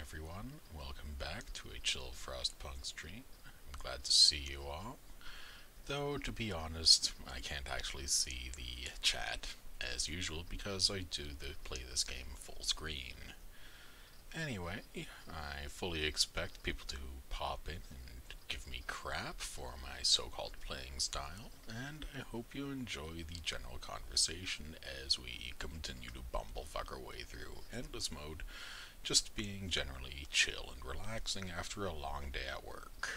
everyone. Welcome back to a chill Frostpunk stream. I'm glad to see you all. Though, to be honest, I can't actually see the chat as usual because I do play this game full screen. Anyway, I fully expect people to pop in and give me crap for my so-called playing style, and I hope you enjoy the general conversation as we continue to bumblefuck our way through Endless Mode, just being generally chill and relaxing after a long day at work.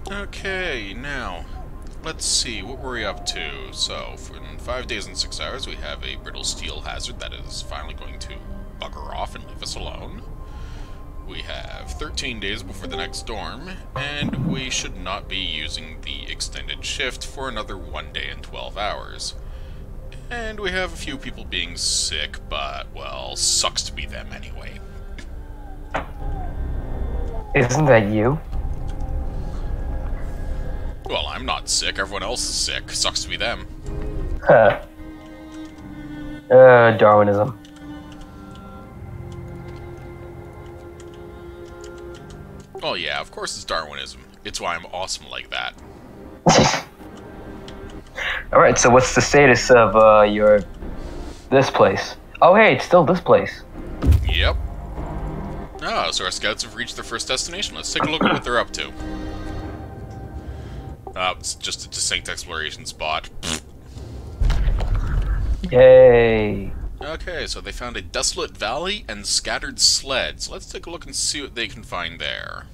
Okay, now, let's see, what were we up to? So, in 5 days and 6 hours, we have a brittle steel hazard that is finally going to bugger off and leave us alone. We have 13 days before the next storm, and we should not be using the extended shift for another 1 day and 12 hours. And we have a few people being sick, but, well, sucks to be them anyway. Isn't that you? Well, I'm not sick, everyone else is sick. Sucks to be them. Huh. Darwinism. Well, yeah, of course it's Darwinism. It's why I'm awesome like that. Alright, so what's the status of this place? Oh hey, it's still this place. Yep. Ah, so our scouts have reached their first destination. Let's take a look at what they're up to. It's just a distinct exploration spot. Yay. Okay, so they found a desolate valley and scattered sleds. Let's take a look and see what they can find there.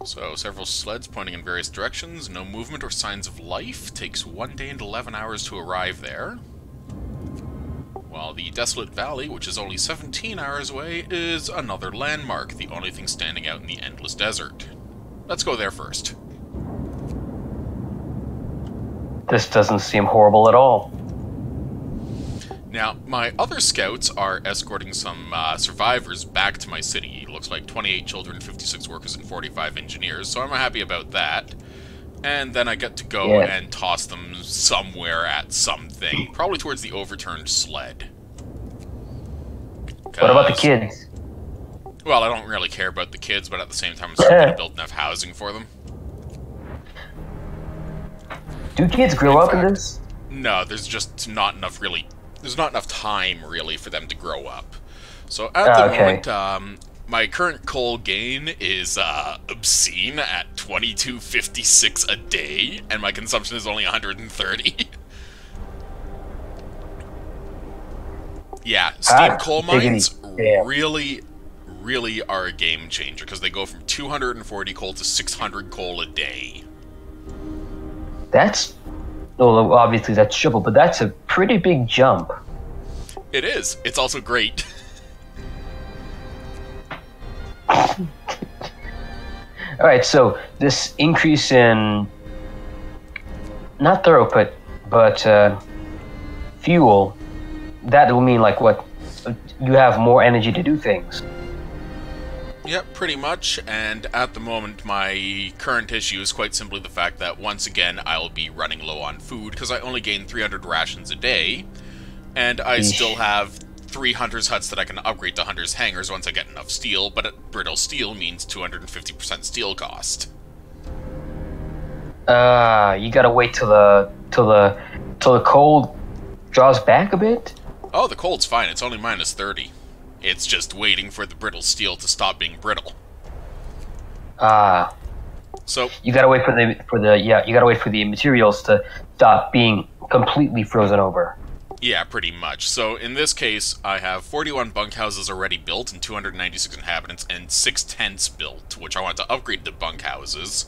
So, several sleds pointing in various directions, no movement or signs of life. Takes 1 day and 11 hours to arrive there. While the desolate valley, which is only 17 hours away, is another landmark, the only thing standing out in the endless desert. Let's go there first. This doesn't seem horrible at all. Now, my other scouts are escorting some survivors back to my city. It looks like 28 children, 56 workers, and 45 engineers, so I'm happy about that. And then I get to go and toss them somewhere at something. Probably towards the overturned sled. What about the kids? Well, I don't really care about the kids, but at the same time, I'm still going to build enough housing for them. Do kids grow up in this? No, there's just not enough there's not enough time, really, for them to grow up. So, at the moment, my current coal gain is obscene at 2256 a day, and my consumption is only 130. Yeah, steam coal mines really are a game changer, because they go from 240 coal to 600 coal a day. That's... well, obviously that's triple, but that's a pretty big jump. It is. It's also great. Alright, so this increase in... not throughput, but fuel, that will mean, like, what? You have more energy to do things. Yep, pretty much, and at the moment my current issue is quite simply the fact that once again I'll be running low on food because I only gain 300 rations a day, and I still have 3 hunters' huts that I can upgrade to hunters' hangars once I get enough steel, but brittle steel means 250% steel cost. You gotta wait till the cold draws back a bit? Oh, the cold's fine, it's only minus 30. It's just waiting for the brittle steel to stop being brittle. So you gotta wait you gotta wait for the materials to stop being completely frozen over. Yeah, pretty much. So in this case, I have 41 bunkhouses already built and 296 inhabitants and 6 tents built, which I want to upgrade to bunkhouses.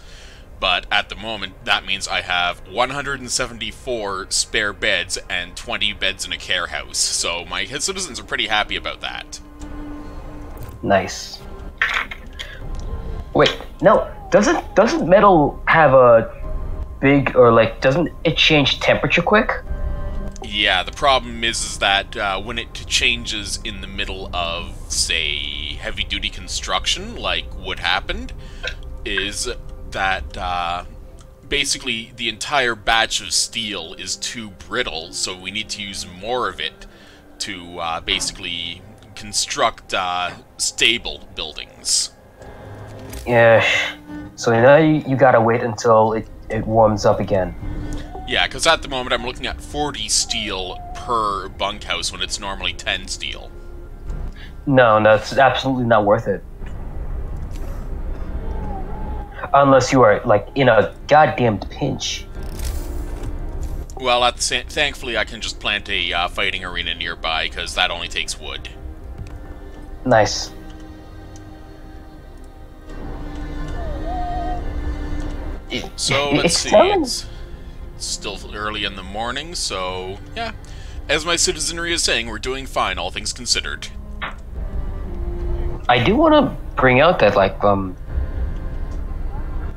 But at the moment, that means I have 174 spare beds and 20 beds in a care house. So my citizens are pretty happy about that. Nice. Wait, no. Doesn't metal have a big or like? Doesn't it change temperature quick? Yeah, the problem is that when it changes in the middle of, say, heavy-duty construction, like what happened, is that basically the entire batch of steel is too brittle, so we need to use more of it to basically construct stable buildings. Yeah. So now you gotta wait until it warms up again. Yeah, because at the moment I'm looking at 40 steel per bunkhouse when it's normally 10 steel. No, it's absolutely not worth it. Unless you are like in a goddamn pinch. Well, thankfully I can just plant a fighting arena nearby, because that only takes wood. Nice. So, let's see. It's still early in the morning, so, yeah. As my citizenry is saying, we're doing fine, all things considered. I do want to bring out that, like,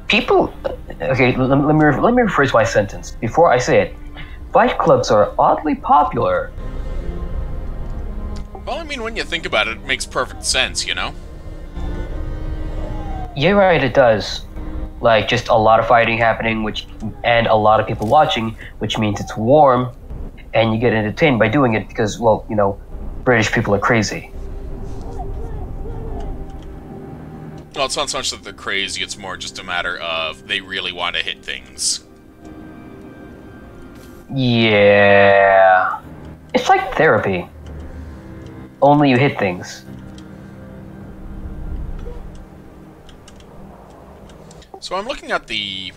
people... Okay, let me rephrase my sentence. Before I say it, fight clubs are oddly popular. Well, I mean, when you think about it, it makes perfect sense, you know? You're right, it does. Like, just a lot of fighting happening, and a lot of people watching, which means it's warm, and you get entertained by doing it because, well, you know, British people are crazy. Well, it's not so much that they're crazy, it's more just a matter of they really want to hit things. Yeah. It's like therapy. Only you hit things. So I'm looking at the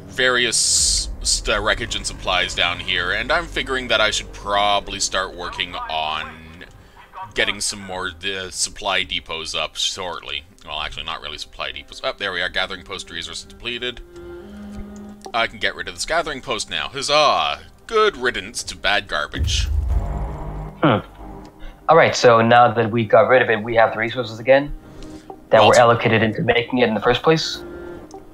various wreckage and supplies down here, and I'm figuring that I should probably start working on getting some more supply depots up shortly. Well, actually, not really supply depots. Oh, there we are. Gathering post resources depleted. I can get rid of this gathering post now. Huzzah! Good riddance to bad garbage. Alright, so now that we got rid of it, we have the resources again that were allocated into making it in the first place?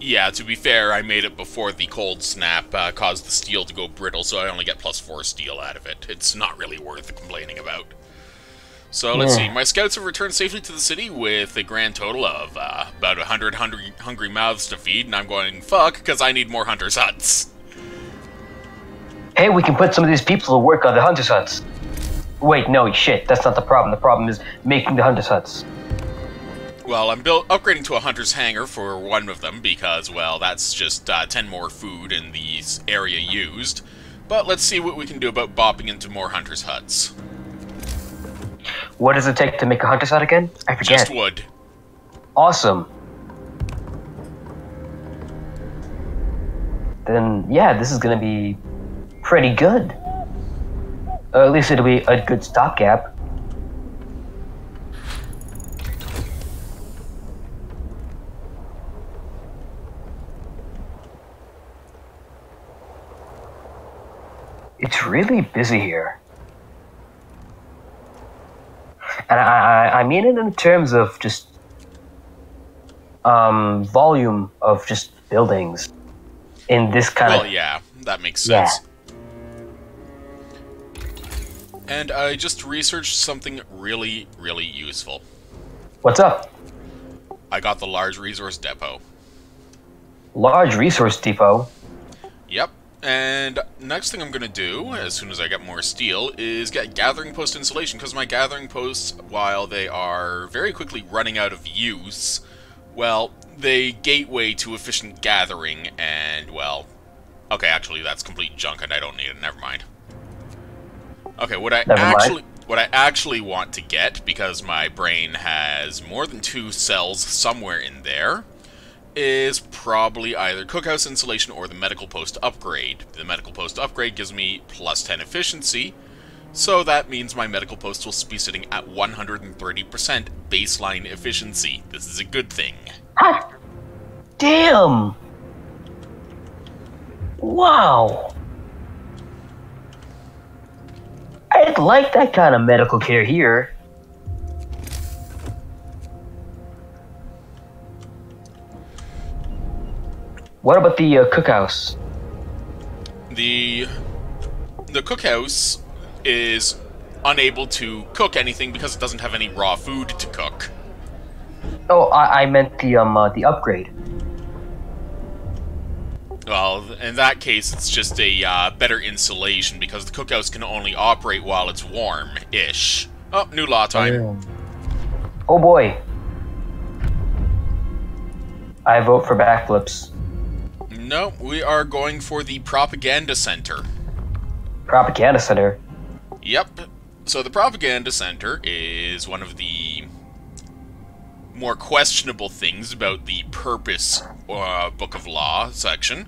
Yeah, to be fair, I made it before the cold snap caused the steel to go brittle, so I only get +4 steel out of it. It's not really worth complaining about. So, let's see. My scouts have returned safely to the city with a grand total of about 100 hungry mouths to feed, and I'm going, fuck, because I need more hunters' huts. Hey, we can put some of these people to work on the hunters' huts. Wait, no, shit, that's not the problem. The problem is making the hunters' huts. Well, I'm upgrading to a hunter's hangar for one of them because, well, that's just 10 more food in the area used. But let's see what we can do about bopping into more hunters' huts. What does it take to make a hunter's hut again? I forget. Just wood. Awesome. Then, yeah, this is gonna be pretty good. At least it'll be a good stopgap. It's really busy here. And I mean it in terms of just volume of just buildings in this kind of... Well, yeah, that makes sense. And I just researched something really, really useful. What's up? I got the large resource depot. Large resource depot? Yep. And next thing I'm going to do, as soon as I get more steel, is get gathering post installation, because my gathering posts, while they are very quickly running out of use, well, they gateway to efficient gathering, and, well... Okay, actually, that's complete junk, and I don't need it. Never mind. Okay, what I actually want to get, because my brain has more than 2 cells somewhere in there, is probably either cookhouse insulation or the medical post upgrade. The medical post upgrade gives me +10 efficiency, so that means my medical post will be sitting at 130% baseline efficiency. This is a good thing. Hot damn! Wow! I'd like that kind of medical care here. What about the cookhouse? The cookhouse is unable to cook anything because it doesn't have any raw food to cook. Oh, I meant the upgrade. Well, in that case, it's just a better insulation because the cookhouse can only operate while it's warm-ish. Oh, new law time. Oh boy. I vote for backflips. No, we are going for the propaganda center. Propaganda center? Yep. So the propaganda center is one of the more questionable things about the purpose book of law section,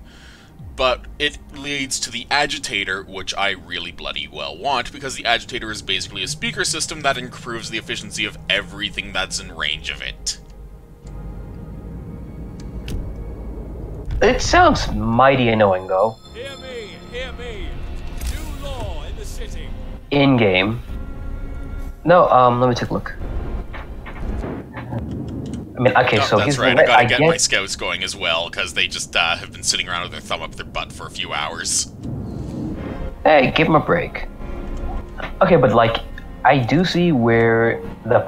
but it leads to the agitator, which I really bloody well want, because the agitator is basically a speaker system that improves the efficiency of everything that's in range of it. It sounds mighty annoying, though. Hear me. New law in the city. In-game. No, let me take a look. I mean, okay, No, so that's here's right, the I gotta get get my scouts going as well, because they just have been sitting around with their thumb up their butt for a few hours. Hey, give him a break. Okay, but like, I do see where the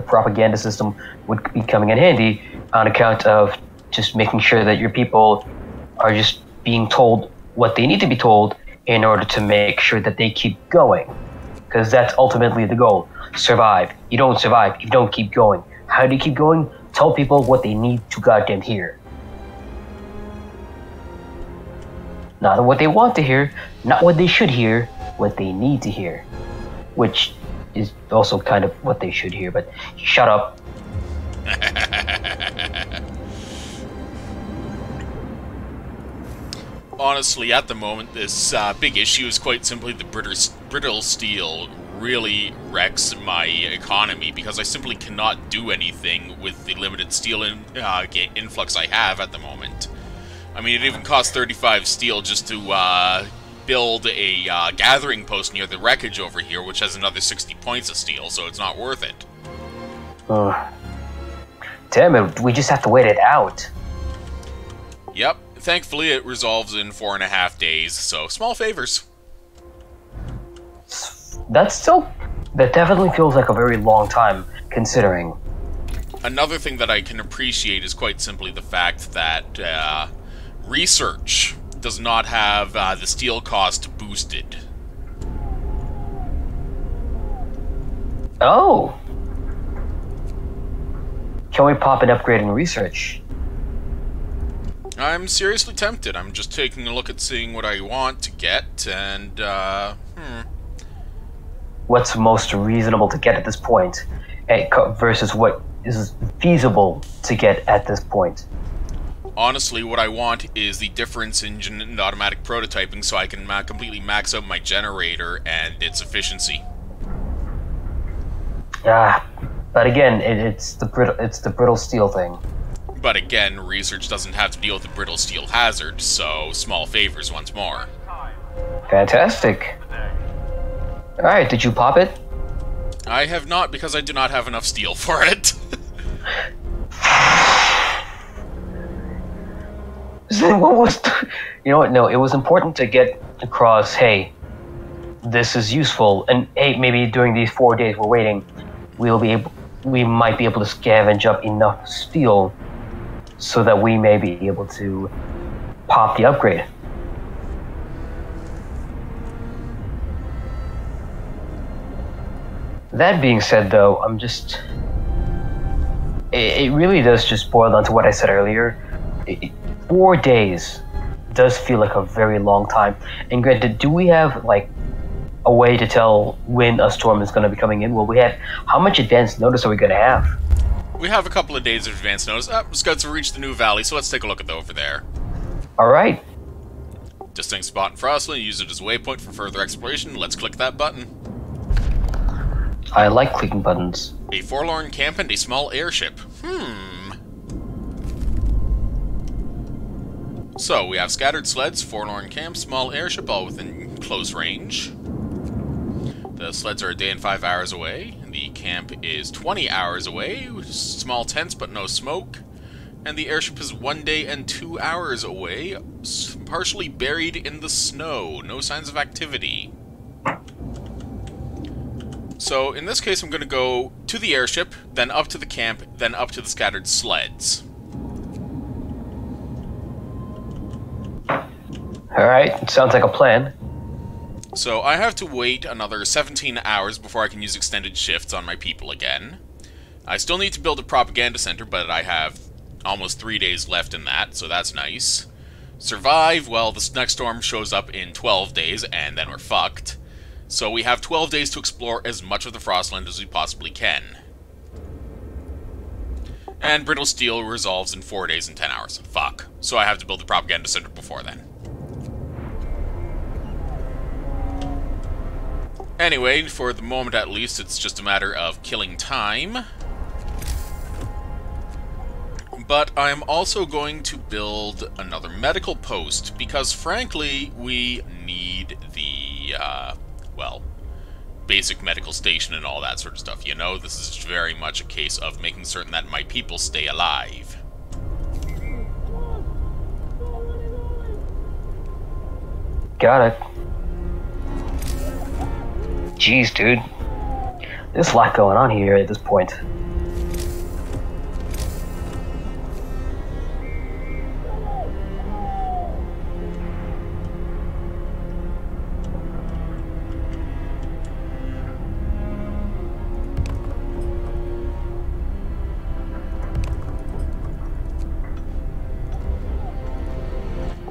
propaganda system would be coming in handy on account of just making sure that your people are just being told what they need to be told in order to make sure that they keep going. Because that's ultimately the goal. Survive. You don't survive if you don't keep going. How do you keep going? Tell people what they need to goddamn hear. Not what they want to hear, not what they should hear, what they need to hear. Which is also kind of what they should hear, but shut up. Honestly, at the moment, this big issue is quite simply the brittle steel really wrecks my economy because I simply cannot do anything with the limited steel influx I have at the moment. I mean, it even costs 35 steel just to build a gathering post near the wreckage over here, which has another 60 points of steel, so it's not worth it. Damn it, we just have to wait it out. Yep. Thankfully, it resolves in 4.5 days, so small favors. That definitely feels like a very long time, considering. Another thing that I can appreciate is quite simply the fact that research does not have the steel cost boosted. Oh! Can we pop an upgrade in research? I'm seriously tempted. I'm just taking a look at seeing what I want to get, and, What's most reasonable to get at this point, versus what is feasible to get at this point? Honestly, what I want is the difference in automatic prototyping so I can completely max out my generator and its efficiency. But again, it's the brittle steel thing. But again, research doesn't have to deal with the brittle steel hazard, so small favors once more. Fantastic. Alright, did you pop it? I have not because I do not have enough steel for it. What was you know what, no, it was important to get across, hey, this is useful, and hey, maybe during these 4 days we're waiting, we might be able to scavenge up enough steel so that we may be able to pop the upgrade. That being said, though, it really does just boil down to what I said earlier. 4 days does feel like a very long time. And granted, do we have, like, a way to tell when a storm is going to be coming in? Well, how much advance notice are we going to have? We have a couple of days of advance notice. Scouts have reached the new valley, so let's take a look at over there. Alright. Distinct spot in Frostland, use it as a waypoint for further exploration. Let's click that button. I like clicking buttons. A forlorn camp and a small airship. So, we have scattered sleds, forlorn camp, small airship, all within close range. The sleds are a day and 5 hours away. The camp is 20 hours away. Small tents, but no smoke. And the airship is 1 day and 2 hours away, partially buried in the snow. No signs of activity. So, in this case, I'm going to go to the airship, then up to the camp, then up to the scattered sleds. Alright, sounds like a plan. So, I have to wait another 17 hours before I can use extended shifts on my people again. I still need to build a propaganda center, but I have almost 3 days left in that, so that's nice. Survive, well, this next storm shows up in 12 days, and then we're fucked. So we have 12 days to explore as much of the Frostland as we possibly can. And brittle steel resolves in 4 days and 10 hours. Fuck. So I have to build the propaganda center before then. Anyway, for the moment at least, it's just a matter of killing time. But I'm also going to build another medical post, because frankly, we need the, well, basic medical station and all that sort of stuff, you know? This is very much a case of making certain that my people stay alive. Got it. Jeez, dude. There's a lot going on here at this point.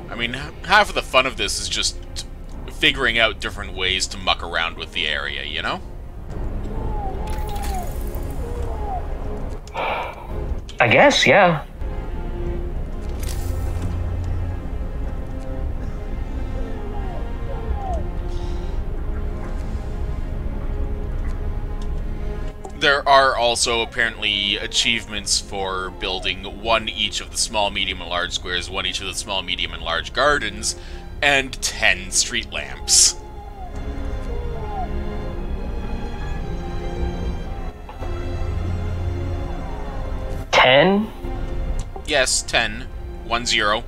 I mean, half of the fun of this is just figuring out different ways to muck around with the area, you know? I guess, yeah. There are also apparently achievements for building one each of the small, medium, and large squares, one each of the small, medium, and large gardens, and 10 street lamps. Yes, 10. 1 0.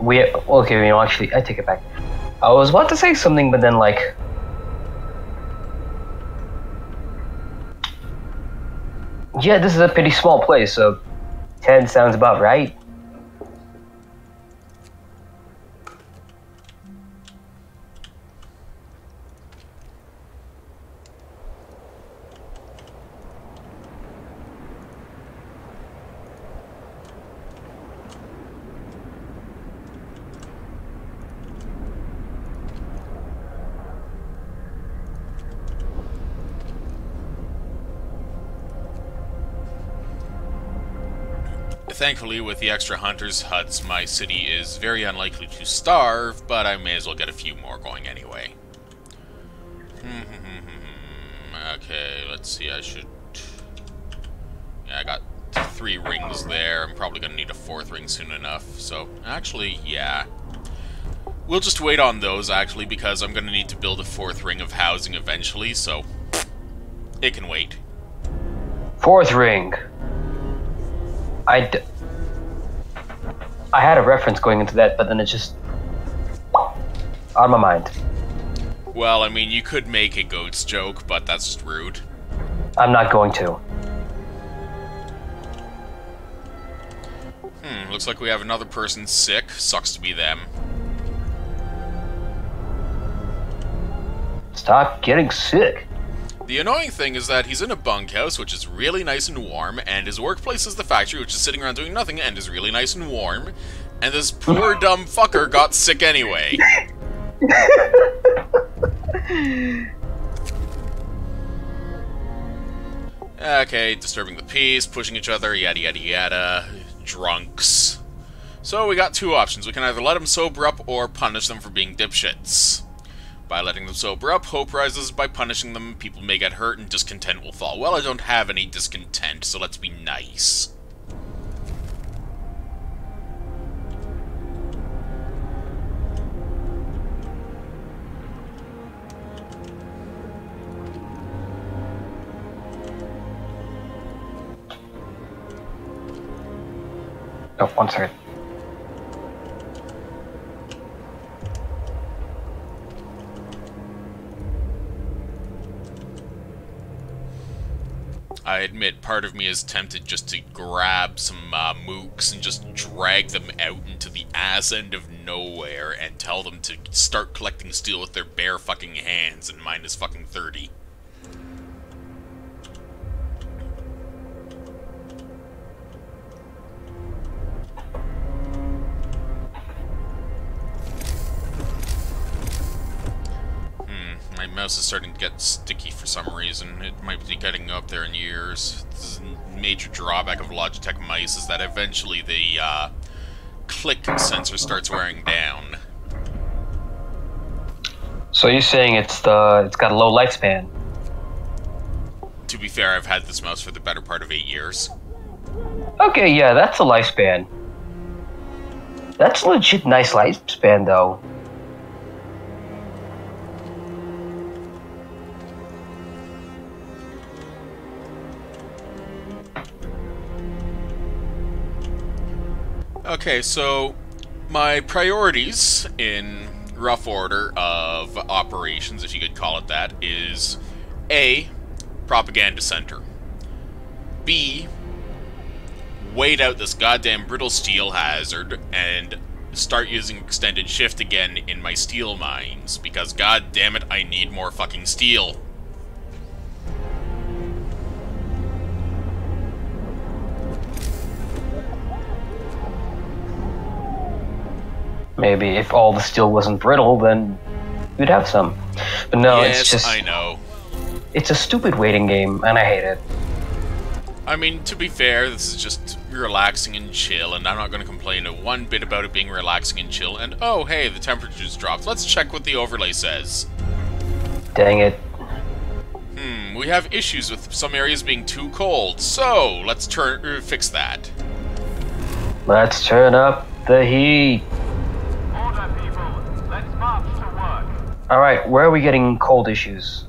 Okay, you know, actually, I take it back. I was about to say something, but then, like... Yeah, this is a pretty small place, so 10 sounds about right. Thankfully, with the extra hunters' huts, my city is very unlikely to starve, but I may as well get a few more going anyway. Okay, let's see, I should... Yeah, I got 3 rings there. I'm probably going to need a 4th ring soon enough, so... Actually, yeah. We'll just wait on those, actually, because I'm going to need to build a 4th ring of housing eventually, so... It can wait. 4th ring. I had a reference going into that, but then it's just out of my mind. Well, I mean, you could make a goats joke, but that's just rude. I'm not going to. Looks like we have another person sick. Sucks to be them. Stop getting sick. The annoying thing is that he's in a bunkhouse, which is really nice and warm, and his workplace is the factory, which is sitting around doing nothing and is really nice and warm, and this poor dumb fucker got sick anyway. Okay, disturbing the peace, pushing each other, yada yada yada, drunks. So we got 2 options. We can either let them sober up or punish them for being dipshits. By letting them sober up, hope rises. By punishing them, people may get hurt and discontent will fall. Well, I don't have any discontent, so let's be nice. Oh, one second. I admit, part of me is tempted just to grab some mooks and just drag them out into the ass end of nowhere and tell them to start collecting steel with their bare fucking hands and minus fucking 30. My mouse is starting to get sticky for some reason. It might be getting up there in years. This is a major drawback of Logitech mice is that eventually the click sensor starts wearing down. So you're saying it's got a low lifespan? To be fair, I've had this mouse for the better part of 8 years. Okay, yeah, that's a lifespan. That's a legit nice lifespan, though. Okay, so my priorities in rough order of operations, if you could call it that, is A, propaganda center. B, wait out this goddamn brittle steel hazard and start using extended shift again in my steel mines, because god damn it, I need more fucking steel. Maybe if all the steel wasn't brittle, then you'd have some. But no, Yes, it's just... I know. It's a stupid waiting game, and I hate it. I mean, to be fair, this is just relaxing and chill, and I'm not going to complain one bit about it being relaxing and chill. And, oh, hey, the temperature's dropped. Let's check what the overlay says. Dang it. We have issues with some areas being too cold, so let's fix that. Let's turn up the heat. Order, people. Let's march to work. Alright, where are we getting cold issues?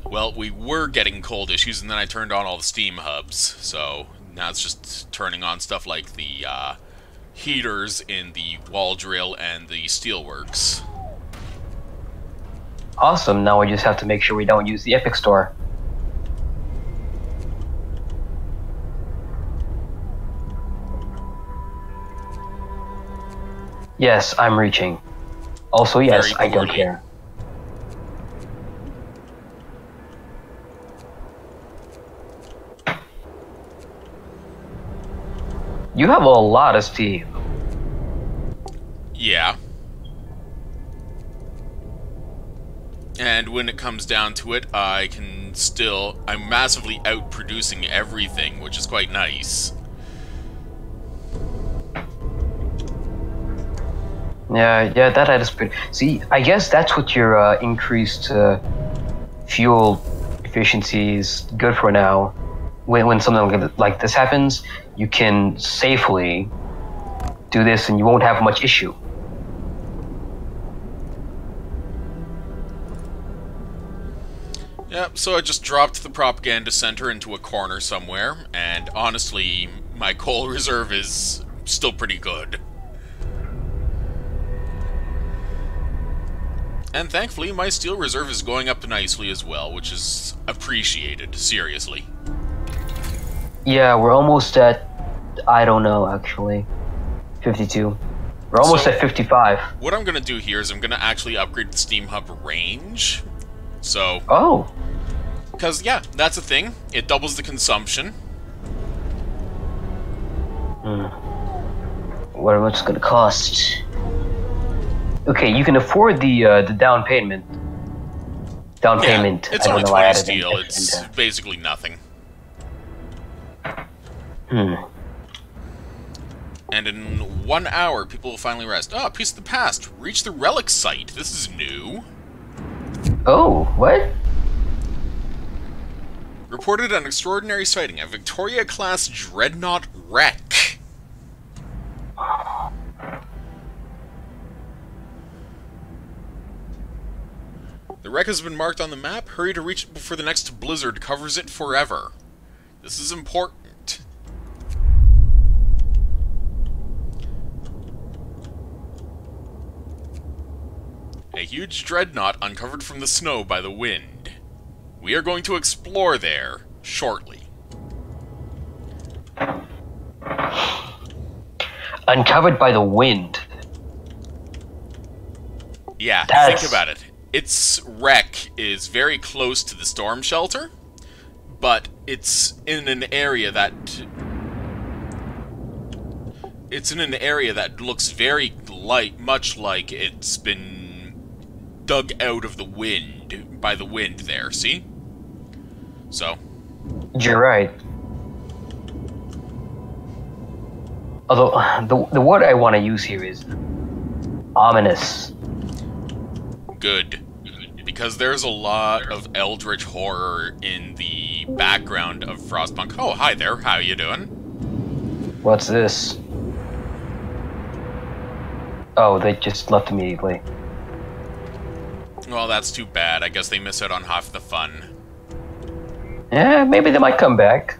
Well, we were getting cold issues, and then I turned on all the steam hubs, so now it's just turning on stuff like the heaters in the wall drill and the steelworks. Awesome, now we just have to make sure we don't use the Epic Store. Yes, I'm reaching. Also, yes, Very I don't poorly. care. You have a lot of steam. Yeah. And when it comes down to it, I'm massively outproducing everything, which is quite nice. Yeah, that is pretty... See, I guess that's what your increased fuel efficiency is good for now. When something like this happens, you can safely do this and you won't have much issue. Yep, so I just dropped the propaganda center into a corner somewhere, and honestly, my coal reserve is still pretty good. And thankfully, my steel reserve is going up nicely as well, which is appreciated, seriously. Yeah, we're almost at... I don't know, actually. 52. We're almost So- at 55. What I'm going to do here is I'm going to actually upgrade the Steam Hub range. So, Oh! because, yeah, that's a thing. It doubles the consumption. What much it's gonna cost? Okay, you can afford the down payment. Down Yeah, payment. it's I only don't know why I 20 added steel. an It's extra. basically nothing. And in 1 hour, people will finally rest. Ah, piece of the past. Reach the relic site. This is new. Oh, what? Reported an extraordinary sighting. A Victoria-class dreadnought wreck. The wreck has been marked on the map. Hurry to reach it before the next blizzard covers it forever. This is important. A huge dreadnought uncovered from the snow by the wind. We are going to explore there shortly. Uncovered by the wind. Yeah, That's... think about it. Its wreck is very close to the storm shelter, but it's in an area that... It's in an area that looks very much like it's been dug out of the wind, by the wind there, see? So... You're right. Although, the word I want to use here is ominous. Good. Because there's a lot of eldritch horror in the background of Frostpunk. Oh, hi there. How you doing? What's this? Oh, they just left immediately. Well, that's too bad. I guess they miss out on half the fun. Yeah, maybe they might come back.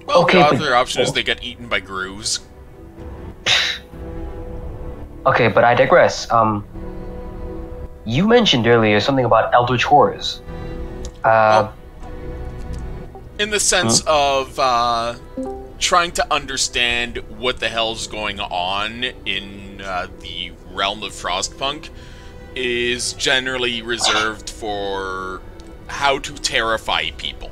Well, Okay, the but- other option is they get eaten by grooves. Okay, but I digress. You mentioned earlier something about eldritch horrors. In the sense of trying to understand what the hell's going on in the realm of Frostpunk is generally reserved for how to terrify people.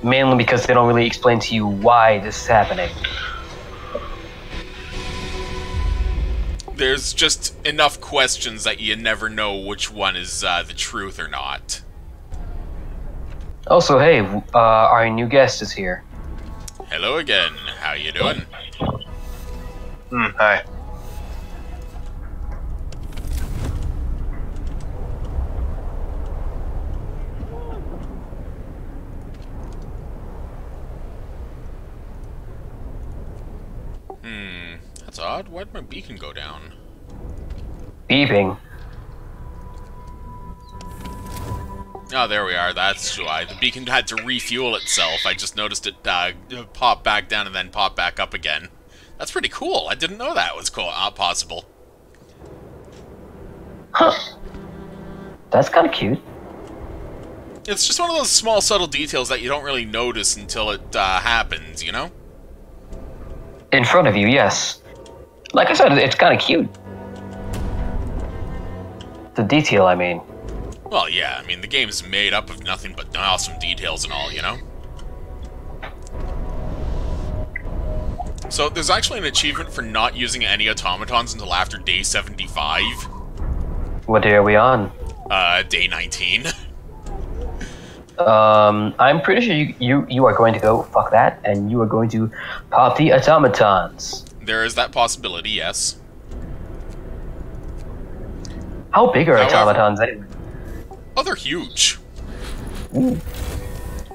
Mainly because they don't really explain to you why this is happening. There's just enough questions that you never know which one is the truth or not. Also, hey, our new guest is here. Hello again. How you doing? Hi. That's odd. Why'd my beacon go down? Beeping. Oh, there we are. That's why. The beacon had to refuel itself. I just noticed it pop back down and then pop back up again. That's pretty cool. I didn't know that was possible. Huh. That's kind of cute. It's just one of those small, subtle details that you don't really notice until it happens, you know? In front of you, yes. Like I said, it's kind of cute. The detail, I mean. Well, yeah, I mean, the game's made up of nothing but awesome details and all, you know? So, there's actually an achievement for not using any automatons until after day 75. What day are we on? Day 19. I'm pretty sure you are going to go fuck that, and you are going to pop the automatons. There is that possibility, yes. How big are However- automatons anyway? Oh, they're huge. Ooh.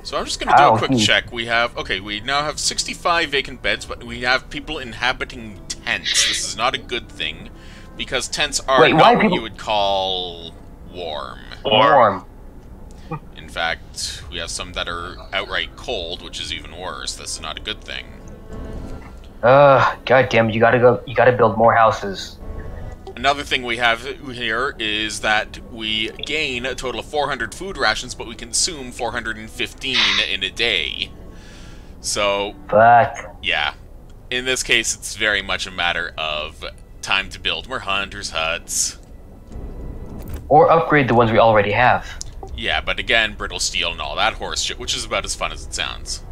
So I'm just going to do a How quick huge? check. We now have 65 vacant beds, but we have people inhabiting tents. This is not a good thing, because tents are Wait, not why what people- you would call warm. Warm. In fact, we have some that are outright cold, which is even worse. This is not a good thing. God damn it, you gotta build more houses. Another thing we have here is that we gain a total of 400 food rations, but we consume 415 in a day. So, But yeah. In this case, it's very much a matter of time to build more hunters' huts. or upgrade the ones we already have. Yeah, but again, brittle steel and all that horse shit, which is about as fun as it sounds.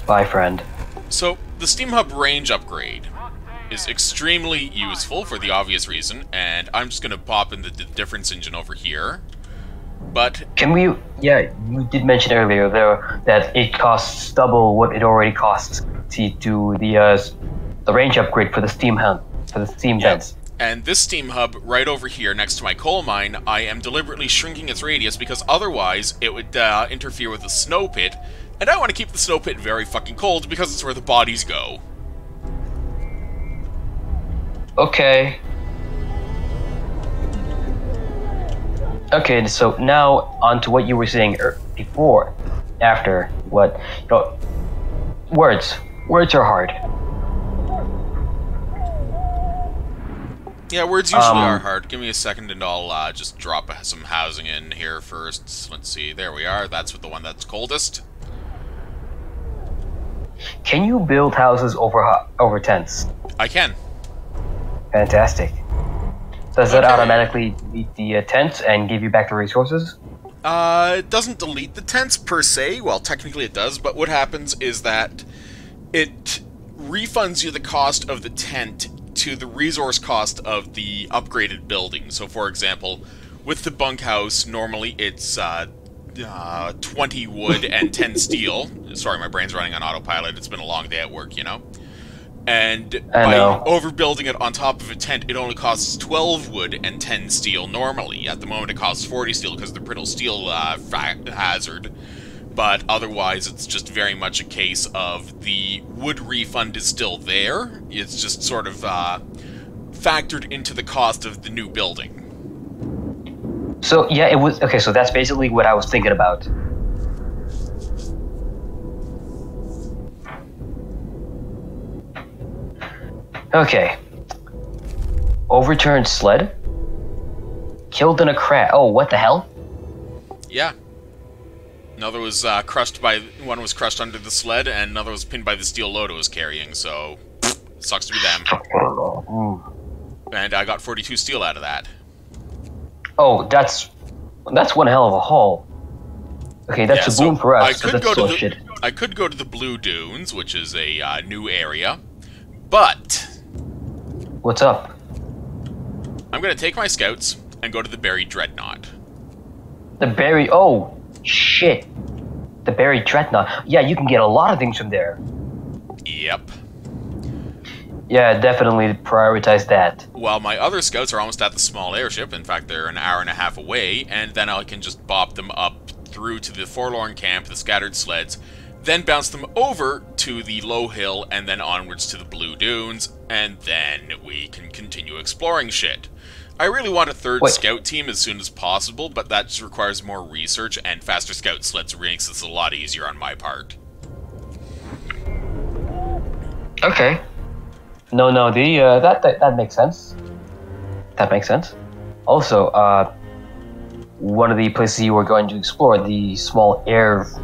Bye, friend. So, the Steam Hub range upgrade is extremely useful for the obvious reason, and I'm just going to pop in the difference engine over here. But, Can we? Yeah, you did mention earlier there that it costs double what it already costs to do the range upgrade for the Steam Hunt for the Steam yeah. vents. And this Steam Hub right over here next to my coal mine, I am deliberately shrinking its radius because otherwise it would interfere with the snow pit, and I want to keep the snow pit very fucking cold because it's where the bodies go. Okay. Okay, so now on to what you were saying before, after what, words. Words are hard. Yeah, words usually are hard. Give me a second and I'll just drop some housing in here first. Let's see, there we are. That's the one that's coldest. Can you build houses over tents? I can. Fantastic. Does that Okay. automatically delete the tents and give you back the resources? It doesn't delete the tents per se. Well, technically it does, but what happens is that it refunds you the cost of the tent to the resource cost of the upgraded building. So, for example, with the bunkhouse, normally it's 20 wood and 10 steel. Sorry, my brain's running on autopilot. It's been a long day at work, you know? And by overbuilding it on top of a tent, it only costs 12 wood and 10 steel normally. At the moment, it costs 40 steel because of the brittle steel hazard. But otherwise, it's just very much a case of the wood refund is still there. It's just sort of factored into the cost of the new building. So, yeah, it was... Okay, so that's basically what I was thinking about. Okay. Overturned sled? Killed in a crash. Oh, what the hell? Yeah. Another was crushed by... One was crushed under the sled, and another was pinned by the steel load it was carrying, so... Sucks to be them. And I got 42 steel out of that. Oh, that's one hell of a haul. Okay, that's a boon for us. I could go to the Blue Dunes, which is a new area, but... What's up? I'm going to take my scouts and go to the Buried Dreadnought. The Buried... Oh, shit. The Buried Dreadnought. Yeah, you can get a lot of things from there. Yep. Yeah, definitely prioritize that. Well, my other scouts are almost at the small airship. In fact, they're an hour and a half away, and then I can just bop them up through to the Forlorn Camp, the scattered sleds, then bounce them over to the low hill, and then onwards to the Blue Dunes, and then we can continue exploring shit. I really want a third scout team as soon as possible, but that just requires more research, and faster scout sleds makes this a lot easier on my part. Okay. No, that makes sense. That makes sense. Also, one of the places you were going to explore, the small airplane.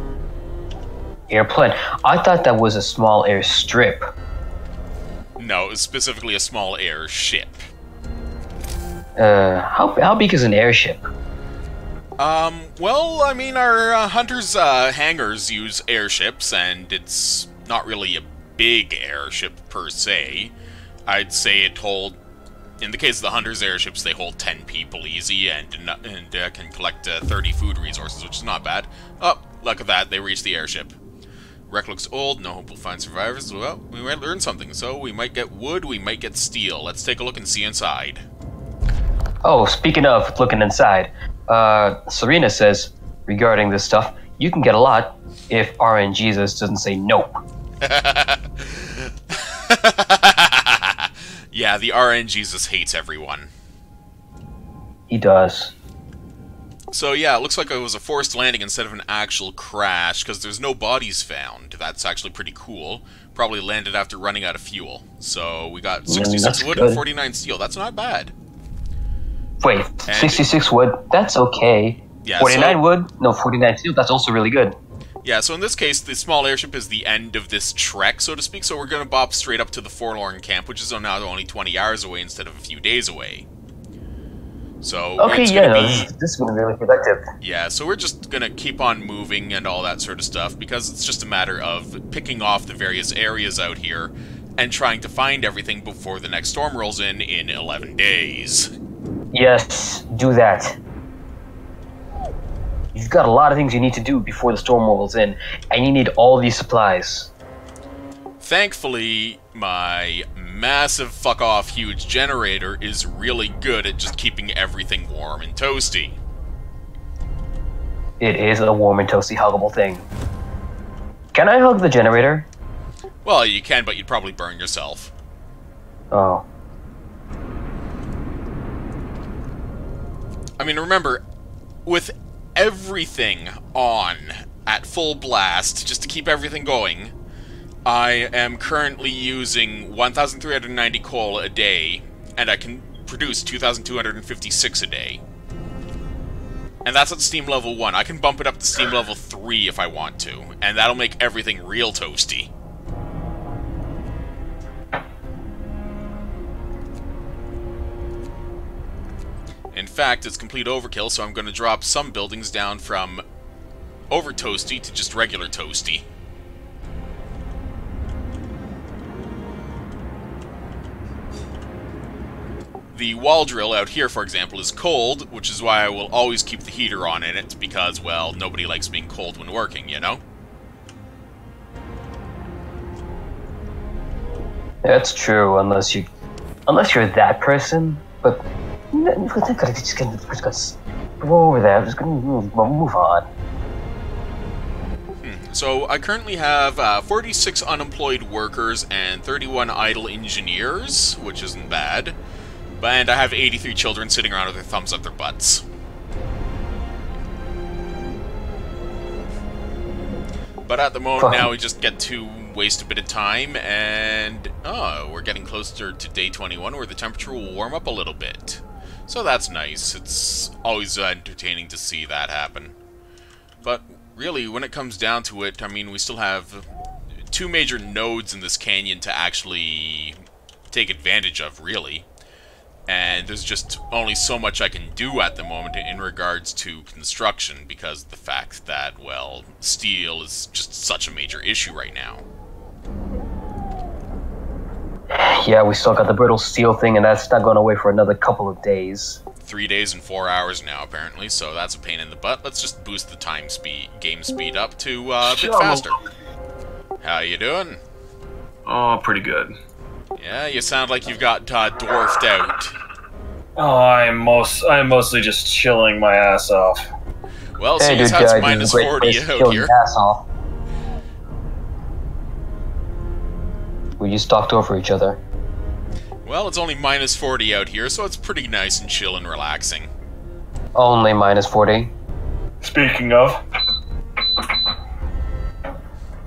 I thought that was a small airstrip. No, it was specifically a small airship. How big is an airship? Well, I mean, our hunters' hangars use airships, and it's not really a big airship per se. I'd say it hold, in the case of the hunters' airships, they hold 10 people easy and can collect 30 food resources, which is not bad. Oh, look at that, they reached the airship. Wreck looks old, no hope we'll find survivors. Well, we might learn something, so we might get wood, we might get steel. Let's take a look and see inside. Oh, speaking of looking inside, Serena says, regarding this stuff, you can get a lot if RNGesus doesn't say nope. Yeah, the RNGesus hates everyone. He does. So yeah, it looks like it was a forced landing instead of an actual crash, because there's no bodies found. That's actually pretty cool. Probably landed after running out of fuel. So we got 66 wood and 49 steel. That's not bad. Wait, 66 wood? That's okay. Yeah, 49 wood? No, 49 steel. That's also really good. Yeah, so in this case, the small airship is the end of this trek, so to speak, so we're going to bop straight up to the Forlorn Camp, which is now only 20 hours away instead of a few days away. So okay, this is going to be really productive. Yeah, so we're just going to keep on moving and all that sort of stuff, because it's just a matter of picking off the various areas out here and trying to find everything before the next storm rolls in 11 days. Yes, do that. You've got a lot of things you need to do before the storm rolls in, and you need all these supplies. Thankfully, my massive fuck-off huge generator is really good at just keeping everything warm and toasty. It is a warm and toasty huggable thing. Can I hug the generator? Well, you can, but you'd probably burn yourself. Oh. I mean, remember, with everything on at full blast, just to keep everything going, I am currently using 1,390 coal a day, and I can produce 2,256 a day. And that's at Steam level 1. I can bump it up to Steam level 3 if I want to, and that'll make everything real toasty. In fact, it's complete overkill, so I'm going to drop some buildings down from over toasty to just regular toasty. The wall drill out here, for example, is cold, which is why I will always keep the heater on in it, because, well, nobody likes being cold when working, you know? That's true, unless you're that person. But we're just gonna go over that. We're just gonna move on. So I currently have 46 unemployed workers and 31 idle engineers, which isn't bad. And I have 83 children sitting around with their thumbs up their butts. But at the moment now, we just get to waste a bit of time, and we're getting closer to day 21, where the temperature will warm up a little bit. So that's nice. It's always entertaining to see that happen. But really, when it comes down to it, I mean, we still have 2 major nodes in this canyon to actually take advantage of, really. And there's just only so much I can do at the moment in regards to construction, because of the fact that, well, steel is just such a major issue right now. Yeah, we still got the brittle steel thing, and that's not going away for another couple of days. 3 days and 4 hours now, apparently, so that's a pain in the butt. Let's just boost the game speed up to a bit faster. How you doing? Oh, pretty good. Yeah, you sound like you've got dwarfed out. Oh, I'm mostly just chilling my ass off. Well, so it's minus 40 out here. We just talked over each other. Well, it's only minus 40 out here, so it's pretty nice and chill and relaxing. Only minus 40. Speaking of,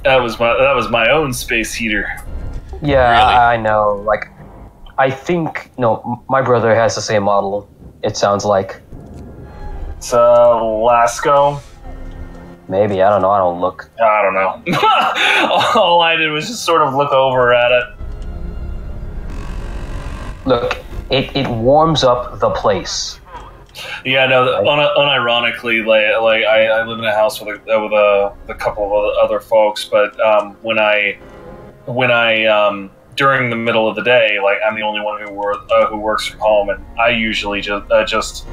that was my own space heater. Yeah, Really? I know. Like, I think my brother has the same model. It sounds like. It's Lasco. Maybe, I don't know. I don't look. I don't know. All I did was just sort of look over at it. Look, it warms up the place. Yeah, no. Unironically, like I live in a house with a couple of other folks, but when I during the middle of the day, like I'm the only one who works from home, and I usually just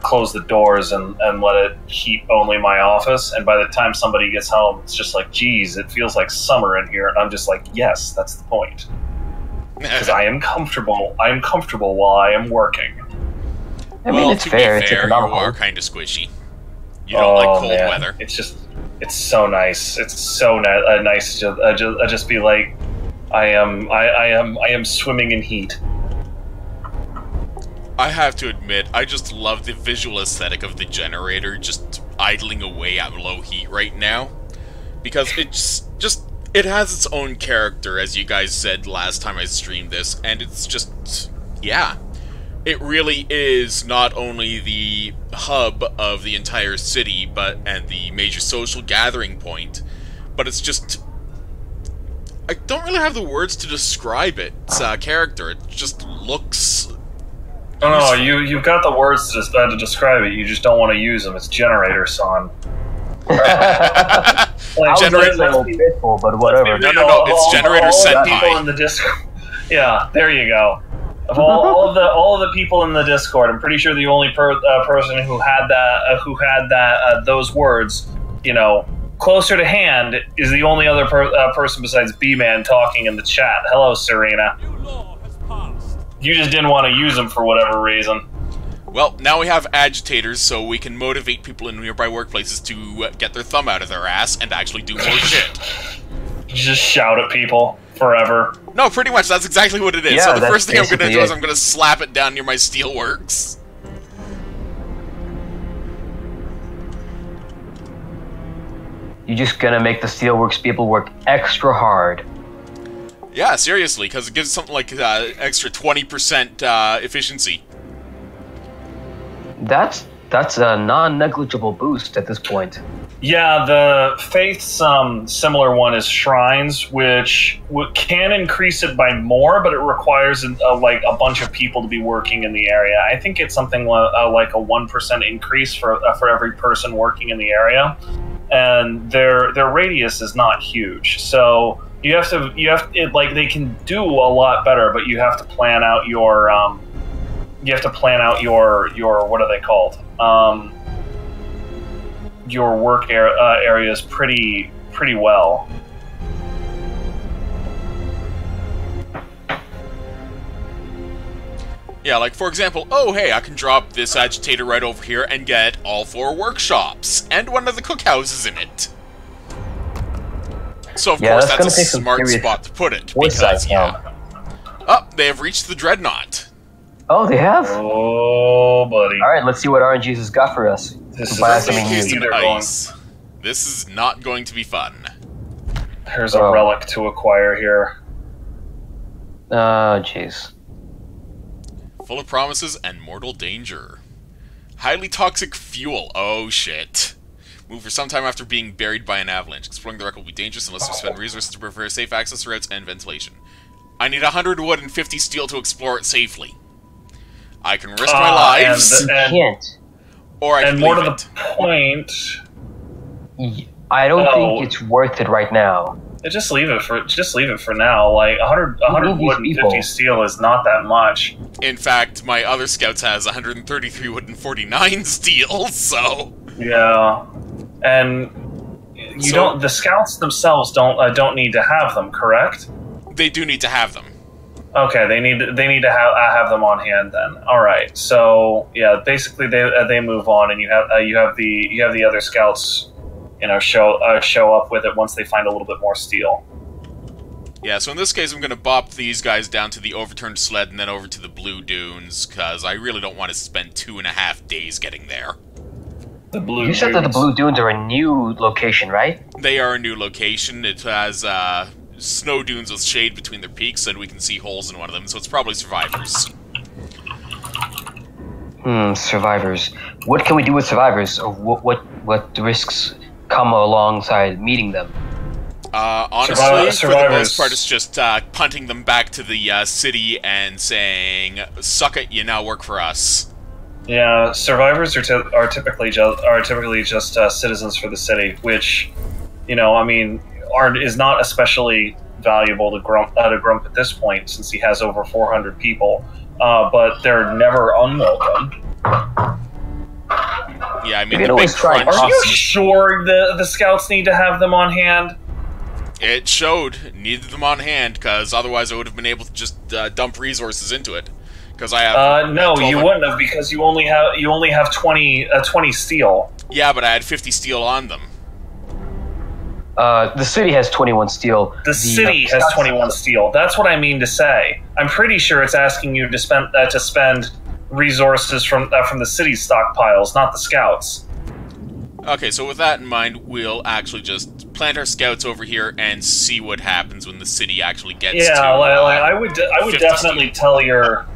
close the doors and let it heat only my office. And by the time somebody gets home, it's just like, geez, it feels like summer in here. And I'm just like, yes, that's the point. Because I am comfortable. I am comfortable while I am working. I mean, it's fair. It's economical. You are kind of squishy. You don't like cold weather. It's so nice. It's so nice to just be like, I am swimming in heat. I have to admit, I just love the visual aesthetic of the generator just idling away at low heat right now. Because it has its own character, as you guys said last time I streamed this, and it's just, yeah. It really is not only the hub of the entire city, and the major social gathering point, but it's just, I don't really have the words to describe its character. It just looks... No, you've got the words to describe it. You just don't want to use them. It's generator son. Like, generator, but whatever. No, it's generator senpai. In the Discord. Yeah, there you go. Of all of the people in the Discord, I'm pretty sure the only person who had those words, closer to hand, is the only other person besides B-Man talking in the chat. Hello, Serena. New law has passed. You just didn't want to use them for whatever reason. Well, now we have agitators, so we can motivate people in nearby workplaces to get their thumb out of their ass and actually do more shit. Just shout at people forever. No, pretty much, that's exactly what it is. Yeah, so the first thing I'm going to do it. is I'm going to slap it down near my steelworks. You're just gonna make the Steelworks people work extra hard. Yeah, seriously, because it gives something like extra 20% efficiency. That's a non-negligible boost at this point. Yeah, the Faith's similar one is Shrines, which can increase it by more, but it requires like a bunch of people to be working in the area. I think it's something like a 1% increase for every person working in the area, and their radius is not huge. So you have like they can do a lot better, but you have to plan out your what are they called? Your work areas pretty well. Yeah, like for example, oh hey, I can drop this agitator right over here and get all 4 workshops and one of the cookhouses in it. So of course that's a smart spot to put it because oh, they have reached the Dreadnought. Oh, they have? Oh, buddy. Alright, let's see what RNG's has got for us. This is ice. This is not going to be fun. There's a relic to acquire here. Oh, jeez. Full of promises and mortal danger. Highly toxic fuel. Oh, shit. Move for some time after being buried by an avalanche. Exploring the wreck will be dangerous unless we spend resources to prepare safe access routes and ventilation. I need 100 wood and 50 steel to explore it safely. I can risk my lives, or I can more leave to it. The point, I don't think it's worth it right now. Just leave it for now. Like 100 wood and 50 steel is not that much. In fact, my other scouts has 133 wood and 49 steel. So yeah, and the scouts themselves don't need to have them, correct? They do need to have them. Okay, they need to have them on hand then. All right, so yeah, basically they move on, and you have the other scouts, show up with it once they find a little bit more steel. Yeah, so in this case, I'm going to bop these guys down to the overturned sled and then over to the Blue Dunes, because I really don't want to spend 2.5 days getting there. The Blue You said that the Blue Dunes are a new location, right? They are a new location. It has snow dunes with shade between their peaks, and we can see holes in one of them, so it's probably survivors. Survivors. What can we do with survivors? Or what risks come alongside meeting them? Honestly, for the most part, it's just punting them back to the city and saying, "Suck it, you now work for us." Yeah, survivors are typically just citizens for the city, which, is not especially valuable to Grump at this point, since he has over 400 people. But they're never unwelcome. Yeah, I mean, the big crunch. Are you sure the scouts need to have them on hand? It showed needed them on hand, because otherwise I would have been able to just dump resources into it. Because I have no, you wouldn't have, because you only have 20 steel. Yeah, but I had 50 steel on them. The city has 21 steel. The city has 21 steel. That's what I mean to say. I'm pretty sure it's asking you to spend resources from the city's stockpiles, not the scouts. Okay, so with that in mind, we'll actually just plant our scouts over here and see what happens when the city actually gets to. Yeah, I would definitely tell your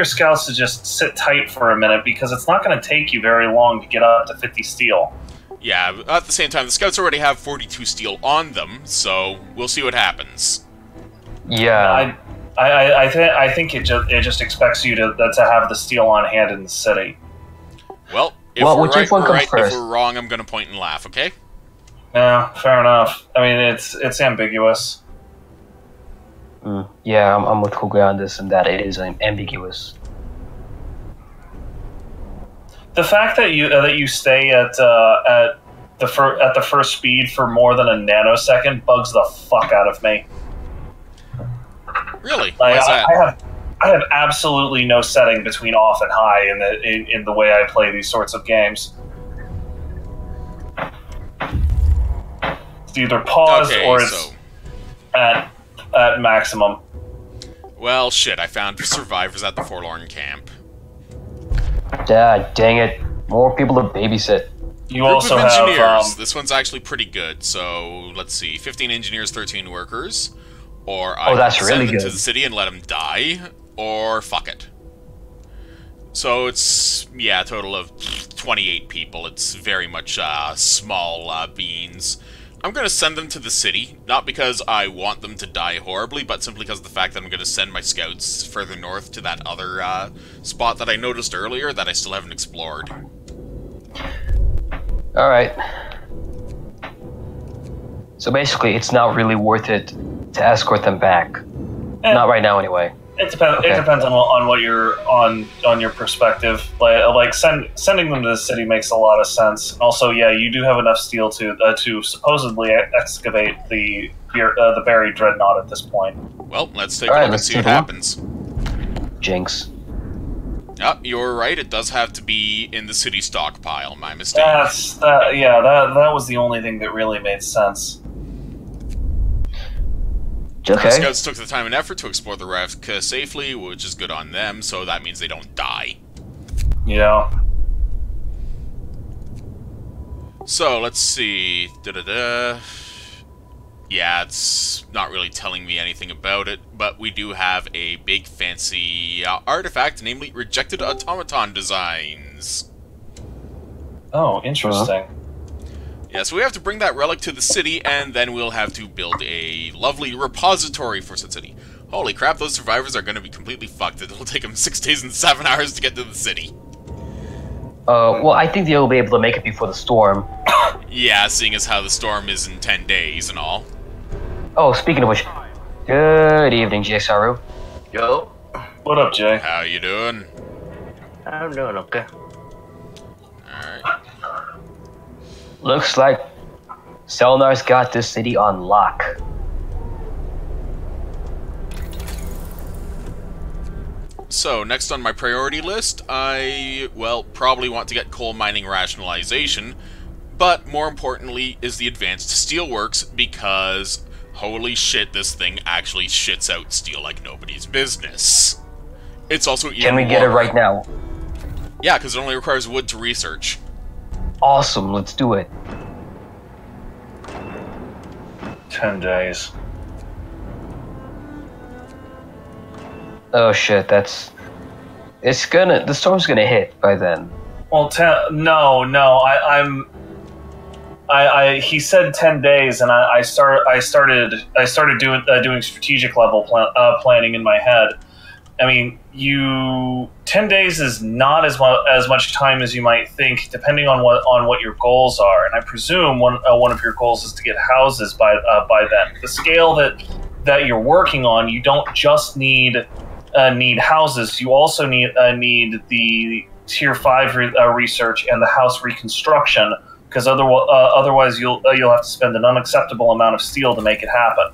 scouts to just sit tight for a minute, because it's not going to take you very long to get up to 50 steel. Yeah, at the same time, the scouts already have 42 steel on them, so we'll see what happens. Yeah, I think it just expects you to have the steel on hand in the city. Well, if we're right, we're right. If we're wrong, I'm going to point and laugh. Okay? Yeah, fair enough. I mean, it's ambiguous. Yeah, I'm with Kugui on this, and that it is ambiguous. The fact that you stay at the first speed for more than a nanosecond bugs the fuck out of me. Really? Why is that? I have absolutely no setting between off and high in the way I play these sorts of games. It's either paused or it's at maximum. Well, shit, I found survivors at the Forlorn Camp. Dad, dang it. More people to babysit. You Group also of have engineers. This one's actually pretty good. So let's see, 15 engineers, 13 workers, or I that's can really send them to good. the city and let them die, or fuck it. So it's a total of 28 people. It's very much small beans. I'm going to send them to the city, not because I want them to die horribly, but simply because of the fact that I'm going to send my scouts further north to that other spot that I noticed earlier that I still haven't explored. Alright. So basically, it's not really worth it to escort them back. Not right now, anyway. It depends. Okay. It depends on what you're on your perspective. Like sending them to the city makes a lot of sense. Also, yeah, you do have enough steel to supposedly excavate the buried dreadnought at this point. Well, let's take a look and see what happens. Jinx. Oh, you're right. It does have to be in the city stockpile. My mistake. That was the only thing that really made sense. Okay. The scouts took the time and effort to explore the wreck safely, which is good on them, so that means they don't die. Yeah. So, let's see. Yeah, it's not really telling me anything about it, but we do have a big fancy artifact, namely rejected automaton designs. Oh, interesting. Yeah, so we have to bring that relic to the city, and then we'll have to build a lovely repository for said city. Holy crap, those survivors are going to be completely fucked. It'll take them 6 days and 7 hours to get to the city. Well, I think they'll be able to make it before the storm. Yeah, seeing as how the storm is in 10 days and all. Oh, speaking of which, good evening, JSRU. Yo, What up, Jay? How you doing? I'm doing okay. Alright. Looks like Selnar's got this city on lock. So, next on my priority list, I, well, probably want to get coal mining rationalization, but more importantly is the advanced steelworks, because holy shit, this thing actually shits out steel like nobody's business. It's also even Can we get it right now? Yeah, because it only requires wood to research. Awesome, let's do it. 10 days. Oh shit, the storm's gonna hit by then. Well, he said 10 days, and I started doing strategic level planning in my head. I mean, 10 days is not as much time as you might think, depending on what your goals are. And I presume one of your goals is to get houses by then. The scale that you're working on, you don't just need houses. You also need the tier 5 research and the house reconstruction, because otherwise you'll have to spend an unacceptable amount of steel to make it happen.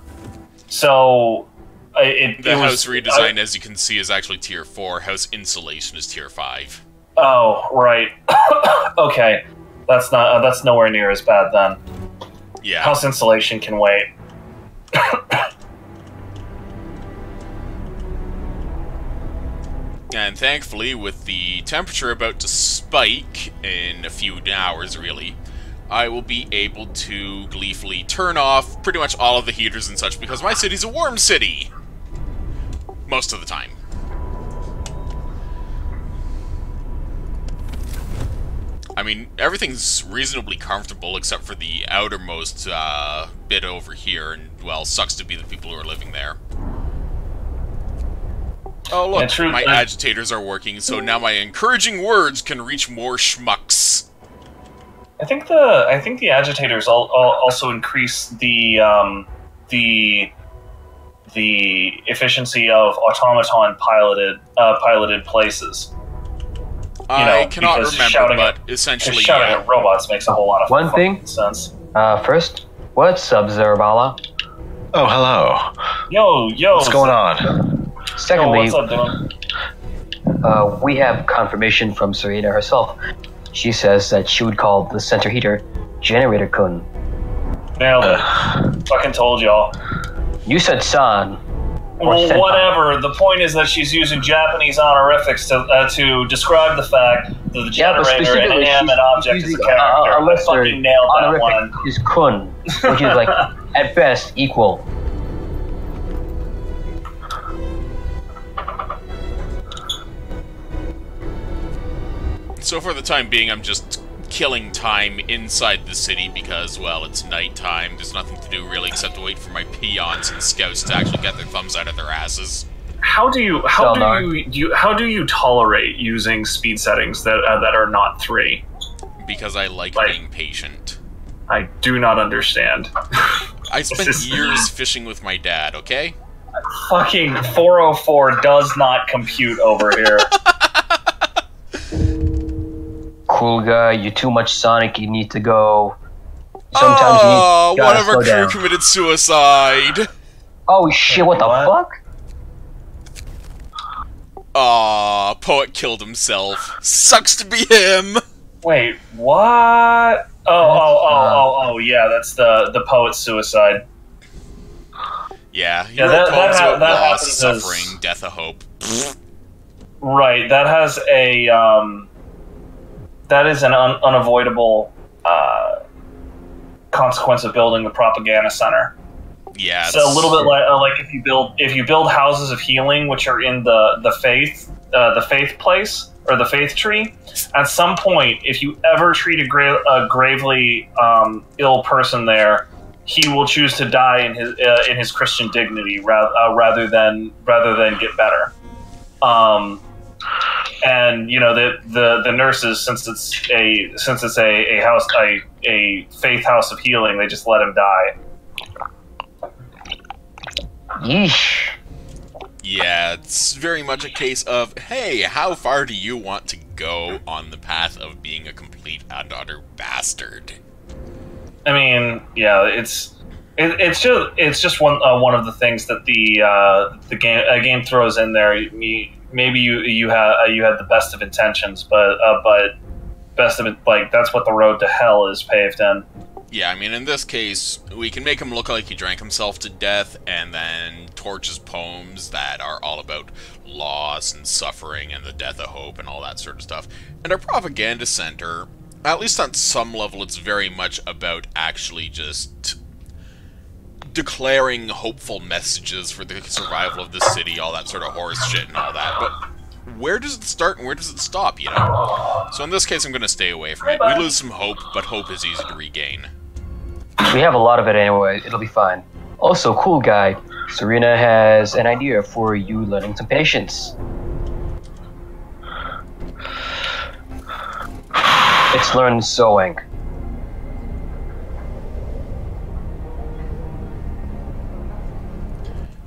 So. The house redesign, as you can see, is actually tier 4. House insulation is tier 5. Oh, right. Okay, that's nowhere near as bad then. Yeah. House insulation can wait. And thankfully, with the temperature about to spike in a few hours, really, I will be able to gleefully turn off pretty much all of the heaters and such, because my city's a warm city! Most of the time. I mean, everything's reasonably comfortable except for the outermost bit over here, and, well, sucks to be the people who are living there. Oh, look, my agitators are working, so now my encouraging words can reach more schmucks. I think the agitators also increase the efficiency of automaton piloted places. I cannot remember, but essentially, shouting at robots makes a whole lot of sense. First, what's up, Zarabala? Oh, hello. Yo. What's going on? Secondly, what's up, Dylan? We have confirmation from Serena herself. She says that she would call the center heater Generator Kun. Nailed it. Fucking told y'all. You said San. Well, whatever. The point is that she's using Japanese honorifics to describe the fact the Yeah, but generator, specifically, inanimate object is a using character. I lesser fucking nailed that honorific one. is kun, which is like at best equal. So for the time being, I'm just killing time inside the city because, well, it's nighttime. There's nothing to do really except to wait for my peons and scouts to actually get their thumbs out of their asses. How do you tolerate using speed settings that are not 3? Because I like being patient. I do not understand. I spent years fishing with my dad, okay? Fucking 404 does not compute over here. Cool guy, you're too much Sonic, you need to go. Sometimes you one gotta of our slow crew down. committed suicide. Oh shit, what the fuck? Aw, Poet killed himself. Sucks to be him! Wait, what? Oh, yeah, that's the poet's suicide. Yeah, he Yeah, wrote that poems about loss, happens as- suffering, death of hope. Right, that has a, that is an unavoidable, consequence of building the propaganda center. Yeah, It's a little bit like if you build houses of healing, which are in the faith place or the faith tree. At some point, if you ever treat a gravely ill person there, he will choose to die in his Christian dignity rather than get better. And you know the nurses, since it's a faith house of healing, they just let him die. Yeesh. Yeah, it's very much a case of, hey, how far do you want to go on the path of being a complete and utter bastard? I mean, yeah, it's just one of the things that the game throws in there. Maybe you had the best of intentions, but best of it, like that's what the road to hell is paved in. Yeah, I mean, in this case, we can make him look like he drank himself to death, and then torch his poems that are all about loss and suffering and the death of hope and all that sort of stuff. And our propaganda center, at least on some level, it's very much about actually just declaring hopeful messages for the survival of the city, all that sort of horse shit and all that. But where does it start and where does it stop, you know? So in this case, I'm going to stay away from it. We lose some hope, but hope is easy to regain. We have a lot of it anyway, it'll be fine. Also, cool guy, Serena has an idea for you learning some patience. It's learn sewing.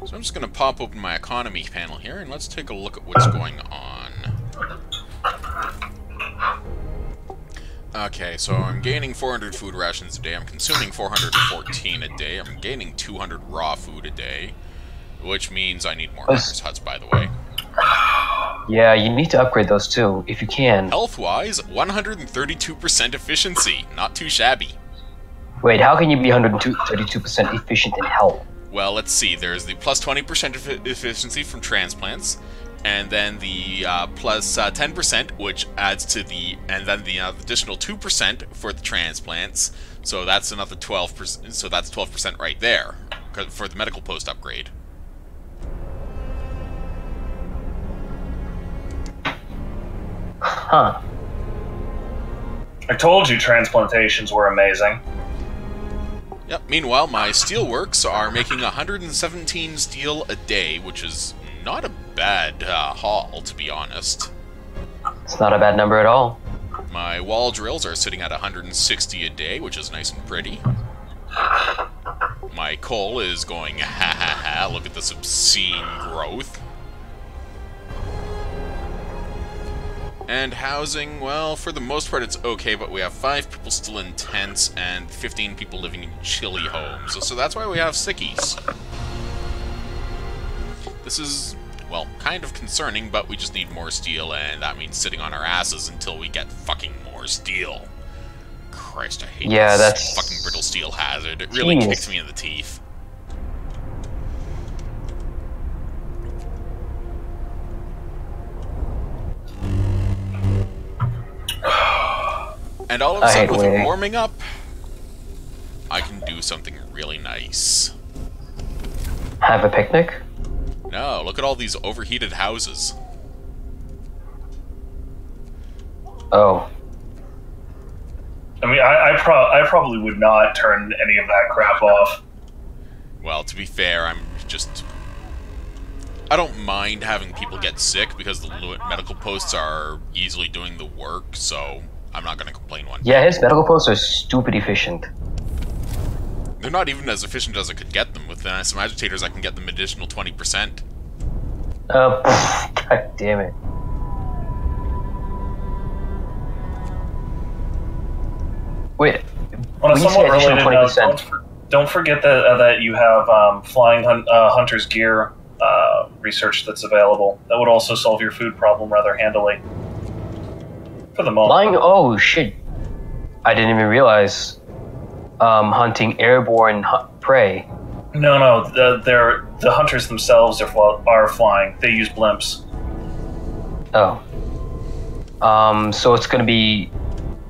So I'm just going to pop open my economy panel here, and let's take a look at what's going on. Okay, so I'm gaining 400 food rations a day, I'm consuming 414 a day, I'm gaining 200 raw food a day, which means I need more hunters' huts, by the way. Yeah, you need to upgrade those too, if you can. Health-wise, 132% efficiency, not too shabby. Wait, how can you be 132% efficient in health? Well, let's see, there's the plus 20% efficiency from transplants, and then the plus 10%, which adds to the, and then the additional 2% for the transplants, so that's another 12%, so that's 12% right there, for the medical post upgrade. Huh. I told you transplantations were amazing. Yep, meanwhile, my steelworks are making 117 steel a day, which is not a bad haul, to be honest. It's not a bad number at all. My wall drills are sitting at 160 a day, which is nice and pretty. My coal is going ha ha ha, look at this obscene growth. And housing, well, for the most part it's okay, but we have 5 people still in tents and 15 people living in chilly homes, so that's why we have sickies. This is, well, kind of concerning, but we just need more steel, and that means sitting on our asses until we get fucking more steel. Christ, I hate this fucking brittle steel hazard. It really kicked me in the teeth. And all of a I sudden, hate with it waiting. warming up, I can do something really nice. Have a picnic? No, look at all these overheated houses. Oh. I mean, I probably would not turn any of that crap off. Well, to be fair, I don't mind having people get sick because the medical posts are easily doing the work, so I'm not going to complain one. Yeah, his medical posts are stupid efficient. They're not even as efficient as I could get them. With some agitators, I can get them additional 20%. God damn it. Wait, On a when you say somewhat additional related note, 20%, don't forget that you have flying hunter's gear research that's available. That would also solve your food problem rather handily. For the moment. flying, oh shit. I didn't even realize hunting airborne prey. No, the hunters themselves are flying. They use blimps. Oh. So it's gonna be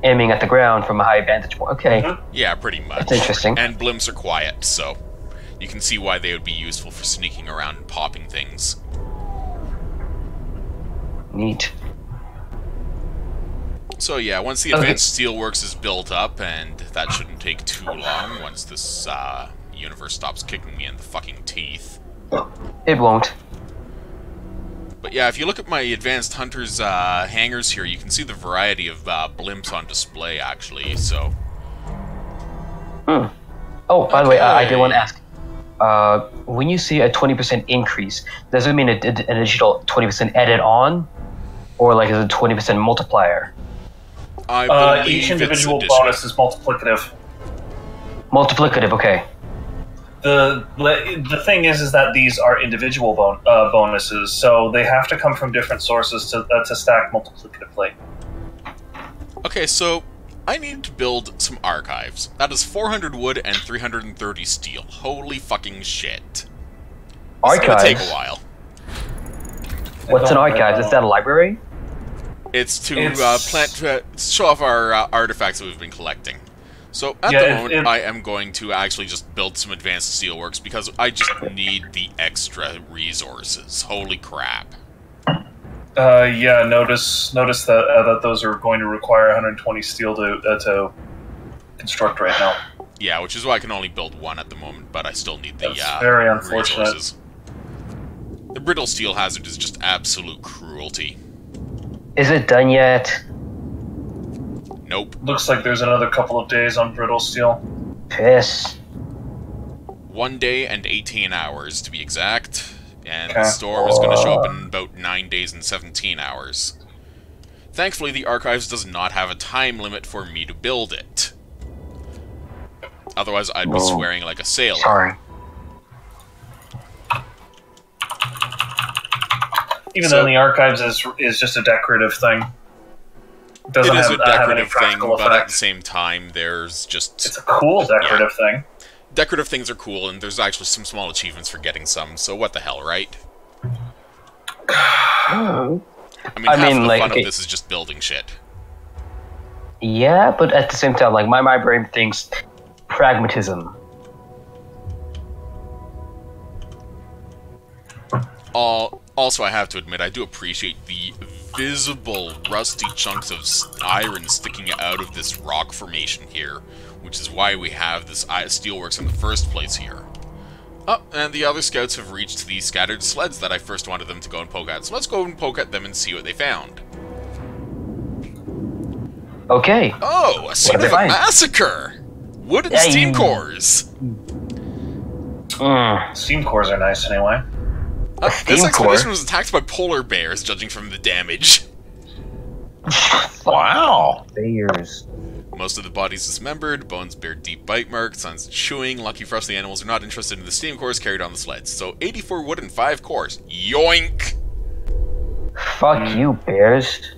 aiming at the ground from a high vantage point. Okay. Mhm. Yeah, pretty much. That's interesting. And blimps are quiet, so you can see why they would be useful for sneaking around and popping things. Neat. So yeah, once the advanced steelworks is built up, and that shouldn't take too long once this universe stops kicking me in the fucking teeth. It won't. But yeah, if you look at my Advanced Hunters hangars here, you can see the variety of blimps on display, actually, so... Hmm. Oh, by the way, I did Okay. want to ask. When you see a 20% increase, does it mean an additional 20% added on? Or like is it a 20% multiplier? I believe Each it's individual additional. bonus is multiplicative. Multiplicative, okay. The thing is that these are individual bonuses, so they have to come from different sources to stack multiplicatively. Okay, so I need to build some archives. That is 400 wood and 330 steel. Holy fucking shit. It's gonna take a Archives? while. What's an archive? Is that a library? It's to It's- show off our artifacts that we've been collecting. So at Yeah, the moment, I am going to actually just build some advanced steelworks because I just need the extra resources. Holy crap! Yeah. Notice that those are going to require 120 steel to construct right now. Yeah, which is why I can only build one at the moment, but I still need the That's very unfortunate. resources. The brittle steel hazard is just absolute cruelty. Is it done yet? Nope. Looks like there's another couple of days on brittle steel. Piss. 1 day and 18 hours to be exact, and Okay. the storm is going to show up in about 9 days and 17 hours. Thankfully, the archives does not have a time limit for me to build it. Otherwise, I'd be Whoa. swearing like a sailor. Sorry. Even So- though the archives is just a decorative thing. Doesn't It is a have any decorative thing, practical but at the effect. same time, there's just... It's a cool decorative thing. Decorative things are cool, and there's actually some small achievements for getting some, so what the hell, right? Hmm. I mean, half of the like, fun okay. of this is just building shit. Yeah, but at the same time, like my brain thinks pragmatism. Also, I have to admit, I do appreciate the visible rusty chunks of iron sticking out of this rock formation here, which is why we have this steelworks in the first place here. Oh, and the other scouts have reached the scattered sleds that I first wanted them to go and poke at, so let's go and poke at them and see what they found. Okay. Oh, a scene did they of a find? massacre! Wood and Hey. steam cores! Mm. Steam cores are nice anyway. This steam expedition core? was attacked by polar bears, judging from the damage. Wow. Bears. Most of the bodies dismembered, bones bear deep bite marks, signs of chewing. Lucky for us, the animals are not interested in the steam cores carried on the sleds. So 84 wood and 5 cores. Yoink! Fuck you, bears.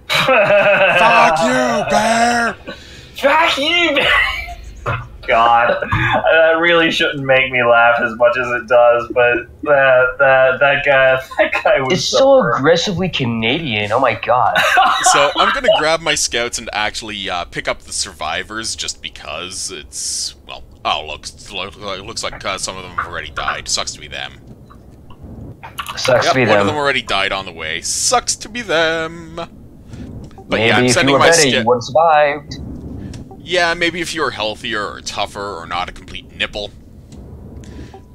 Fuck you, bear! Fuck you! God, that really shouldn't make me laugh as much as it does. But that guy was It's so aggressively Canadian. Oh my god. So I'm gonna grab my scouts and actually pick up the survivors, just because it's looks like some of them have already died. Sucks to be them. Sucks to be One them. of them already died on the way. Sucks to be them. But Maybe yeah, I'm if you sending were my better, you would have survived. Yeah, maybe if you were healthier or tougher or not a complete nipple.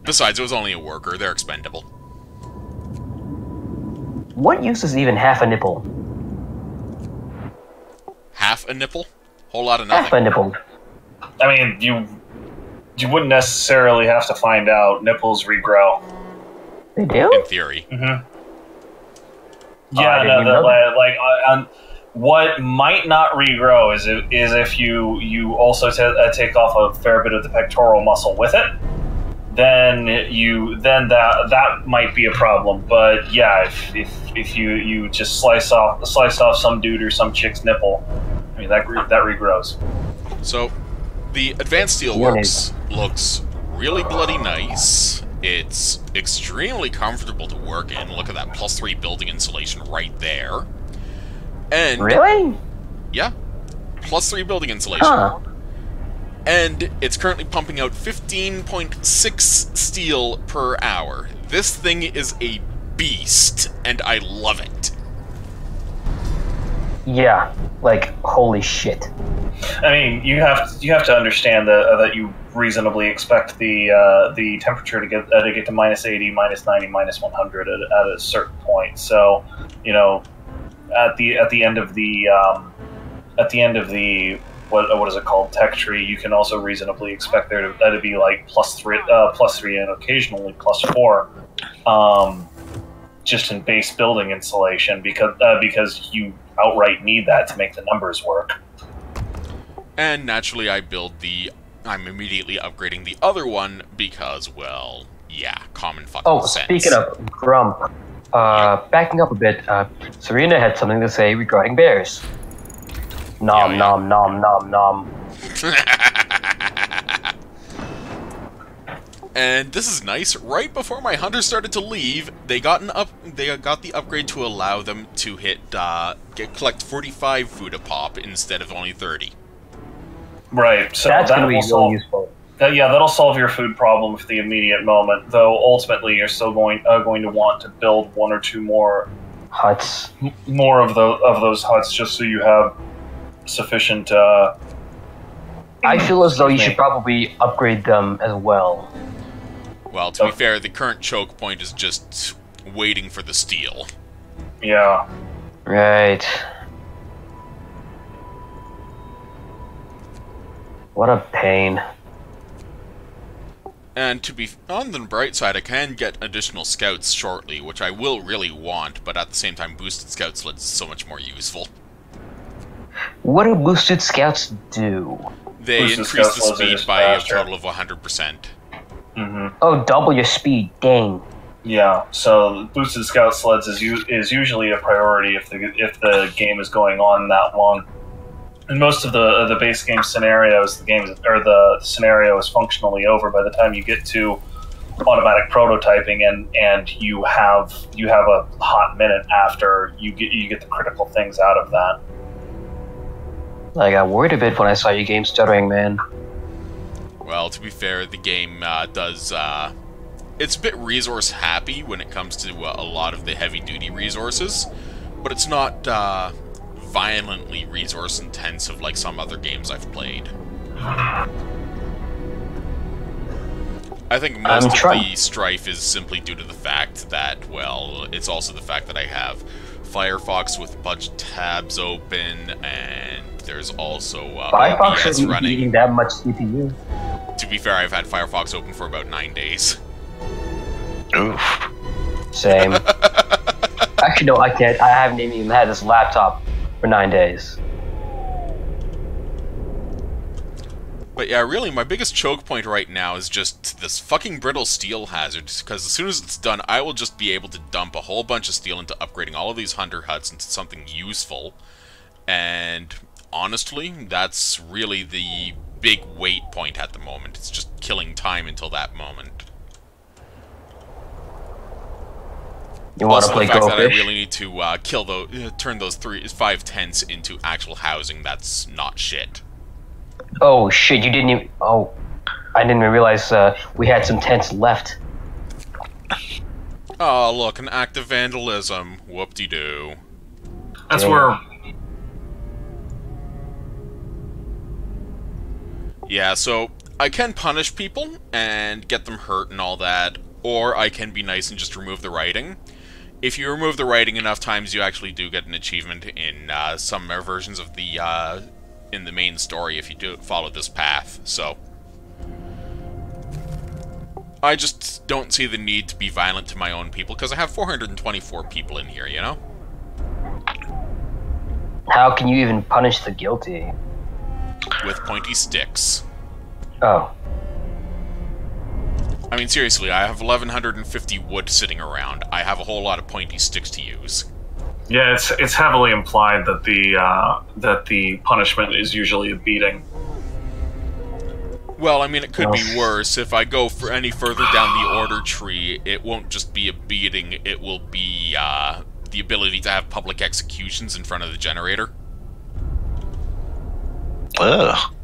Besides, it was only a worker. They're expendable. What use is even half a nipple? Half a nipple? Whole lot of nothing. Half a nipple. I mean, you wouldn't necessarily have to find out. Nipples regrow. They do? In theory. Mm-hmm. I Yeah, didn't even no, know what might not regrow is if you also take off a fair bit of the pectoral muscle with it. Then that might be a problem. But yeah, if you just slice off some dude or some chick's nipple, I mean that regrows. So, the Advanced Steelworks looks really bloody nice. It's extremely comfortable to work in. Look at that +3 building insulation right there. And Really? yeah, +3 building insulation. Huh. And it's currently pumping out 15.6 steel per hour. This thing is a beast, and I love it. Yeah. Like, holy shit. I mean, you have to understand that you reasonably expect the temperature to get to -80, -90, -100 at a certain point. So, you know, at the end of the what is it called, tech tree, you can also reasonably expect there to be like +3 and occasionally +4, just in base building insulation because you outright need that to make the numbers work. And naturally, I'm immediately upgrading the other one because, well, yeah, common fucking sense. Speaking of Grump, backing up a bit, Serena had something to say regarding bears. Nom, Yeah. nom, nom, nom, nom. And this is nice. Right before my hunters started to leave, they got the upgrade to allow them to collect 45 food a pop instead of only 30. Right. So That's going to be will really solve, useful. that'll solve your food problem for the immediate moment. Though ultimately, you're still going to want to build one or two more Huts. of those huts just so you have sufficient. I feel as though you Excuse me. should probably upgrade them as well. Well, to be fair, the current choke point is just waiting for the steel. Yeah. Right. What a pain. And to be on the bright side, I can get additional scouts shortly, which I will really want, but at the same time, boosted scout sleds is so much more useful. What do boosted scouts do? They Boosted increase the scout sleds are speed just by a faster. total of 100%. Mm-hmm. Oh, double your speed. Dang. Yeah. So boosted scout sleds is usually a priority if the game is going on that long. In most of the base game scenarios, the scenario is functionally over by the time you get to automatic prototyping, and you have a hot minute after you get the critical things out of that. I got worried a bit when I saw your game stuttering, man. Well, to be fair, the game does... it's a bit resource happy when it comes to a lot of the heavy-duty resources, but it's not violently resource-intensive like some other games I've played. I think most of the strife is simply due to the fact that, well, it's also the fact that I have Firefox with a bunch of tabs open, and there's also Firefox OBS shouldn't be running. eating that much CPU. To be fair, I've had Firefox open for about 9 days. Oof. Same. Actually, no, I can't. I haven't even had this laptop for 9 days. But yeah, really, my biggest choke point right now is just this fucking brittle steel hazard, because as soon as it's done, I will just be able to dump a whole bunch of steel into upgrading all of these hunter huts into something useful. And honestly, that's really the big wait point at the moment. It's just killing time until that moment. You want to Also, play the fact Go that I Fish? really need to turn those 5 tents into actual housing, that's not shit. Oh shit! You didn't even. Oh, I didn't even realize we had some tents left. Oh, look, an act of vandalism. Whoop-de-doo. That's Damn. where. Yeah, so I can punish people and get them hurt and all that, or I can be nice and just remove the writing. If you remove the writing enough times, you actually do get an achievement in some versions of the in the main story if you do follow this path. So I just don't see the need to be violent to my own people because I have 424 people in here, you know? How can you even punish the guilty? With pointy sticks. Oh, I mean, seriously, I have 1,150 wood sitting around. I have a whole lot of pointy sticks to use. Yeah, it's heavily implied that the punishment is usually a beating. Well, I mean, it could be worse. If I go for any further down the order tree, it won't just be a beating, it will be the ability to have public executions in front of the generator. Ugh.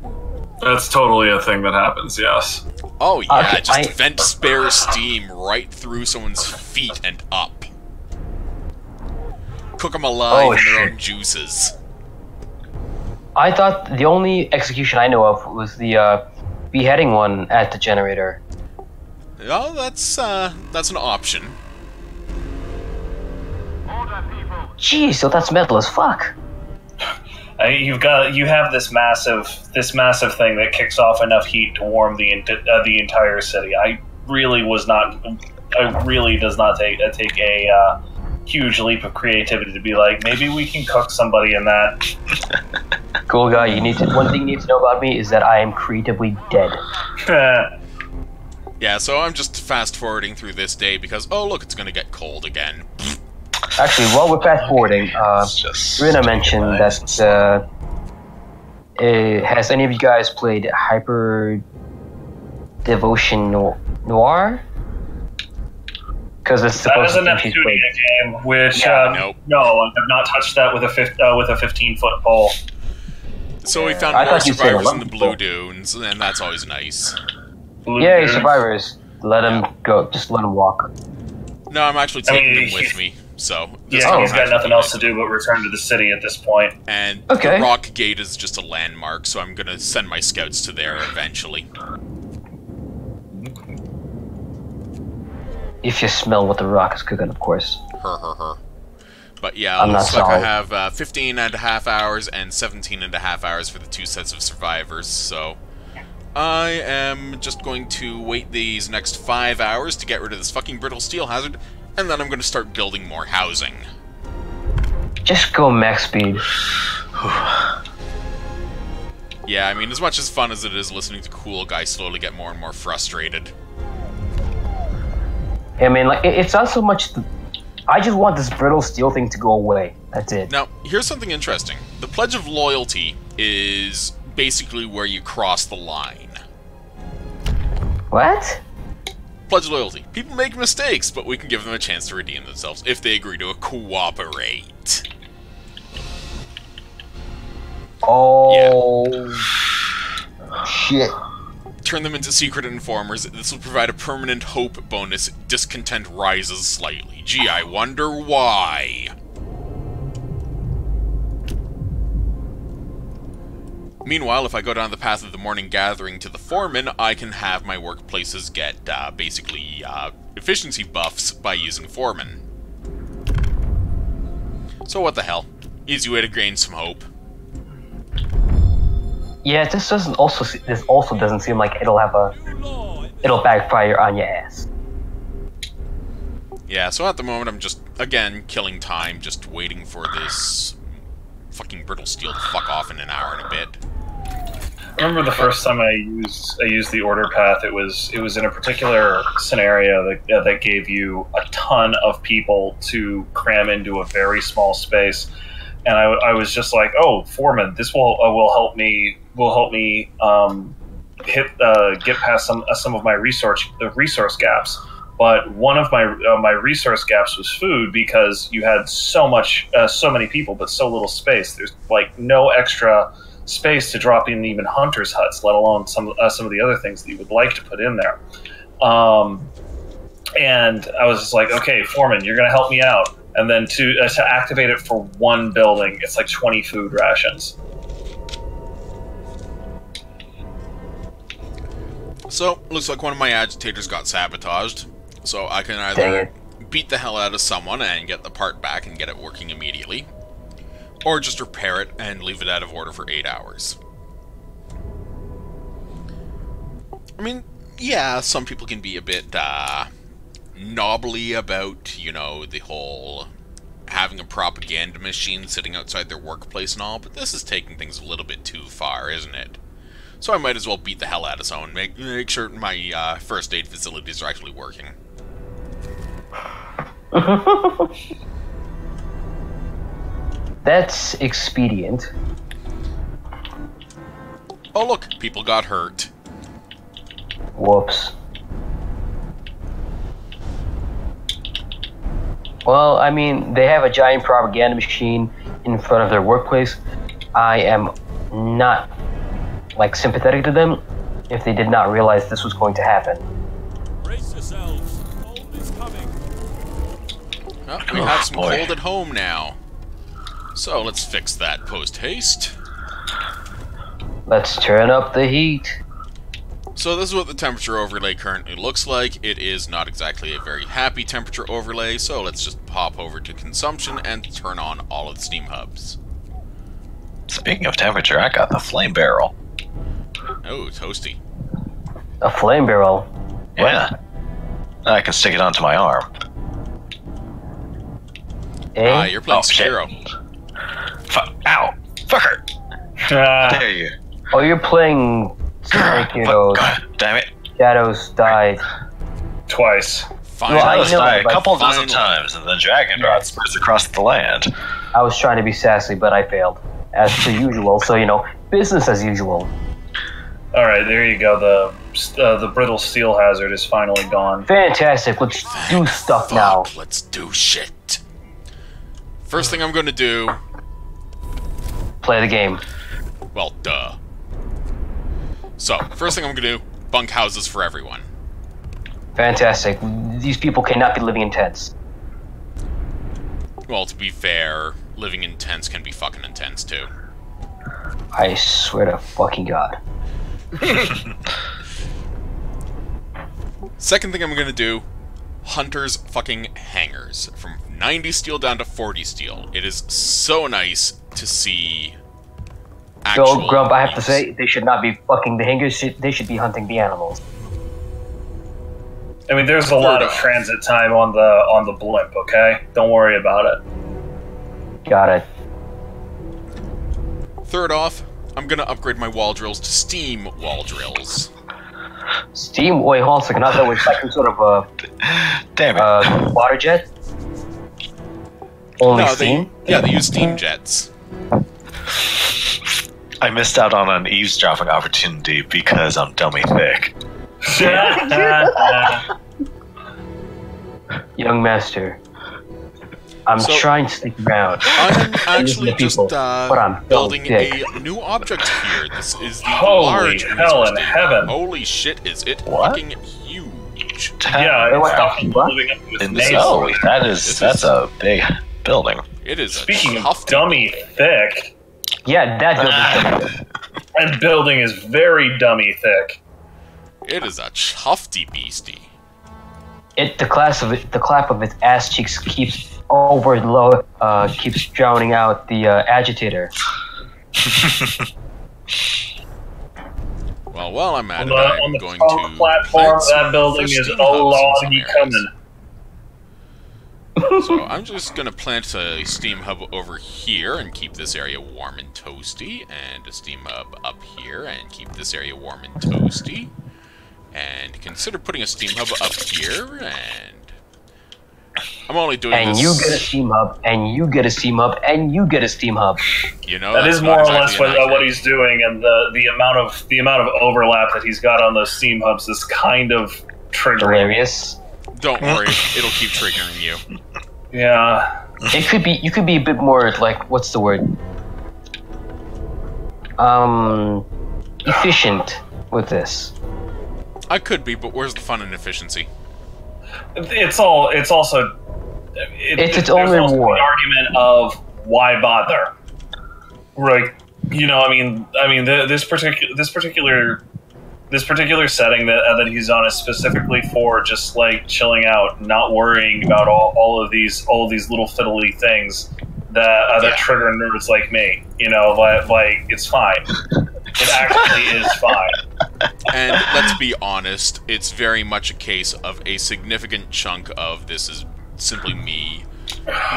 That's totally a thing that happens. Yes. Oh yeah, Okay, just vent spare steam right through someone's feet and up. Cook them alive in their own juices. I thought the only execution I know of was the beheading one at the generator. Oh, that's an option. Jeez, so that's metal as fuck. You have this massive thing that kicks off enough heat to warm the entire city. It really does not take a huge leap of creativity to be like, maybe we can cook somebody in that. Cool guy, one thing you need to know about me is that I am creatively dead. Yeah, so I'm just fast forwarding through this day because, oh look, it's gonna get cold again. Actually, while we're fast forwarding, Rina mentioned that has any of you guys played Hyper Devotion Noir? Because it's That supposed is a to be Neptunia game, which Nope. no, I have not touched that with a 15-foot pole. So we found I more thought you said survivors in the 11 Blue foot. Dunes, and that's always nice. Yay, survivors! Let them go. Just let them walk. No, I'm actually taking them with me, so... this Yeah, time he's I'm got actually nothing else to doing do but return to the city at this point. it. And Okay. the Rock Gate is just a landmark, so I'm gonna send my scouts to there eventually. If you smell what the rock is cooking, of course. Her. But yeah, I'm it looks not like I sorry. have 15 and a half hours and 17 and a half hours for the 2 sets of survivors, so... I am just going to wait these next 5 hours to get rid of this fucking brittle steel hazard, and then I'm going to start building more housing. Just go max speed. Yeah, I mean, as much as fun as it is listening to Cool Guy slowly get more and more frustrated. I mean, like, it's not so much... I just want this brittle steel thing to go away. That's it. Now, here's something interesting. The Pledge of Loyalty is basically where you cross the line. What? Pledge of Loyalty. People make mistakes, but we can give them a chance to redeem themselves if they agree to cooperate. Oh... Shit. Turn them into secret informers. This will provide a permanent hope bonus. Discontent rises slightly. Gee, I wonder why. Meanwhile, if I go down the path of the morning gathering to the foreman, I can have my workplaces get, basically, efficiency buffs by using foreman. So what the hell? Easy way to gain some hope. Yeah, this also doesn't seem like it'll backfire on your ass. Yeah, so at the moment I'm just, again, killing time, just waiting for this fucking brittle steel to fuck off in an hour and a bit. I remember the first time I used the order path. It was in a particular scenario that gave you a ton of people to cram into a very small space. and I was just like, "Oh, Foreman, this will help me get past some of my resource gaps." But one of my resource gaps was food, because you had so many people, but so little space. There's like no extra space to drop in even hunters' huts, let alone some of the other things that you would like to put in there. And I was just like, okay, Foreman, you're going to help me out. And then to activate it for one building, it's like 20 food rations. So, looks like one of my agitators got sabotaged. So I can either beat the hell out of someone and get the part back and get it working immediately, or just repair it and leave it out of order for 8 hours. I mean, yeah, some people can be a bit knobbly about, you know, the whole having a propaganda machine sitting outside their workplace and all, but this is taking things a little bit too far, isn't it? So I might as well beat the hell out of someone, make sure my first aid facilities are actually working. That's expedient. Oh look, people got hurt. Whoops. Well, I mean, they have a giant propaganda machine in front of their workplace. I am not, like, sympathetic to them if they did not realize this was going to happen. Brace yourselves. Cold is coming. Well, we have some cold at home now. So let's fix that post-haste. Let's turn up the heat. So this is what the temperature overlay currently looks like. It is not exactly a very happy temperature overlay, so let's just pop over to consumption and turn on all of the steam hubs. Speaking of temperature, I got the flame barrel. Oh, toasty. A flame barrel. Yeah. I can stick it onto my arm. Eh? You're playing Oh, shit. Sekiro. Ow! Fucker! Dare you. Oh, you're playing Sekiro. God damn it. Shadows died. Twice. Finally. Well, I Shadows know, die a but couple dozen finally. times, and then Dragon Yeah. spreads across the land. I was trying to be sassy, but I failed. As per usual, so, you know, business as usual. All right, there you go. The brittle steel hazard is finally gone. Fantastic, let's do stuff now. Fuck, let's do shit. First thing I'm gonna do... Play the game. Well, duh. So, first thing I'm gonna do, bunk houses for everyone. Fantastic. These people cannot be living in tents. Well, to be fair, living in tents can be fucking intense, too. I swear to fucking God. Second thing I'm gonna do, Hunter's fucking hangars. From 90 steel down to 40 steel. It is so nice to see actual Yo, Grump, I have to use. say, they should not be fucking the hangers, they should be hunting the animals. I mean, there's a lot of transit time on the blimp. Okay, don't worry about it. Got it. Third off, I'm gonna upgrade my wall drills to steam wall drills. Steam? Wait, hold on a second. I thought it was like some sort of Damn it. water jet? Only steam? they use steam jets. I missed out on an eavesdropping opportunity because I'm dummy thick. Young master, I'm So- trying to stick around. I'm actually to just people, but I'm so building thick. a new object here. This is the Holy large hell resource in dam. heaven. Holy shit, is it What? fucking huge. Yeah, Wait, what it's the fucking fuck? living up to its And name. so, This that's is- a big building. It is Speaking a of tough dummy thick, Yeah, that building. and building is very dummy thick. It is a chufty beastie. The clap of its ass cheeks keeps keeps drowning out the agitator. Well, while I'm at On it, the, I'm on the going front to platform plant of some that building fresh is steam oh hubs in lord, some he areas. coming. So I'm just gonna plant a steam hub over here and keep this area warm and toasty, and a steam hub up here and keep this area warm and toasty. And consider putting a steam hub up here, and I'm only doing And this. you get a steam hub, and you get a steam hub, and you get a steam hub. You know, That that's is not more or exactly less inaccurate. what he's doing, and the amount of overlap that he's got on those steam hubs is kind of triggering. Hilarious. Don't worry, it'll keep triggering you. Yeah. It could be. You could be a bit more like, what's the word? Efficient with this. I could be, but where's the fun and efficiency? It's also It's its there's own also reward. the argument of why bother, right? You know, I mean, this particular setting that he's on is specifically for just like chilling out, not worrying about all of these little fiddly things that trigger nerds like me. You know, like it's fine. It actually is fine. And let's be honest, it's very much a case of a significant chunk of this is simply me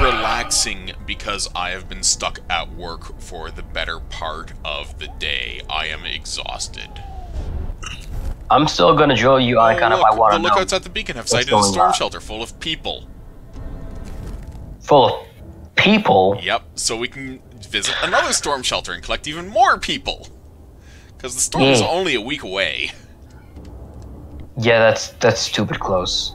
relaxing because I have been stuck at work for the better part of the day. I am exhausted. I'm still gonna draw you icon if I want to the know. lookouts at the beacon have sighted a going storm on. shelter full of people. Full of people. Yep, so we can visit another storm shelter and collect even more people. Because the storm is only a week away. Yeah, that's stupid close.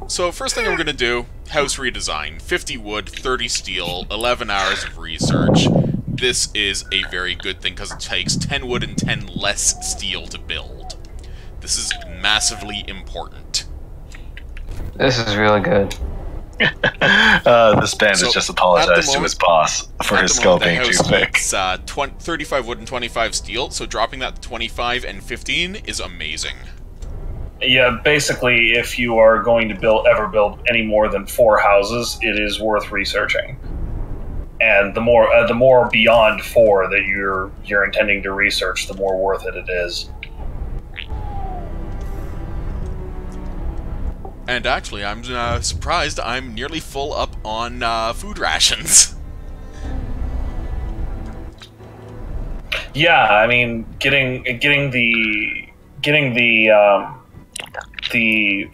So first thing I'm going to do, house redesign. 50 wood, 30 steel, 11 hours of research. This is a very good thing because it takes 10 wood and 10 less steel to build. This is massively important. This is really good. This band So, has just at the apologized to moment- his boss for At his the skull moment, being the too house thick. needs, 35 wood and 25 steel, so dropping that to 25 and 15 is amazing. Yeah, basically, if you are going to ever build any more than 4 houses, it is worth researching. And the more beyond 4 that you're intending to research, the more worth it is. And actually, I'm surprised I'm nearly full up on food rations. Yeah, I mean, getting the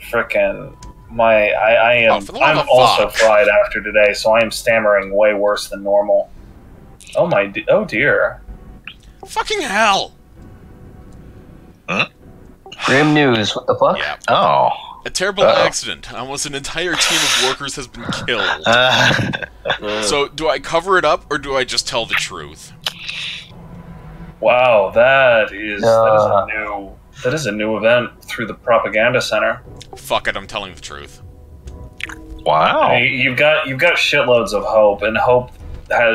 frickin' For the love I'm of also fuck. fried after today, so I am stammering way worse than normal. Oh dear. Fucking hell! Grim news. What the fuck? Yeah. Oh. A terrible accident. Almost an entire team of workers has been killed. So, do I cover it up, or do I just tell the truth? Wow, that is a new event through the propaganda center. Fuck it, I'm telling the truth. Wow. I mean, you've got shitloads of hope, and hope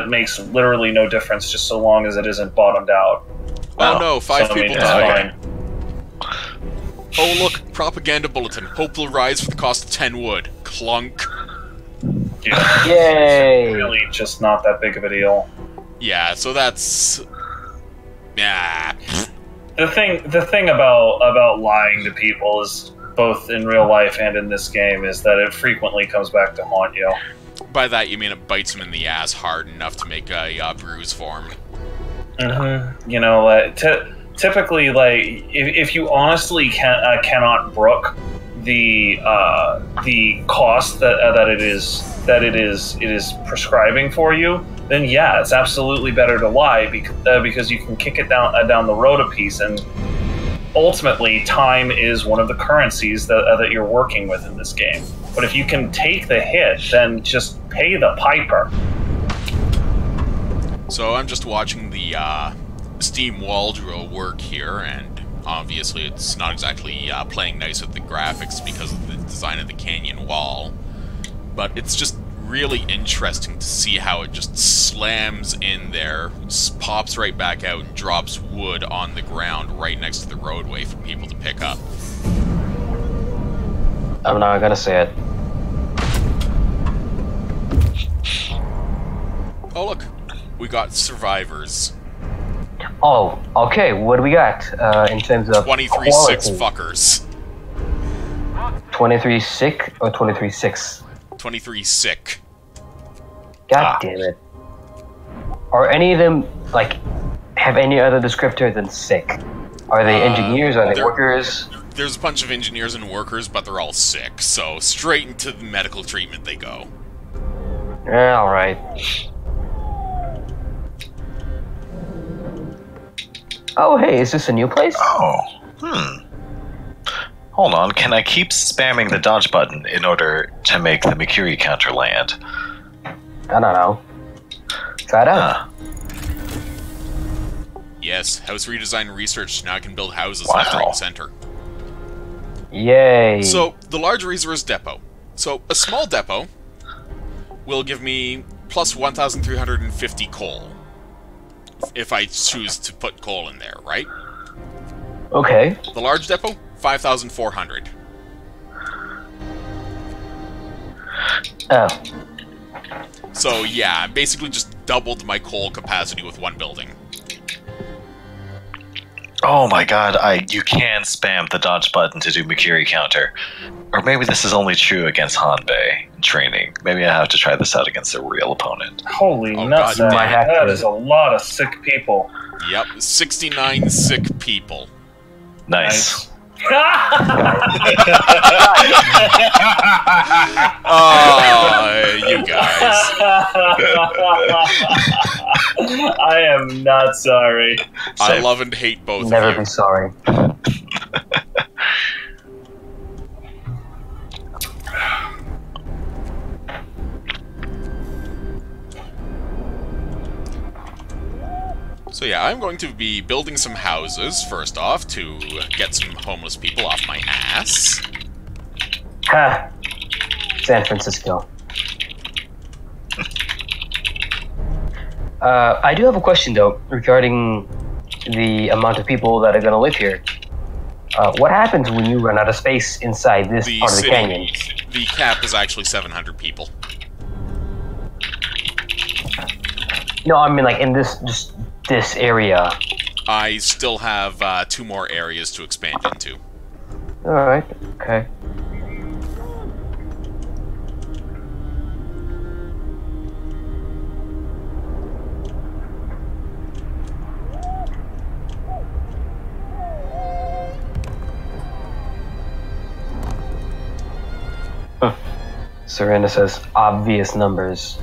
makes literally no difference just so long as it isn't bottomed out. Oh no, 5 So, I mean, people it's died. fine. Oh look, propaganda bulletin. Hope will rise for the cost of 10 wood. Clunk. Yeah, Yay! it's really just not that big of a deal. Yeah, so that's... Yeah. The thing about lying to people is both in real life and in this game is that it frequently comes back to haunt you. By that you mean it bites him in the ass hard enough to make a bruise form. Mm-hmm. You know, typically, like if you honestly cannot brook the cost that it is prescribing for you, then yeah, it's absolutely better to lie because you can kick it down the road a piece, and ultimately time is one of the currencies that you're working with in this game. But if you can take the hit, then just pay the piper. So I'm just watching the Steam wall drill work here, and obviously it's not exactly playing nice with the graphics because of the design of the canyon wall. But it's just really interesting to see how it just slams in there, pops right back out, and drops wood on the ground right next to the roadway for people to pick up. I'm not gonna say it. Oh look, we got survivors. Oh, okay. What do we got in terms of 23 quality? 6 fuckers. 23 sick or 23 6? 23 sick. God damn it. Are any of them, like, have any other descriptor than sick? Are they engineers? Are they they're- workers? there's a bunch of engineers and workers, but they're all sick, so straight into the medical treatment they go. Yeah, all right. Oh, hey, is this a new place? Hold on, can I keep spamming the dodge button in order to make the Mercury counter land? I don't know. Try it out. Huh. Yes, house redesign research. Now I can build houses Wow. left, right, and center. Yay. So, the large resource depot. So, a small depot will give me plus 1,350 coal. If I choose to put coal in there, right? Okay. The large depot, 5,400. Oh. So, yeah, I basically just doubled my coal capacity with one building. Oh my god, you can spam the dodge button to do Mercury counter. Or maybe this is only true against Hanbei in training. Maybe I have to try this out against a real opponent. Holy Oh, nuts! God damn it. That is a lot of sick people. Yep, 69 sick people. Nice. Oh, you guys. I am not sorry. I Same. love and hate both Never of you. be sorry. So yeah, I'm going to be building some houses, first off, to get some homeless people off my ass. Ha! San Francisco. I do have a question, though, regarding the amount of people that are going to live here. What happens when you run out of space inside this The part of the city, canyon? the cap is actually 700 people. No, I mean, like, in this area. I still have 2 more areas to expand into. Alright, okay. Serena says obvious numbers.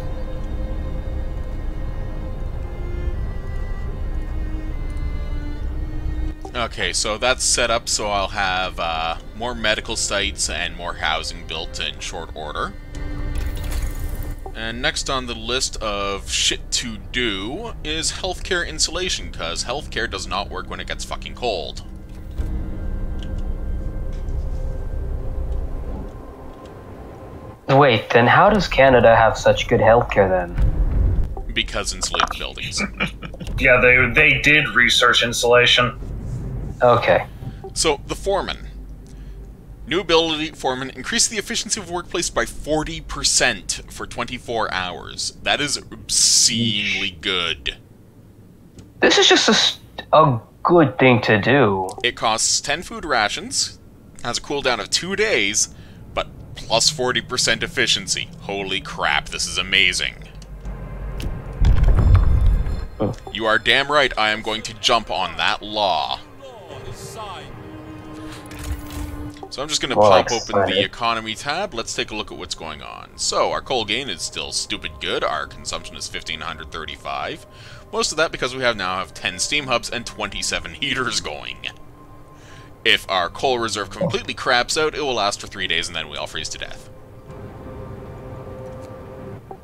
Okay, so that's set up so I'll have more medical sites and more housing built in short order. And next on the list of shit to do is healthcare insulation, because healthcare does not work when it gets fucking cold. Wait, then how does Canada have such good healthcare then? Because insulated buildings. Yeah, they did research insulation. Okay. So, the foreman. New ability, foreman, increase the efficiency of workplace by 40% for 24 hours. That is obscenely good. This is just a good thing to do. It costs 10 food rations, has a cooldown of 2 days, but plus 40% efficiency. Holy crap, this is amazing. You are damn right I am going to jump on that law. So I'm just going to Well, pop open the excited. economy tab. Let's take a look at what's going on. So, our coal gain is still stupid good. Our consumption is 1,535. Most of that because we now have 10 steam hubs and 27 heaters going. If our coal reserve completely craps out, it will last for 3 days and then we all freeze to death.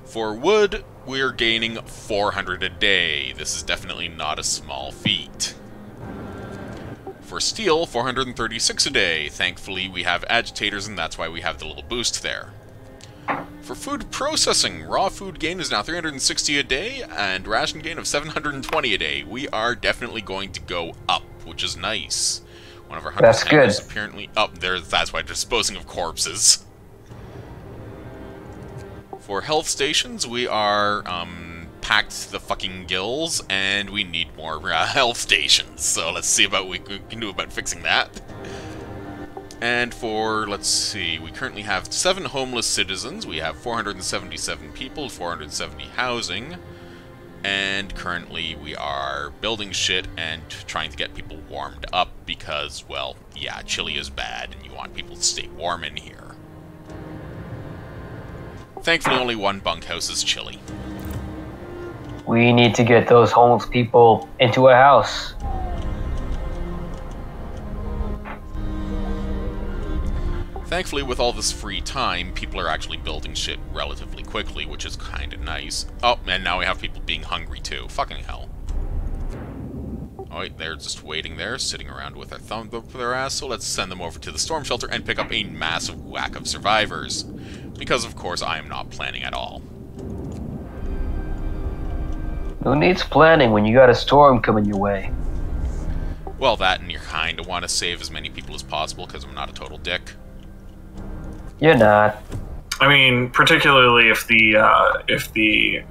For wood, we're gaining 400 a day. This is definitely not a small feat. For steel, 436 a day. Thankfully, we have agitators, and that's why we have the little boost there. For food processing, raw food gain is now 360 a day, and ration gain of 720 a day. We are definitely going to go up, which is nice. One of our hunters That's good. is apparently up there. That's why disposing of corpses. For health stations, we are packed to the fucking gills, and we need more health stations. So let's see about what we can do about fixing that. And for, let's see, we currently have 7 homeless citizens. We have 477 people, 470 housing. And currently we are building shit and trying to get people warmed up because, well, yeah, chili is bad and you want people to stay warm in here. Thankfully, only one bunkhouse is chilly. We need to get those homeless people into a house. Thankfully, with all this free time, people are actually building shit relatively quickly, which is kinda nice. Oh, and now we have people being hungry too. Fucking hell. Oh wait, they're just waiting there, sitting around with their thumb up their ass, so let's send them over to the storm shelter and pick up a massive whack of survivors. Because, of course, I am not planning at all. Who needs planning when you got a storm coming your way? Well, that and you kinda want to save as many people as possible, because I'm not a total dick. You're not. I mean, particularly if the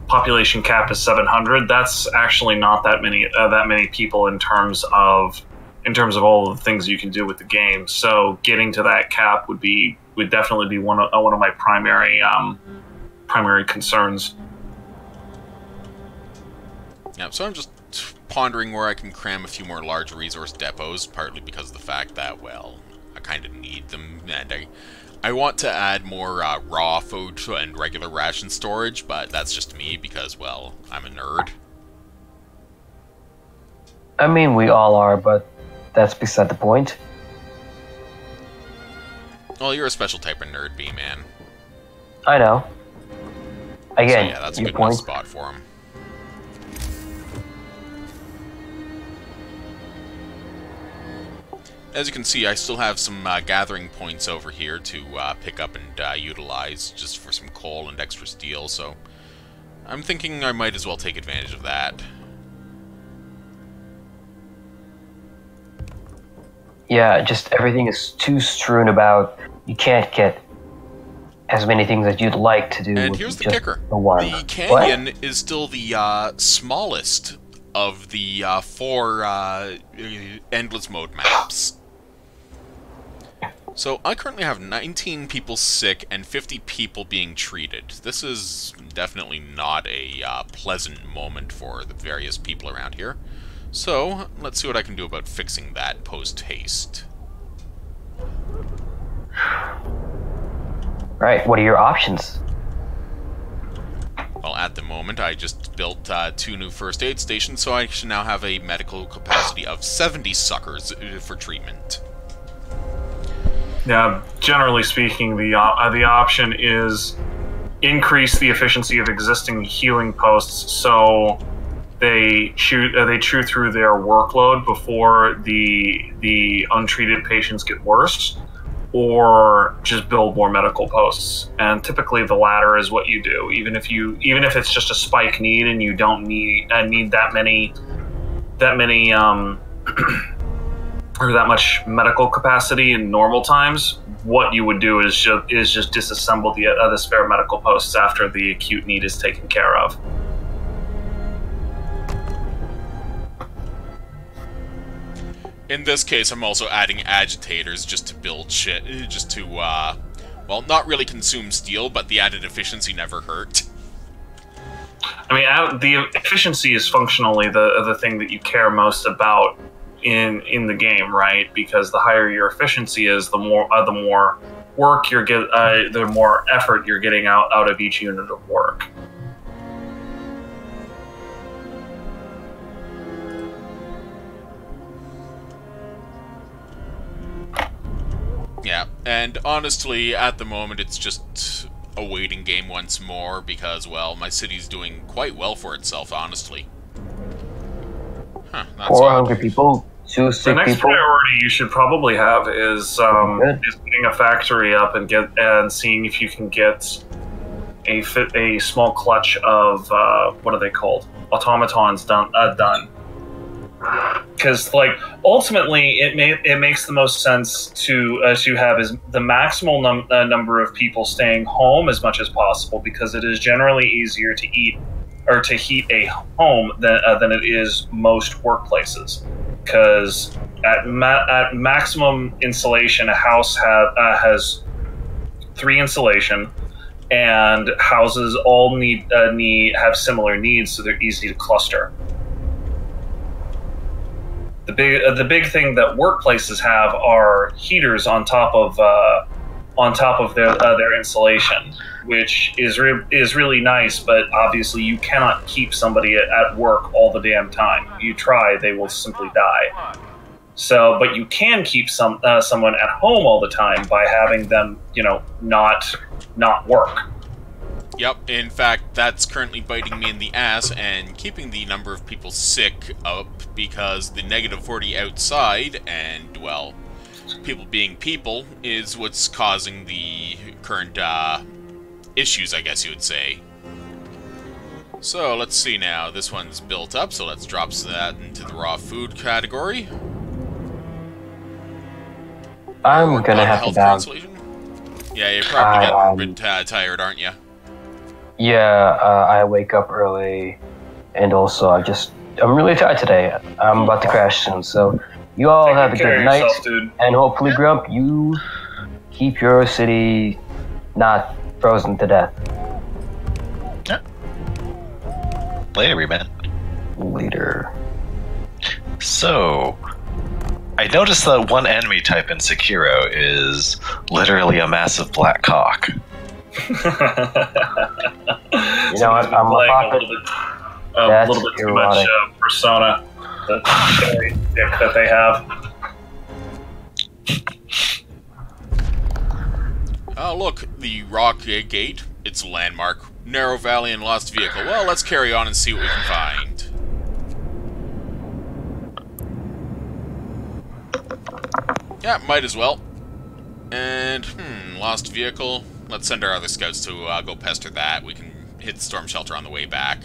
population cap is 700, that's actually not that many people in terms of all of the things you can do with the game. So getting to that cap would definitely be one of my primary concerns. Yeah, so I'm just pondering where I can cram a few more large resource depots, partly because of the fact that, well, I kind of need them, and I want to add more raw food and regular ration storage, but that's just me because, well, I'm a nerd. I mean, we all are, but that's beside the point. Well, you're a special type of nerd, B-man. I know. Again, so yeah, that's a your good enough point. spot for him. As you can see, I still have some gathering points over here to pick up and utilize just for some coal and extra steel, so I'm thinking I might as well take advantage of that. Yeah, just everything is too strewn about. You can't get as many things as you'd like to do. And with here's the just kicker. The one. The canyon is still the smallest of the 4 endless mode maps. So I currently have 19 people sick and 50 people being treated. This is definitely not a pleasant moment for the various people around here. So let's see what I can do about fixing that post-haste. Right, what are your options? Well, at the moment, I just built 2 new first aid stations, so I should now have a medical capacity of 70 suckers for treatment. Yeah, generally speaking, the option is increase the efficiency of existing healing posts, so they chew through their workload before the untreated patients get worse, or just build more medical posts. And typically, the latter is what you do. Even if it's just a spike need and you don't need that many or that much medical capacity in normal times, what you would do is just disassemble the spare medical posts after the acute need is taken care of. In this case, I'm also adding agitators just to build shit, just to, well, not really consume steel, but the added efficiency never hurt. I mean, the efficiency is functionally the thing that you care most about in the game, right? Because the higher your efficiency is, the more work the more effort you're getting out of each unit of work. Yeah, and honestly, at the moment, it's just a waiting game once more, because, well, my city's doing quite well for itself, honestly. Huh, that's 4 odd. hungry people, 2 sick The next people. priority you should probably have is putting a factory up and seeing if you can get a small clutch of what are they called? Automatons done. Because, like, ultimately, it makes the most sense to have is the maximal number of people staying home as much as possible, because it is generally easier to heat a home than it is most workplaces. Because at maximum insulation, a house has 3 insulation, and houses all have similar needs, so they're easy to cluster. The big thing that workplaces have are heaters on top of their insulation, which is really nice. But obviously, you cannot keep somebody at work all the damn time. You try, they will simply die. So, but you can keep someone at home all the time by having them, not work. Yep, in fact, that's currently biting me in the ass and keeping the number of people sick up because the -40 outside and, well, people being people is what's causing the current issues, I guess you would say. So, let's see now. This one's built up, so let's drop that into the raw food category. I'm gonna have to down. Yeah, you're probably getting a bit tired, aren't you? Yeah, I wake up early, and also I'm really tired today. I'm about to crash soon, so you all have a good night, and hopefully, Grump, you keep your city not frozen to death. Yeah. Later, man. Later. So, I noticed that one enemy type in Sekiro is literally a massive black cock. You know what? I'm a little bit too much persona that they have. Oh, look, the rock gate. It's a landmark. Narrow valley and lost vehicle. Well, let's carry on and see what we can find. Yeah, might as well. And, lost vehicle. Let's send our other scouts to go pester that. We can hit the storm shelter on the way back.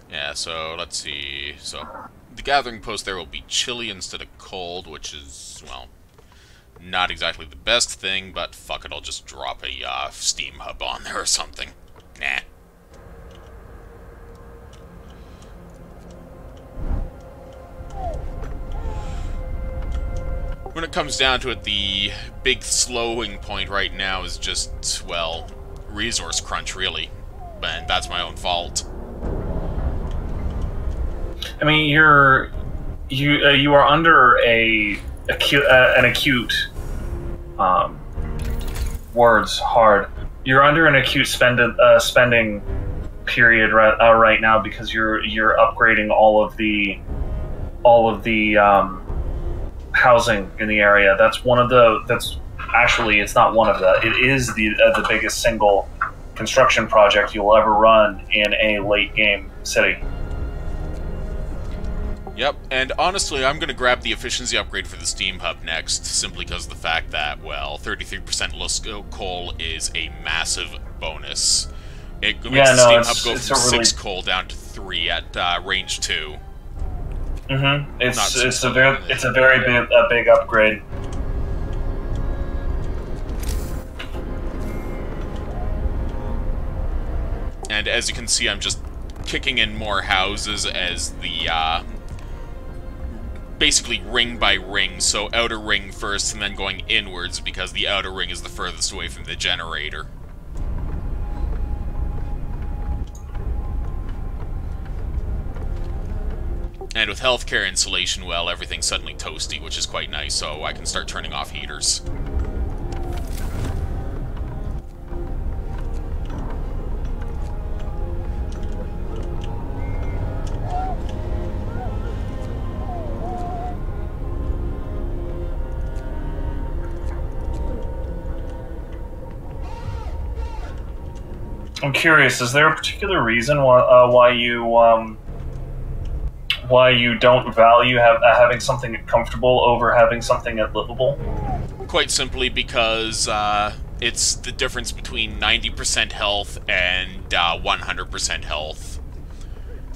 Yeah, so let's see. So, the gathering post there will be chilly instead of cold, which is, well, not exactly the best thing, but fuck it, I'll just drop a steam hub on there or something. Nah. When it comes down to it, the big slowing point right now is just, well, resource crunch, really. And that's my own fault. I mean, you are under an acute words hard. You're under an acute spending period right now because you're upgrading all of the housing in the area. That's actually, it's not one of the. It is the biggest single construction project you'll ever run in a late game city. Yep, and honestly, I'm going to grab the efficiency upgrade for the Steam Hub next, simply because of the fact that, well, 33% less coal is a massive bonus. It makes the Steam Hub go from 6 coal down to 3 at range 2. Mm-hmm. It's a very big upgrade. And as you can see, I'm just kicking in more houses as the basically ring by ring, so outer ring first and then going inwards because the outer ring is the furthest away from the generator. And with healthcare insulation, well, everything's suddenly toasty, which is quite nice, so I can start turning off heaters. I'm curious, is there a particular reason why you don't value having something comfortable over having something livable? Quite simply because it's the difference between 90% health and 100% health.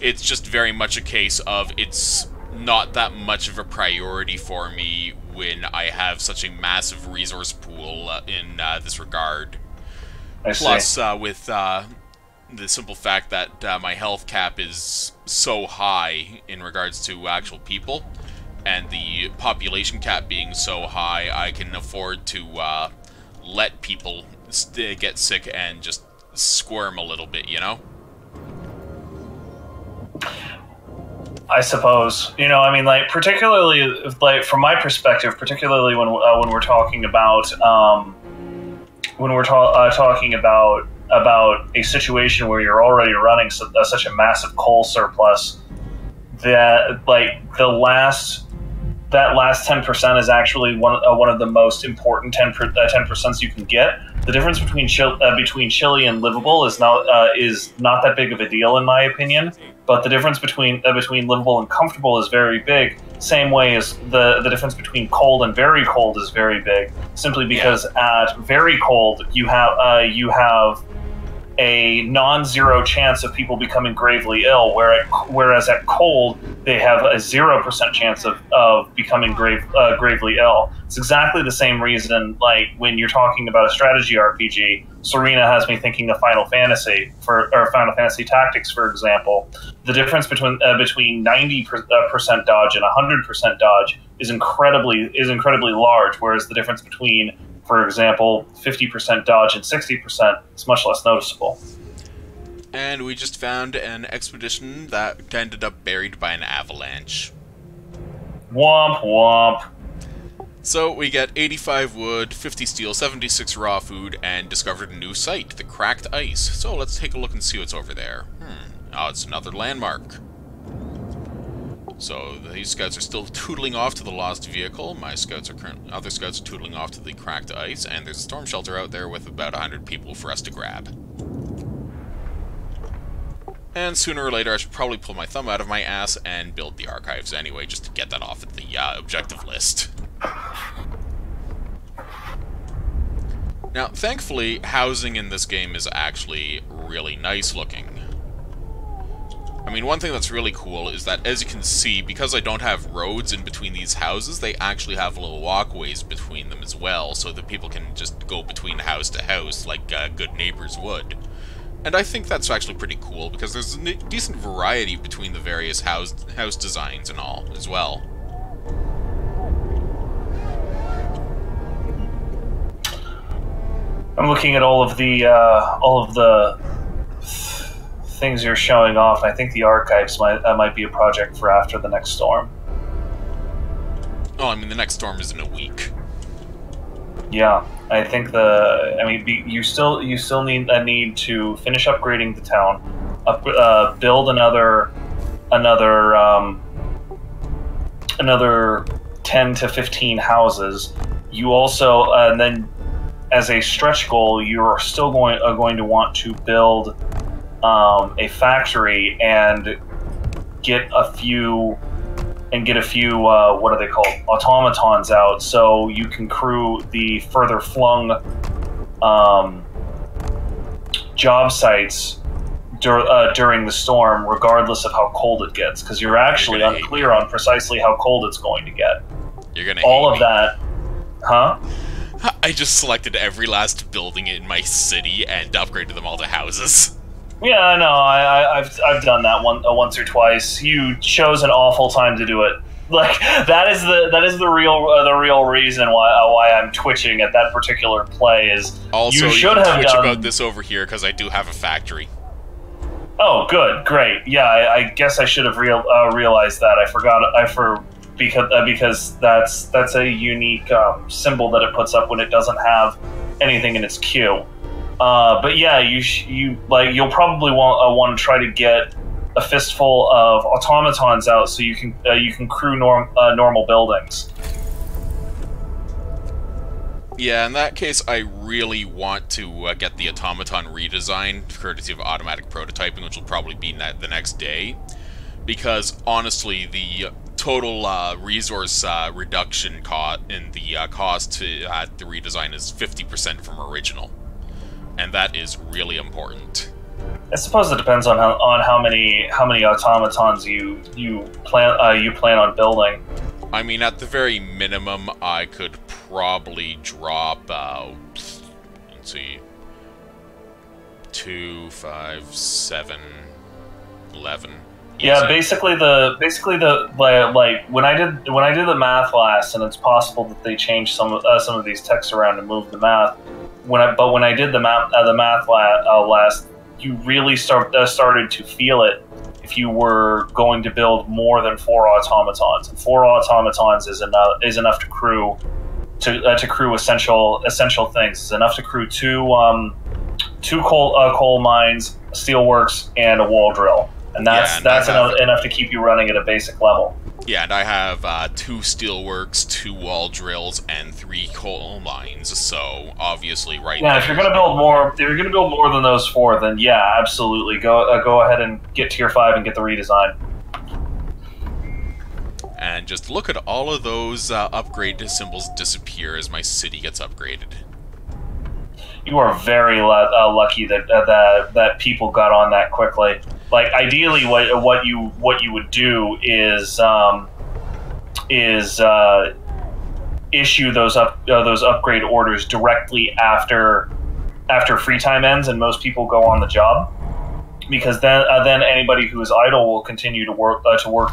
It's just very much a case of it's not that much of a priority for me when I have such a massive resource pool in this regard. Plus, with the simple fact that my health cap is so high in regards to actual people, and the population cap being so high, I can afford to let people get sick and just squirm a little bit, you know? I suppose, you know, I mean, like, particularly, like, from my perspective, particularly when we're talking about talking about a situation where you're already running such a massive coal surplus, that like that last 10% is actually one of the most important 10% you can get. The difference between chilly and livable is not that big of a deal in my opinion. But the difference between livable and comfortable is very big. Same way as the difference between cold and very cold is very big. Simply because at very cold you have a non-zero chance of people becoming gravely ill, whereas at cold they have a 0% chance of becoming gravely ill. It's exactly the same reason, like when you're talking about a strategy RPG, Serena has me thinking of Final Fantasy Final Fantasy Tactics, for example. The difference between 90% dodge and 100% dodge is incredibly large, whereas the difference between, for example, 50% dodge and 60% is much less noticeable. And we just found an expedition that ended up buried by an avalanche. Womp womp. So we get 85 wood, 50 steel, 76 raw food, and discovered a new site, the Cracked Ice. So let's take a look and see what's over there. Oh, it's another landmark. So these scouts are still tootling off to the lost vehicle. My scouts are other scouts are tootling off to the Cracked Ice, and there's a storm shelter out there with about 100 people for us to grab. And sooner or later, I should probably pull my thumb out of my ass and build the archives anyway, just to get that off of the objective list. Now, thankfully, housing in this game is actually really nice looking. I mean, one thing that's really cool is that, as you can see, because I don't have roads in between these houses, they actually have little walkways between them as well, so that people can just go between house to house like good neighbors would. And I think that's actually pretty cool, because there's a decent variety between the various house designs and all, as well. I'm looking at all of the things you're showing off. I think the archives might be a project for after the next storm. Oh, I mean, the next storm is in a week. Yeah, I think you still need to finish upgrading the town, build another 10 to 15 houses. You also and then, as a stretch goal, you are still going to want to build a factory and get a few what are they called, automatons out, so you can crew the further flung job sites during the storm, regardless of how cold it gets, because you're actually unclear on precisely how cold it's going to get. You're gonna all hate of that, huh? I just selected every last building in my city and upgraded them all to houses. Yeah, I know. I've done that once or twice. You chose an awful time to do it. Like that is the real reason why I'm twitching at that particular play is. Also, you should can have twitch done about this over here because I do have a factory. Oh, good, great. Yeah, I guess I should have realized that. I forgot. Because that's a unique symbol that it puts up when it doesn't have anything in its queue. But yeah, you'll probably want to try to get a fistful of automatons out so you can crew normal buildings. Yeah, in that case, I really want to get the automaton redesign, courtesy of automatic prototyping, which will probably be the next day. Because honestly, the total resource reduction in the cost to the redesign is 50% from original, and that is really important. I suppose it depends on how many automatons you plan on building. I mean, at the very minimum, I could probably drop let's see, 2, 5, 7, 11. Yeah, Easy. basically like when I did the math last, and it's possible that they changed some of these texts around and moved the math. When I did the math last, you really started to feel it if you were going to build more than 4 automatons, and 4 automatons is enough to crew essential things. It's enough to crew two coal mines, steelworks, and a wall drill. And that's enough to keep you running at a basic level. Yeah, and I have 2 steelworks, 2 wall drills, and 3 coal mines. So obviously, right. Yeah, if you're gonna build more than those 4, then yeah, absolutely go ahead and get tier 5 and get the redesign. And just look at all of those upgrade symbols disappear as my city gets upgraded. You are very lucky that people got on that quickly. Like, ideally, what you would do is issue those upgrade orders directly after free time ends and most people go on the job, because then anybody who is idle will continue to work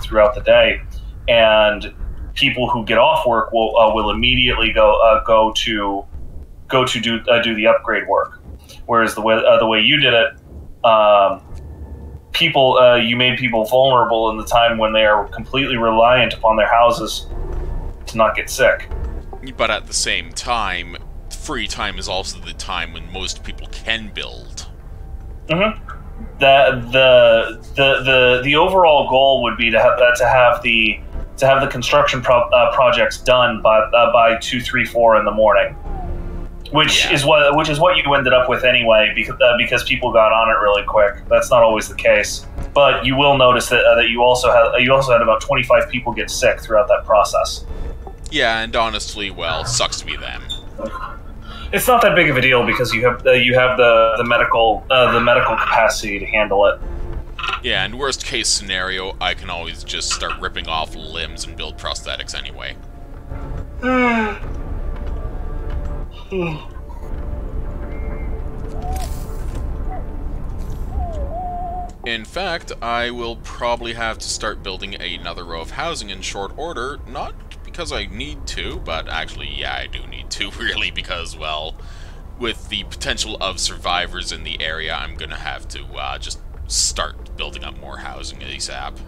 throughout the day, and people who get off work will immediately go to do the upgrade work. Whereas the way you did it, you made people vulnerable in the time when they are completely reliant upon their houses to not get sick. But at the same time, free time is also the time when most people can build. Mm-hmm. The overall goal would be to have the construction projects done by 2, 3, 4 in the morning. Which is what you ended up with anyway, because people got on it really quick. That's not always the case, but you will notice that you also had about 25 people get sick throughout that process. Yeah, and honestly, well, sucks to be them. It's not that big of a deal because you have the medical capacity to handle it. Yeah, and worst case scenario, I can always just start ripping off limbs and build prosthetics anyway. In fact, I will probably have to start building another row of housing in short order, not because I need to, but actually, yeah, I do need to, really, because, well, with the potential of survivors in the area, I'm gonna have to just start building up more housing ASAP.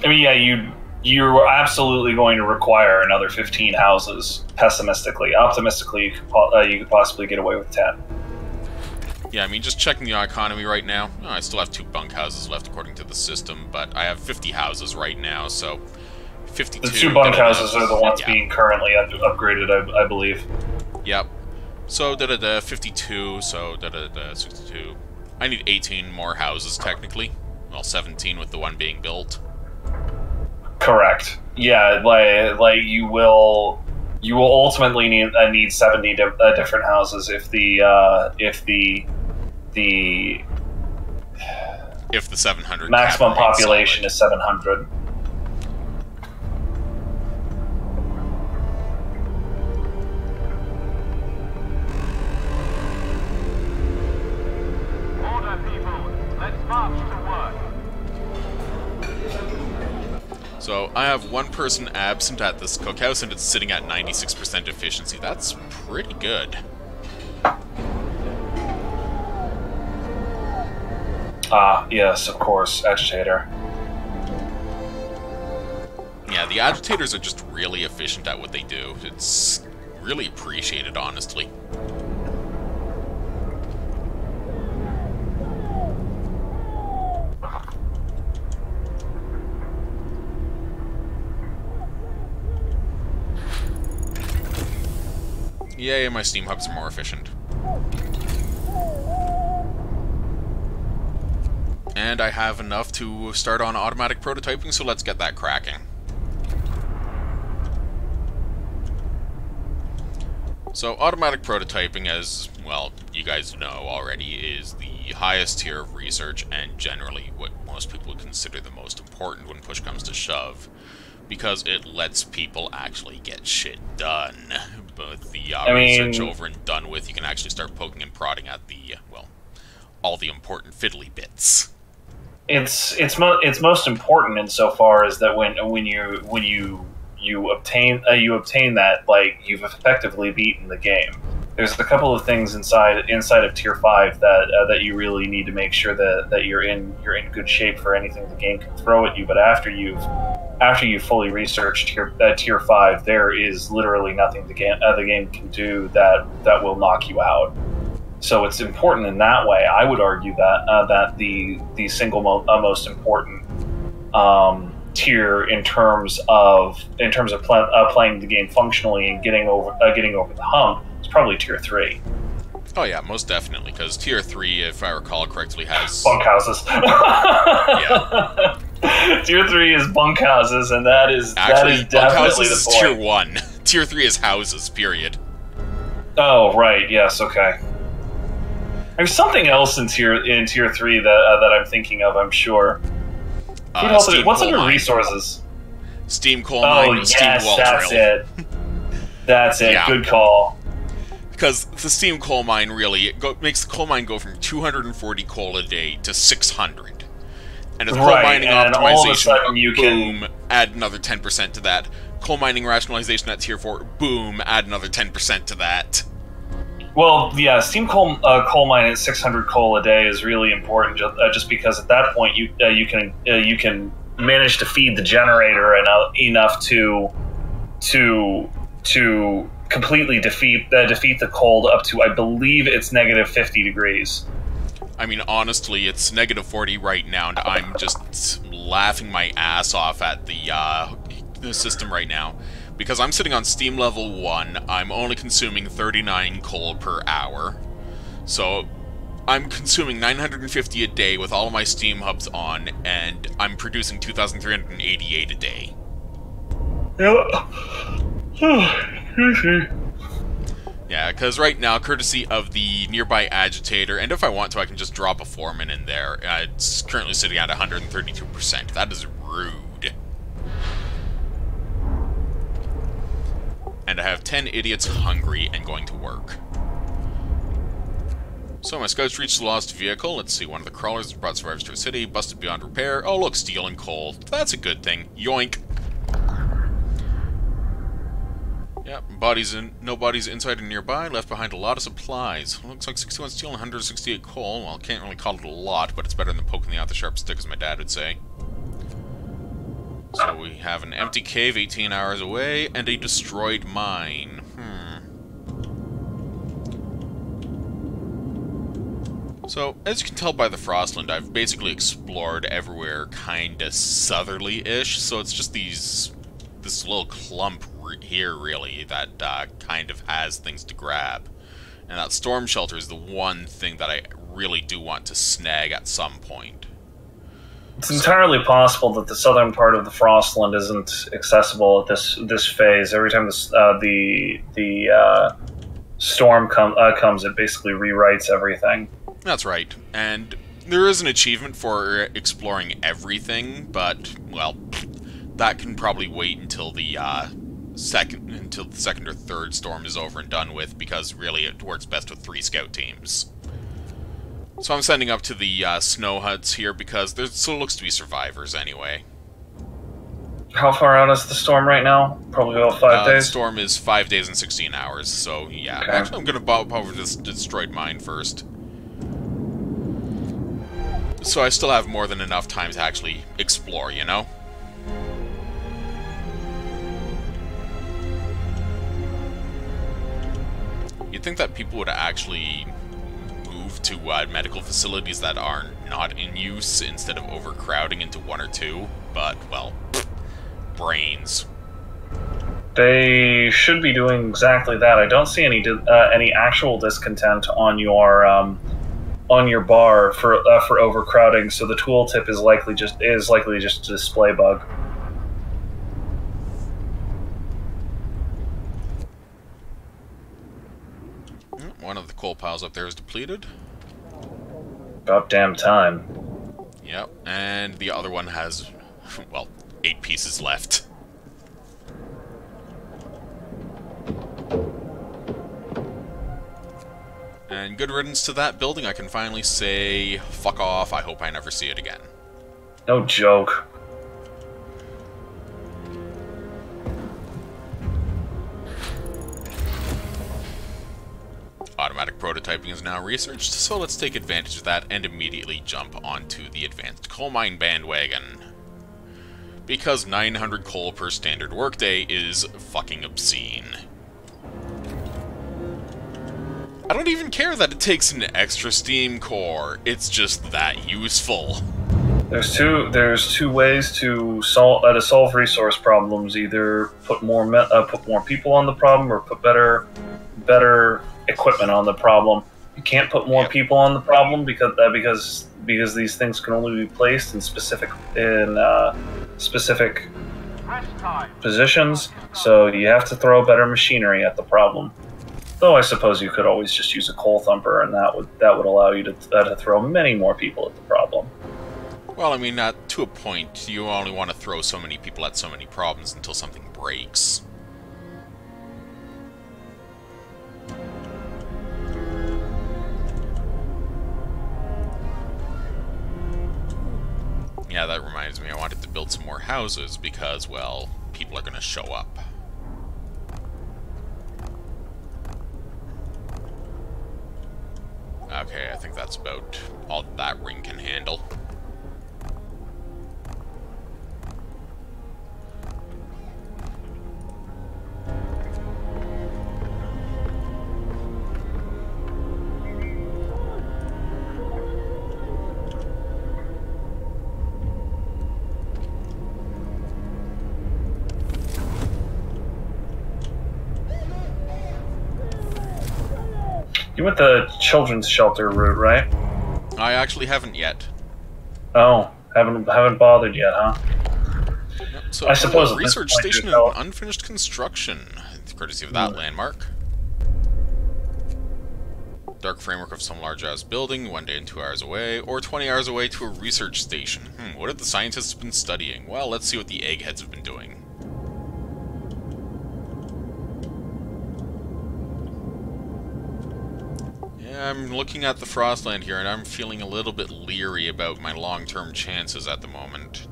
I mean, yeah, you're absolutely going to require another 15 houses, pessimistically. Optimistically, you could possibly get away with 10. Yeah, I mean, just checking the economy right now, I still have 2 bunkhouses left according to the system, but I have 50 houses right now, so 52... The 2 bunkhouses are the ones being currently upgraded, I believe. Yep. So, 52, so, 62. I need 18 more houses, technically. Well, 17 with the one being built. Correct. Yeah, like you will ultimately need 70 different houses if the 700 maximum population is 700. Order, people. Let's march to work. So, I have 1 person absent at this cookhouse, and it's sitting at 96% efficiency. That's pretty good. Ah, yes, of course, agitator. Yeah, the agitators are just really efficient at what they do. It's really appreciated, honestly. Yay, my steam hubs are more efficient. And I have enough to start on automatic prototyping, so let's get that cracking. So, automatic prototyping, as, well, you guys know already, is the highest tier of research and generally what most people would consider the most important when push comes to shove. because it lets people actually get shit done. But the I mean- research over and done with, you can actually start poking and prodding at the, well, all the important fiddly bits. It's most important insofar as that when you obtain that, like, you've effectively beaten the game. There's a couple of things inside of Tier 5 that you really need to make sure that you're in good shape for anything the game can throw at you. But after you've fully researched Tier 5, there is literally nothing the game can do that will knock you out. So it's important in that way. I would argue that the single most important tier in terms of playing the game functionally and getting over the hump is probably Tier 3. Oh yeah, most definitely, because Tier 3, if I recall correctly, has... Bunkhouses. Yeah. Tier 3 is bunkhouses, and that is Actually, definitely bunkhouses the is point. Tier 1. Tier 3 is houses, period. Oh, right, yes, okay. There's something else in Tier 3 that I'm thinking of, I'm sure. Steam What's coal under mine. resources? Steam coal mine Oh, and steam yes, wall that's drill. it. That's it, Yeah. good call. Because the steam coal mine really makes the coal mine go from 240 coal a day to 600. And with coal Right, mining and all of a optimization, sudden you can- boom, add another 10% to that. Coal mining rationalization at Tier 4, boom, add another 10% to that. Well, yeah, steam coal mine at 600 coal a day is really important, just because at that point you can manage to feed the generator enough to completely defeat the cold up to, I believe it's negative 50 degrees. I mean, honestly, it's negative 40 right now, and I'm just laughing my ass off at the system right now. Because I'm sitting on steam level 1, I'm only consuming 39 coal per hour. So, I'm consuming 950 a day with all of my steam hubs on, and I'm producing 2,388 a day. Yeah, because right now, courtesy of the nearby agitator, and if I want to, I can just drop a foreman in there. It's currently sitting at 132%. That is rude. And I have 10 idiots hungry and going to work. So my scouts reached the lost vehicle. Let's see, one of the crawlers brought survivors to a city, busted beyond repair. Oh look, steel and coal. That's a good thing. Yoink. Yep, no bodies inside or nearby, left behind a lot of supplies. Looks like 61 steel and 168 coal. Well, can't really call it a lot, but it's better than poking the eye with a sharp stick, as my dad would say. So we have an empty cave 18 hours away, and a destroyed mine. So, as you can tell by the Frostland, I've basically explored everywhere kinda southerly-ish, so it's just this little clump here, really, that kind of has things to grab. And that storm shelter is the one thing that I really do want to snag at some point. It's entirely possible that the southern part of the Frostland isn't accessible at this phase. Every time the storm comes, it basically rewrites everything. That's right, and there is an achievement for exploring everything, but, well, that can probably wait until the second or third storm is over and done with, because really it works best with 3 scout teams. So I'm sending up to the snow huts here because there still looks to be survivors anyway. How far out is the storm right now? Probably about 5 The days. storm is 5 days and 16 hours, so yeah. Okay. Actually, I'm going to pop over this destroyed mine first. So I still have more than enough time to actually explore, you know? You'd think that people would actually move to medical facilities that are not in use instead of overcrowding into 1 or 2, but, well, brains. They should be doing exactly that. I don't see any actual discontent on your bar for overcrowding. So the tooltip is likely just a display bug. One of the coal piles up there is depleted. About damn time. Yep, and the other one has, well, 8 pieces left. And good riddance to that building. I can finally say, fuck off, I hope I never see it again. No joke. Automatic prototyping is now researched, so let's take advantage of that and immediately jump onto the advanced coal mine bandwagon. Because 900 coal per standard workday is fucking obscene. I don't even care that it takes an extra steam core, it's just that useful. There's two ways to solve resource problems. Either put more people on the problem, or put better equipment on the problem. You can't put more people on the problem because these things can only be placed in specific positions. So you have to throw better machinery at the problem. Though I suppose you could always just use a coal thumper, and that would allow you to throw many more people at the problem. Well, I mean, to a point, you only want to throw so many people at so many problems until something breaks. Yeah, that reminds me, I wanted to build some more houses because, well, people are going to show up. Okay, I think that's about all that ring can handle. You went the children's shelter route, right? I actually haven't yet. Oh, haven't bothered yet, huh? So, I suppose a research station in unfinished construction, courtesy of that landmark. Dark framework of some large-ass building, 1 day and 2 hours away, or 20 hours away to a research station. What have the scientists been studying? Well, let's see what the eggheads have been doing. I'm looking at the Frostland here, and I'm feeling a little bit leery about my long-term chances at the moment.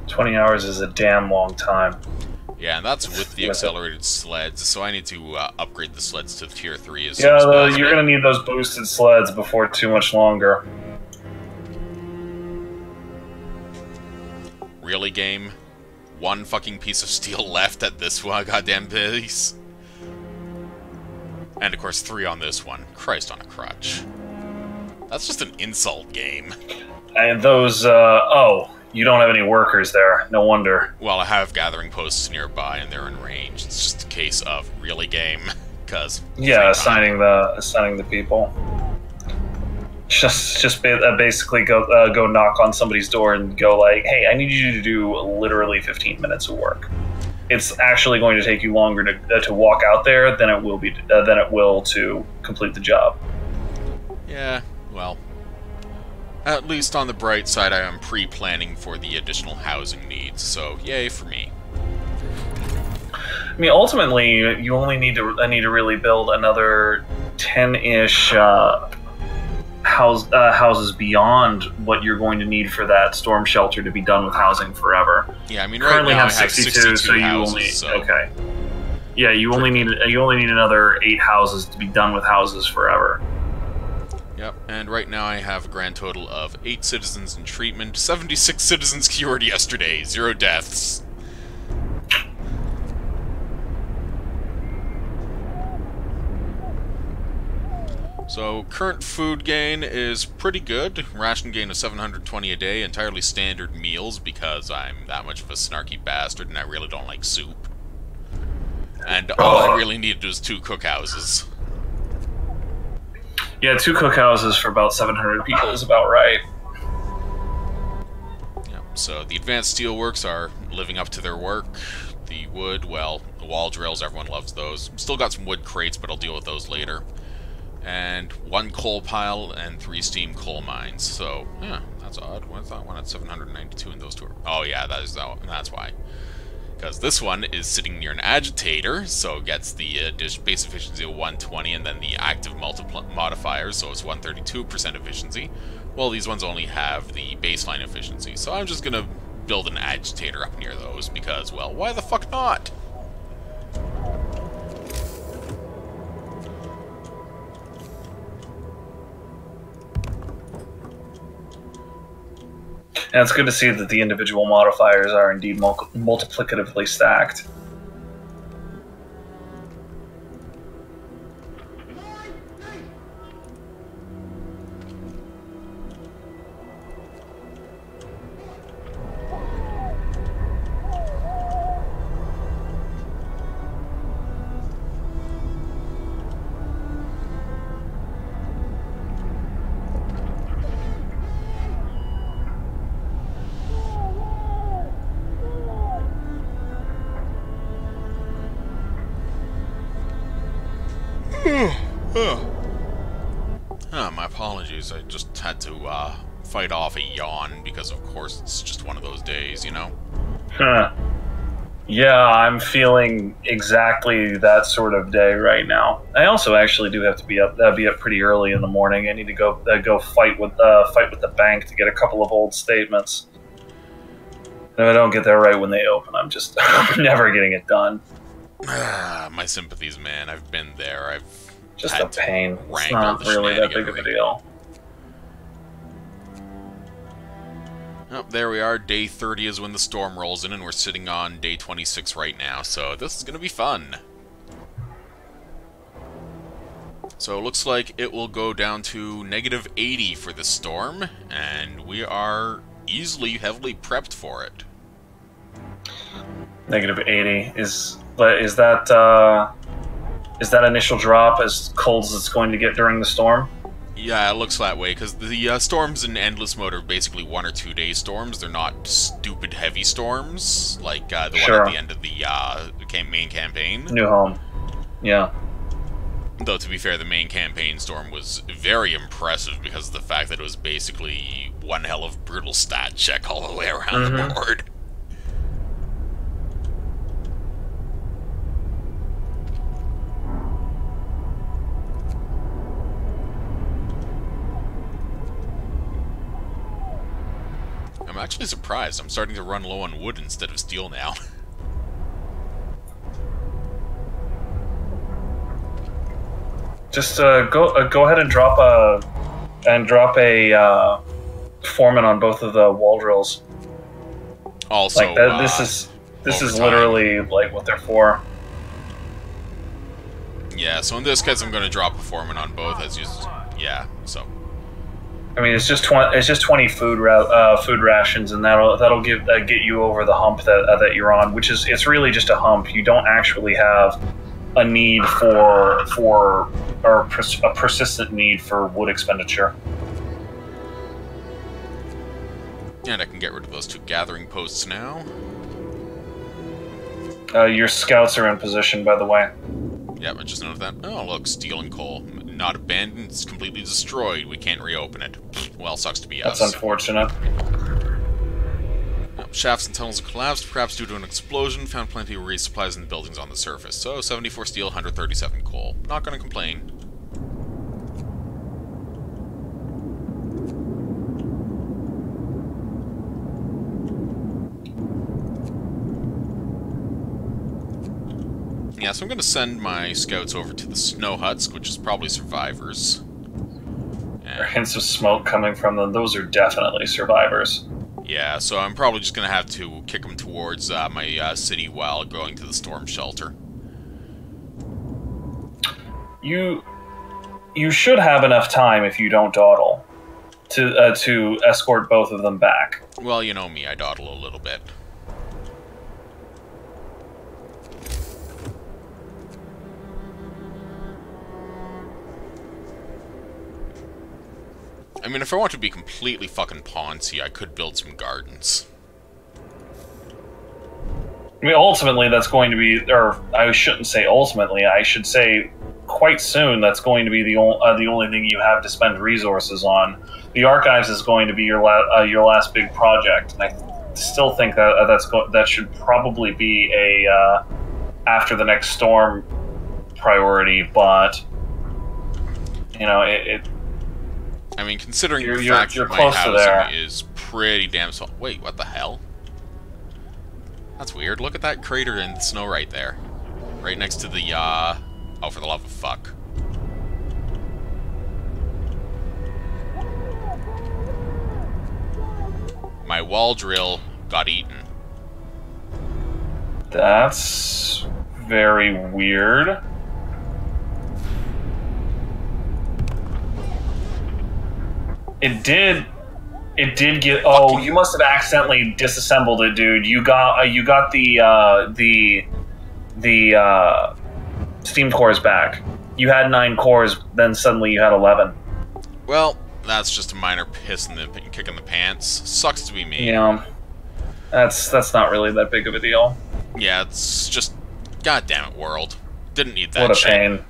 20 hours is a damn long time. Yeah, and that's with the accelerated sleds, so I need to upgrade the sleds to Tier 3 as soon as possible. You're going to need those boosted sleds before too much longer. Really, game? One fucking piece of steel left at this one goddamn piece. And of course 3 on this one. Christ on a crutch. That's just an insult, game. And those, oh, you don't have any workers there. No wonder. Well, I have gathering posts nearby and they're in range. It's just a case of really, game. Cause yeah, assigning the people. Just basically go knock on somebody's door and go like, hey, I need you to do literally 15 minutes of work. It's actually going to take you longer to walk out there than it will to complete the job. Yeah, well, at least on the bright side, I am pre-planning for the additional housing needs, so yay for me. I mean, ultimately, you only need to really build another 10-ish houses beyond what you're going to need for that storm shelter to be done with housing forever. Yeah, I mean, currently right now have 62, so you houses, only okay. Yeah, you only need another 8 houses to be done with houses forever. Yep, and right now I have a grand total of 8 citizens in treatment, 76 citizens cured yesterday, 0 deaths. So, current food gain is pretty good. Ration gain of 720 a day, entirely standard meals, because I'm that much of a snarky bastard and I really don't like soup. And all I really needed was 2 cookhouses. Yeah, 2 cookhouses for about 700 people is about right. Yep, so the advanced steelworks are living up to their work. The wood, well, the wall drills, everyone loves those. Still got some wood crates, but I'll deal with those later. And 1 coal pile and 3 steam coal mines. So, yeah, that's odd. I thought one had 792 and those 2 are... Oh, yeah, that's why. Because this one is sitting near an agitator, so it gets the base efficiency of 120 and then the active modifier, so it's 132% efficiency. Well, these ones only have the baseline efficiency, so I'm just gonna build an agitator up near those because, well, why the fuck not? And it's good to see that the individual modifiers are indeed multiplicatively stacked. My apologies, I just had to fight off a yawn because of course it's just one of those days, you know? Huh. Yeah, I'm feeling exactly that sort of day right now. I also actually do have to be up. Be up pretty early in the morning. I need to go fight with the bank to get a couple of old statements. And if I don't get there right when they open, I'm never getting it done. My sympathies, man. I've been there. I've Just had a pain. to It's wrangle not the really that big of a shenaniganry. deal. Oh, there we are. Day 30 is when the storm rolls in, and we're sitting on day 26 right now, so this is going to be fun. So it looks like it will go down to negative 80 for the storm, and we are easily heavily prepped for it. Negative 80 is that initial drop as cold as it's going to get during the storm? Yeah, it looks that way, because the storms in Endless Mode are basically 1 or 2 day storms. They're not stupid heavy storms, like the one at the end of the main campaign. New home. Yeah. Though, to be fair, the main campaign storm was very impressive because of the fact that it was basically one hell of brutal stat check all the way around the board. I'm actually surprised. I'm starting to run low on wood instead of steel now. Just go ahead and drop a foreman on both of the wall drills. Also, Like that, this is overtime. literally like what they're for. Yeah, so in this case, I'm going to drop a foreman on both as you. Yeah, so. I mean, it's just 20 food rations, and that'll get you over the hump that you're on, which is it's really just a hump. You don't actually have a need a persistent need for wood expenditure. And I can get rid of those 2 gathering posts now. Your scouts are in position, by the way. Yep, I just noticed that. Oh, look, steel and coal. Not abandoned, it's completely destroyed. We can't reopen it. Well, sucks to be us. That's unfortunate. Shafts and tunnels have collapsed, perhaps due to an explosion. Found plenty of resupplies in the buildings on the surface. So, 74 steel, 137 coal. Not gonna complain. Yeah, so I'm gonna send my scouts over to the snow huts, which is probably survivors. There are hints of smoke coming from them. Those are definitely survivors. Yeah, so I'm probably just gonna have to kick them towards my city while going to the storm shelter. You should have enough time if you don't dawdle to escort both of them back. Well, you know me, I dawdle a little bit. I mean, if I want to be completely fucking poncy, I could build some gardens. I mean, ultimately, that's going to be, or I shouldn't say ultimately, I should say quite soon that's going to be the only thing you have to spend resources on. The archives is going to be your last big project, and still think that that should probably be a after the next storm priority, but you know, I mean, considering You're- the you're- fact you're that my close to there. housing is pretty damn small. Wait, what the hell? That's weird. Look at that crater in the snow right there. Right next to the, oh, for the love of fuck. My wall drill got eaten. That's very weird. It did get. Oh, you must have accidentally disassembled it, dude. You got the steam cores back. You had 9 cores, then suddenly you had 11. Well, that's just a minor kick in the pants. Sucks to be me. Yeah, that's not really that big of a deal. Yeah, it's just, god damn it, world. Didn't need that What a shit. pain.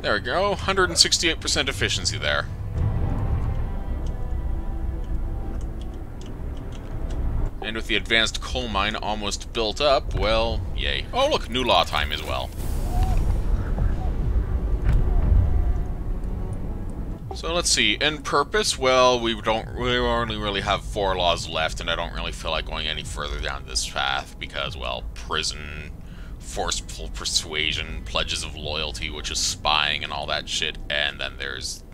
There we go, 168% efficiency there. And with the advanced coal mine almost built up, well, yay. Oh look, new law time as well. So let's see, in purpose, well, we only really have 4 laws left, and I don't really feel like going any further down this path, because, well, prison, forceful persuasion, pledges of loyalty, which is spying and all that shit, and then there's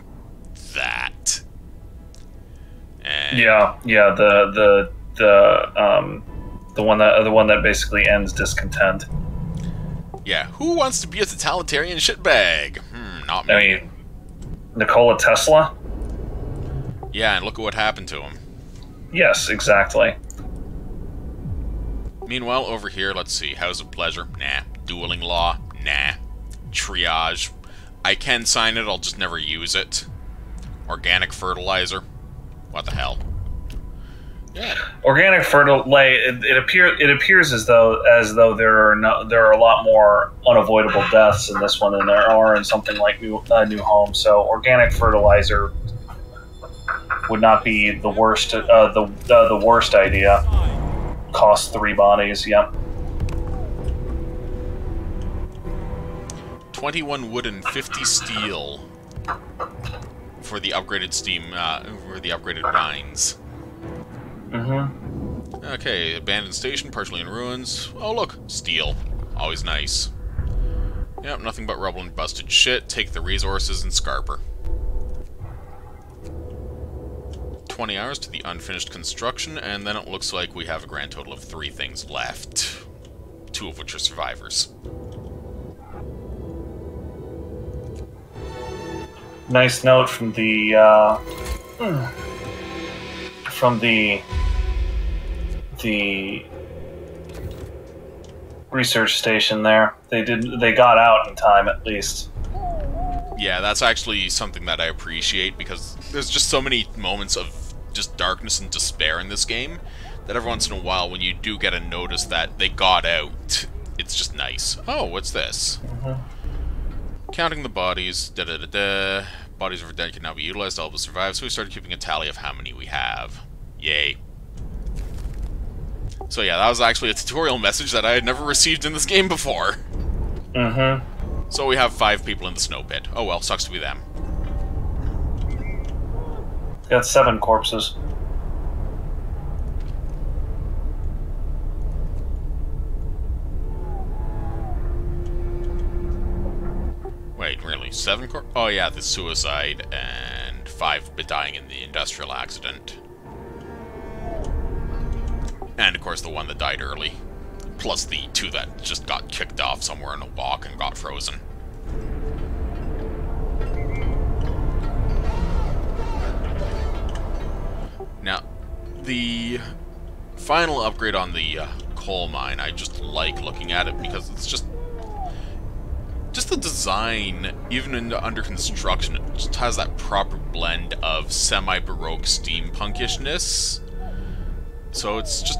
that. And Yeah, the one that basically ends discontent. yeah, who wants to be a totalitarian shitbag? Not me. I mean, Nikola Tesla? Yeah, and look at what happened to him. Yes, exactly. Meanwhile, over here, let's see, House of Pleasure? Nah. Dueling Law? Nah. Triage? I can sign it, I'll just never use it. Organic Fertilizer? What the hell? Yeah. Organic fertilizer. It appears as though there are a lot more unavoidable deaths in this one than there are in something like New Home. So organic fertilizer would not be the worst. The worst idea. Costs 3 bodies. Yep. 21 wood and 50 steel for the upgraded steam, for the upgraded mines. Mm-hmm. Okay, abandoned station, partially in ruins. Oh look, steel. Always nice. Yep, nothing but rubble and busted shit. Take the resources and scarper. 20 hours to the unfinished construction, and then it looks like we have a grand total of 3 things left. 2 of which are survivors. Nice note from the research station there. They got out in time at least. Yeah, that's actually something that I appreciate, because there's just so many moments of just darkness and despair in this game that every once in a while, when you do get a notice that they got out, it's just nice. Oh, what's this? Counting the bodies, da-da-da-da. Bodies of our dead can now be utilized to help us survive, so we started keeping a tally of how many we have. Yay. So yeah, that was actually a tutorial message that I had never received in this game before. Mm-hmm. So we have 5 people in the snow pit. Oh well, sucks to be them. Got 7 corpses. Wait, really? 7 Oh yeah, the suicide, and 5 dying in the industrial accident. And of course the one that died early. Plus the 2 that just got kicked off somewhere in a walk and got frozen. Now, the final upgrade on the coal mine, I just like looking at it because it's just the design, even under construction, it just has that proper blend of semi-baroque steampunkishness. So it's just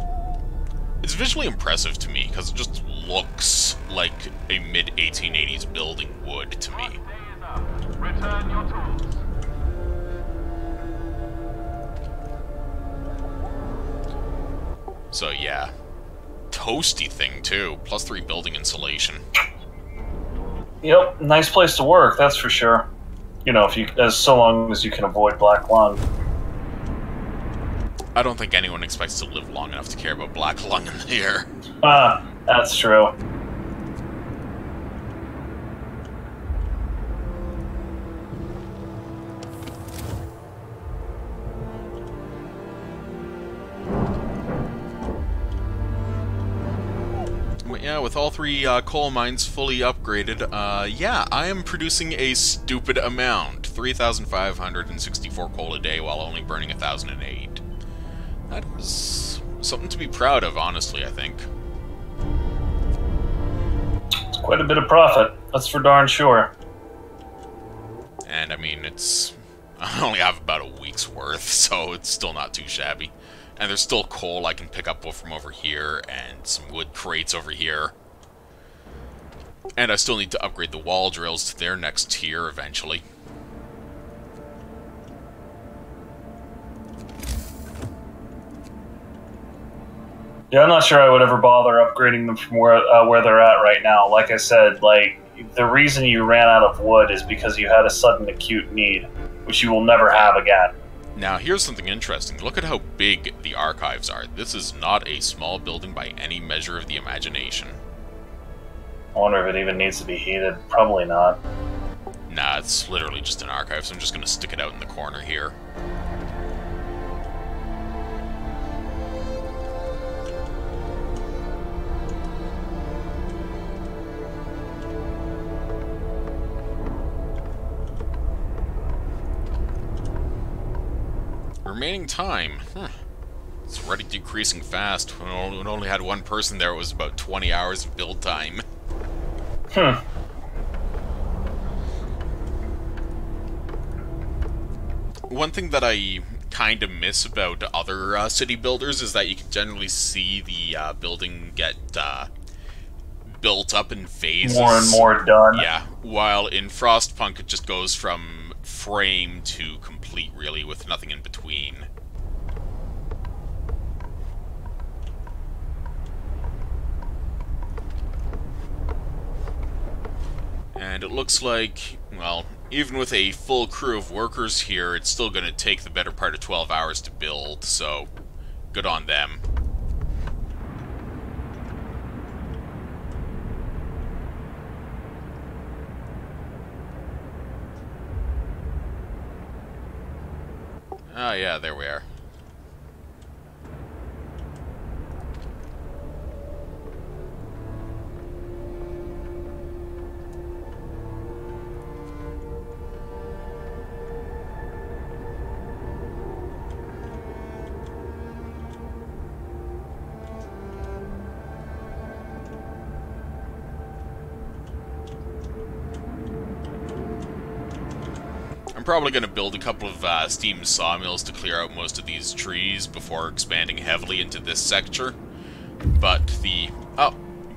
It's visually impressive to me, because it just looks like a mid-1880s building would to me. Return your tools. So yeah. Toasty thing, too. +3 building insulation. Yep, nice place to work, that's for sure. You know, if you, as so long as you can avoid black lung. I don't think anyone expects to live long enough to care about black lung in the air. Ah, that's true. But yeah, with all 3 coal mines fully upgraded, yeah, I am producing a stupid amount. 3,564 coal a day while only burning 1,008. That is something to be proud of, honestly, I think. It's quite a bit of profit, that's for darn sure. And, I mean, I only have about a week's worth, so it's still not too shabby. And there's still coal I can pick up from over here, and some wood crates over here. And I still need to upgrade the wall drills to their next tier eventually. Yeah, I'm not sure I would ever bother upgrading them from where they're at right now. Like I said, like, the reason you ran out of wood is because you had a sudden acute need, which you will never have again. Now, here's something interesting. Look at how big the archives are. This is not a small building by any measure of the imagination. I wonder if it even needs to be heated. Probably not. Nah, it's literally just an archive, so I'm just gonna stick it out in the corner here. Remaining time. It's already decreasing fast. When we only had one person there, it was about 20 hours of build time. One thing that I kind of miss about other city builders is that you can generally see the building get built up in phases. More and more done. Yeah, while in Frostpunk it just goes from frame to complete, really, with nothing in between. And it looks like, well, even with a full crew of workers here, it's still going to take the better part of 12 hours to build, so good on them. Ah, yeah, there we are. Probably going to build a couple of steam sawmills to clear out most of these trees before expanding heavily into this sector. But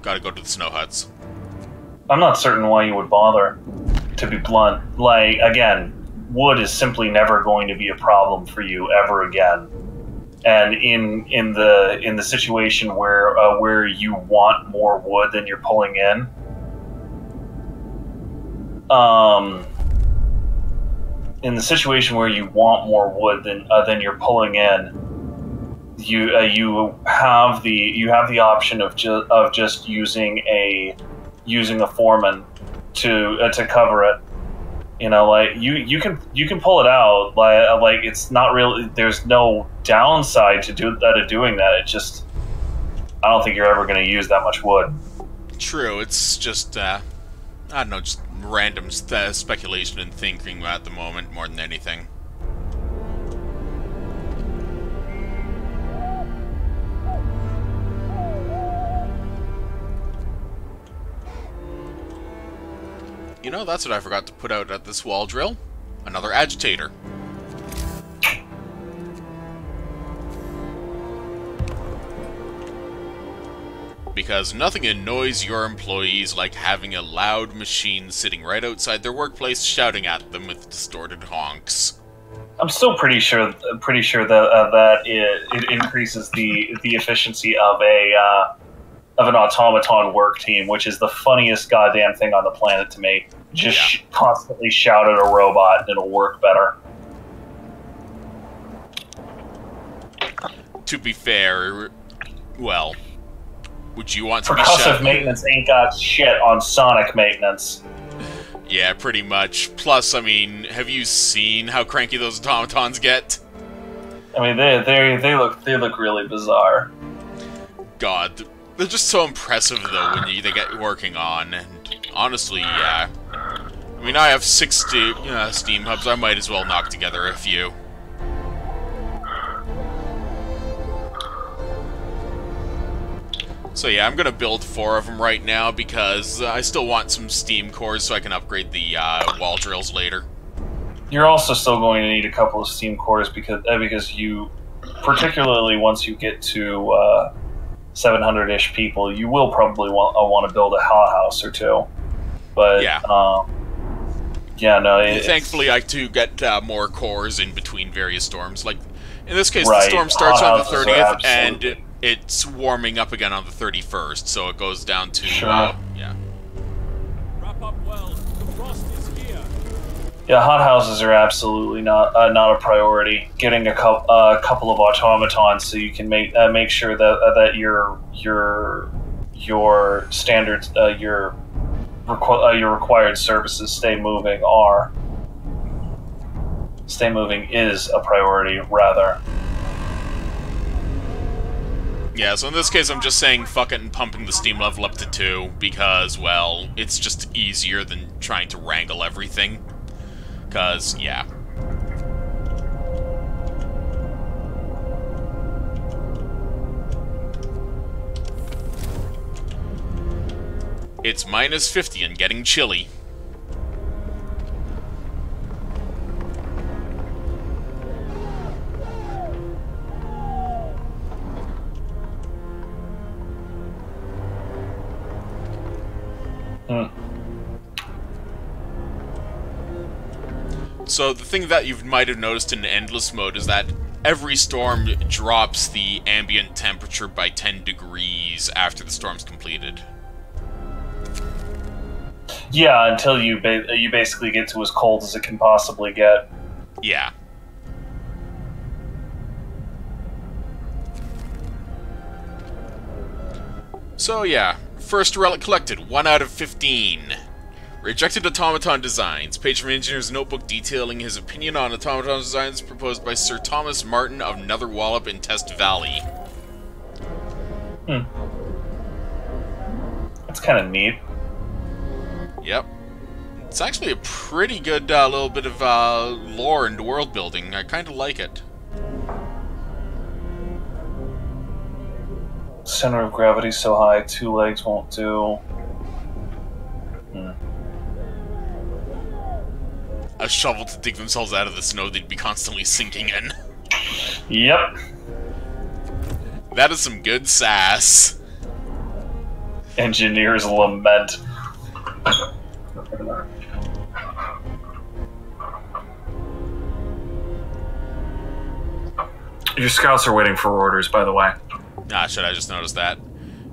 gotta go to the snow huts. I'm not certain why you would bother, to be blunt. Like, again, wood is simply never going to be a problem for you ever again. And in the situation where you want more wood than you're pulling in, in the situation where you want more wood than you're pulling in, you have the option of just using a foreman to cover it. You know, like you can pull it out. Like it's not really. There's no downside to doing that. It just, I don't think you're ever going to use that much wood. True. It's just I don't know, just random speculation and thinking at the moment more than anything. You know, that's what I forgot to put out at this wall drill. Another agitator. because nothing annoys your employees like having a loud machine sitting right outside their workplace shouting at them with distorted honks. I'm still pretty sure that it increases the efficiency of an automaton work team, which is the funniest goddamn thing on the planet to me. Just constantly shout at a robot and it'll work better. To be fair, well, would you want to be Percussive maintenance ain't got shit on Sonic maintenance. Yeah, pretty much. Plus, I mean, have you seen how cranky those automatons get? I mean, they look really bizarre. God, they're just so impressive though when they get working on. And honestly, yeah. I mean, I have 6 Steam hubs. I might as well knock together a few. So yeah, I'm gonna build 4 of them right now because I still want some Steam cores so I can upgrade the wall drills later. You're also still going to need a couple of Steam cores because you, particularly once you get to 700-ish people, you will probably want to build a hothouse or 2. But yeah, no. Thankfully, I do get more cores in between various storms. Like in this case, right. the storm starts on the Hothouses 30th and it's warming up again on the 31st, so it goes down to yeah. Wrap up well. The frost is here. Yeah, hothouses are absolutely not a priority. Getting a couple of automatons so you can make sure that your standards your required services stay moving is a priority rather. Yeah, so in this case I'm just saying fuck it and pumping the Steam level up to 2 because, well, it's just easier than trying to wrangle everything. Because, yeah. It's minus 50 and getting chilly. So the thing that you might have noticed in endless mode is that every storm drops the ambient temperature by 10 degrees after the storm's completed. Yeah, until you basically get to as cold as it can possibly get. Yeah. So yeah, first relic collected, 1 out of 15. Rejected automaton designs. Page from Engineer's notebook detailing his opinion on automaton designs proposed by Sir Thomas Martin of Netherwallop in Test Valley. That's kind of neat. Yep. It's actually a pretty good little bit of lore and world building. I kind of like it. Center of gravity so high, 2 legs won't do. A shovel to dig themselves out of the snow they'd be constantly sinking in. Yep. That is some good sass. Engineers lament. Your scouts are waiting for orders, by the way. Ah, should I just notice that?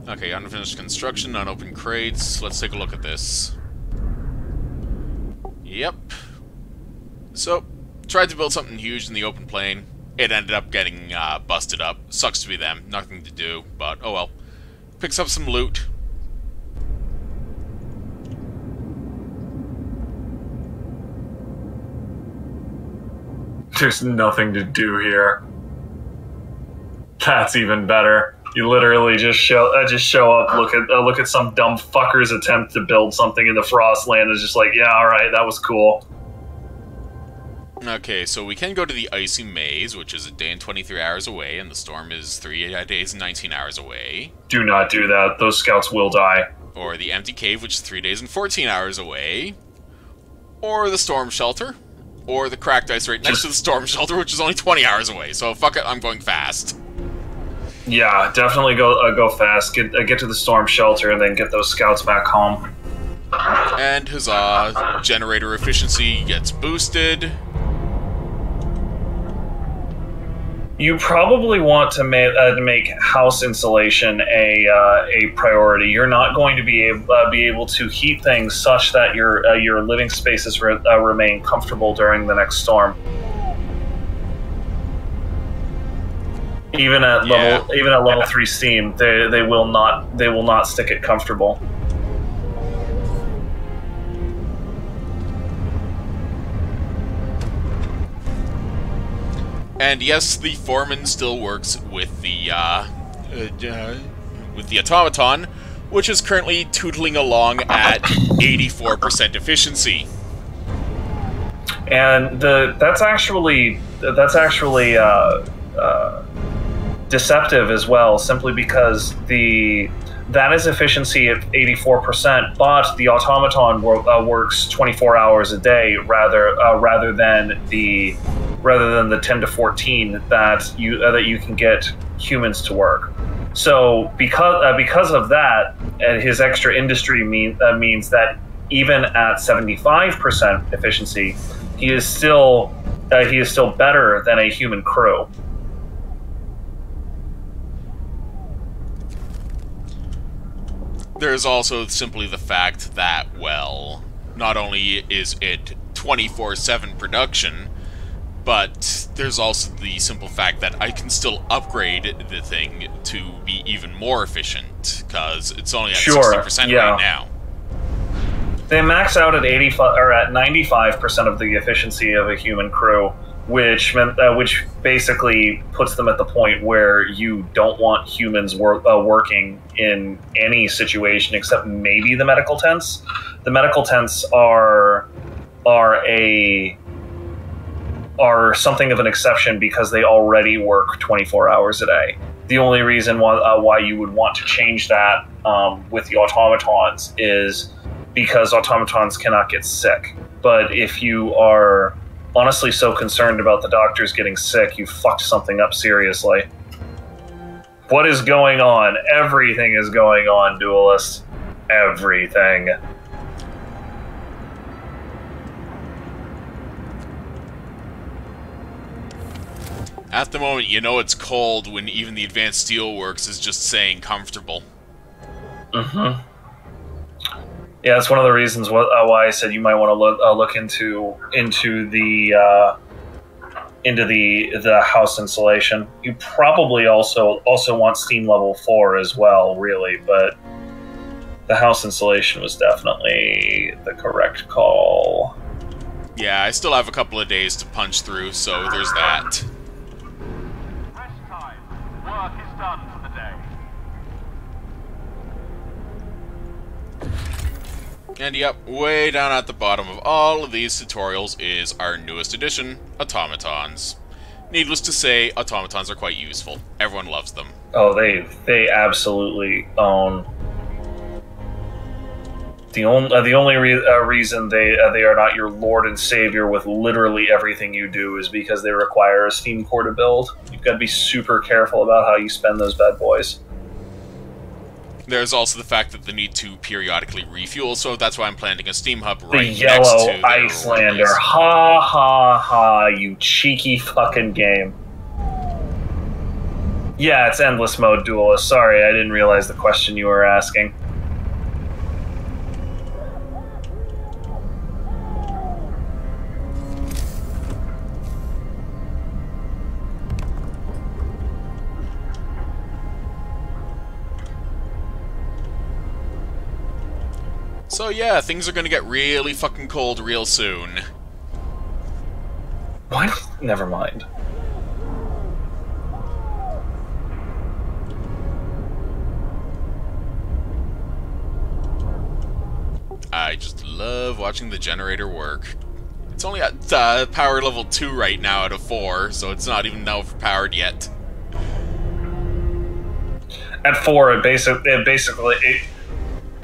Okay, unfinished construction, unopened crates. Let's take a look at this. Yep. So, tried to build something huge in the open plain. It ended up getting busted up. Sucks to be them. Nothing to do, but oh well. Picks up some loot. There's nothing to do here. That's even better. You literally just show up, look at some dumb fucker's attempt to build something in the Frostland. Is just like, yeah, all right, that was cool. Okay, so we can go to the Icy Maze, which is a day and 23 hours away, and the storm is 3 days and 19 hours away. Do not do that. Those scouts will die. Or the Empty Cave, which is 3 days and 14 hours away. Or the Storm Shelter. Or the Cracked Ice right next to the Storm Shelter, which is only 20 hours away. So fuck it, I'm going fast. Yeah, definitely go fast. Get to the storm shelter and then get those scouts back home. And huzzah, generator efficiency gets boosted. You probably want to make house insulation a priority. You're not going to be able to heat things such that your living spaces remain comfortable during the next storm. Even at level 3 steam, they will not stick it comfortable. And yes, the foreman still works with the automaton, which is currently tootling along at 84% efficiency. And that's actually deceptive as well, simply because that is efficiency at 84%, but the automaton works 24 hours a day rather than the 10 to 14 that you can get humans to work. So because of that, his extra industry means that even at 75% efficiency, he is still better than a human crew. There's also simply the fact that, well, not only is it 24/7 production, but there's also the simple fact that I can still upgrade the thing to be even more efficient, because it's only at 60% right now. They max out at 85 or at 95% of the efficiency of a human crew, which basically puts them at the point where you don't want humans working in any situation except maybe the medical tents. The medical tents are something of an exception because they already work 24 hours a day. The only reason why you would want to change that with the automatons is because automatons cannot get sick. But if you are honestly so concerned about the doctors getting sick, you fucked something up seriously. What is going on? Everything is going on, Duelist. Everything. At the moment, you know it's cold when even the Advanced Steelworks is just saying comfortable. Mm-hmm. Yeah, that's one of the reasons why I said you might want to look into the house insulation. You probably also want steam level 4 as well, really, but the house insulation was definitely the correct call. Yeah, I still have a couple of days to punch through, so there's that. Rest time. Work is done for the day. And yep, way down at the bottom of all of these tutorials is our newest addition, automatons. Needless to say, automatons are quite useful. Everyone loves them. Oh, they absolutely own. The only reason they are not your lord and savior with literally everything you do is because they require a steam core to build. You've got to be super careful about how you spend those bad boys. There's also the fact that they need to periodically refuel, so that's why I'm planting a steam hub right The next to yellow their Icelander. workplace. Ha ha ha, you cheeky fucking game. Yeah, it's endless mode Duelist. Sorry, I didn't realize the question you were asking. So yeah, things are gonna get really fucking cold real soon. What? Never mind. I just love watching the generator work. It's only at power level 2 right now out of 4, so it's not even overpowered yet. At 4,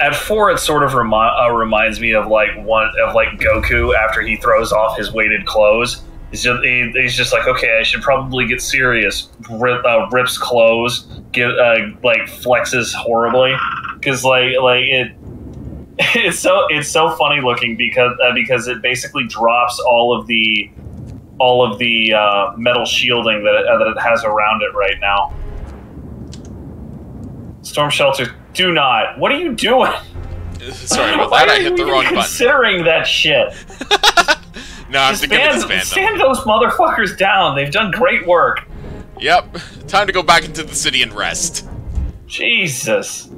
at 4, it sort of reminds me of like Goku after he throws off his weighted clothes. He's just like, okay, I should probably get serious. Rips clothes, like flexes horribly, because like it. It's so funny looking because it basically drops all of the metal shielding that it has around it right now. Storm shelter, do not. What are you doing? Sorry about that. I hit the wrong button. Considering that shit. No, I'm thinking to disband them. Stand those motherfuckers down. They've done great work. Yep. Time to go back into the city and rest. Jesus.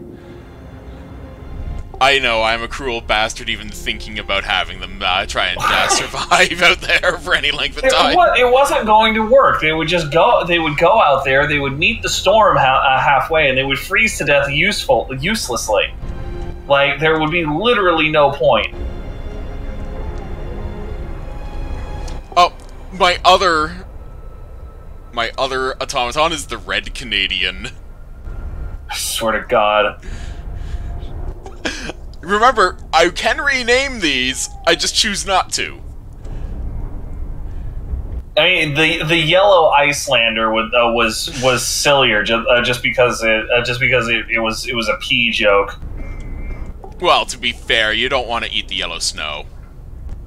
I know, I'm a cruel bastard even thinking about having them try and survive out there for any length of time. It wasn't going to work. They would just go. They would go out there. They would meet the storm halfway, and they would freeze to death uselessly. Like there would be literally no point. Oh, my other automaton is the Red Canadian. I swear to God. Remember, I can rename these, I just choose not to. I mean, the yellow Icelander was sillier just because it was a pee joke. Well, to be fair, you don't want to eat the yellow snow.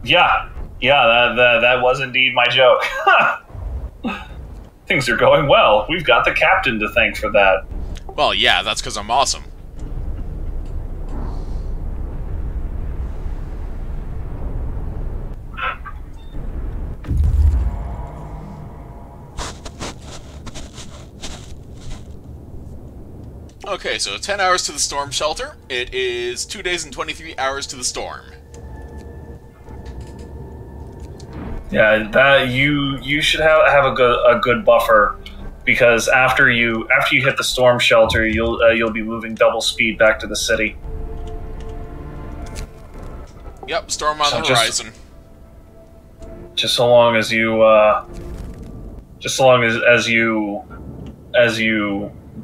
Yeah, that was indeed my joke. Things are going well. We've got the captain to thank for that. Well, yeah, that's because I'm awesome. Okay, so 10 hours to the storm shelter. It is 2 days and 23 hours to the storm. Yeah, that you should have a good buffer, because after you hit the storm shelter, you'll be moving double speed back to the city. Yep, storm on the horizon. Just so long as you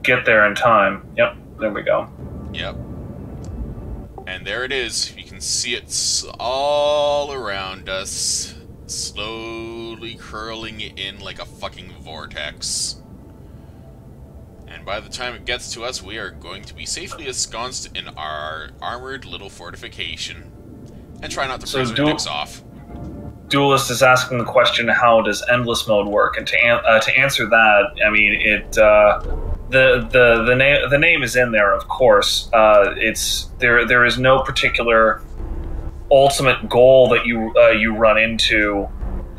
get there in time. Yep, there we go. Yep. And there it is. You can see it all around us, slowly curling in like a fucking vortex. And by the time it gets to us, we are going to be safely ensconced in our armored little fortification. And try not to freeze our dicks off. Duelist is asking the question, how does endless mode work? And to answer that, I mean, the name is in there, of course. There is no particular ultimate goal that you run into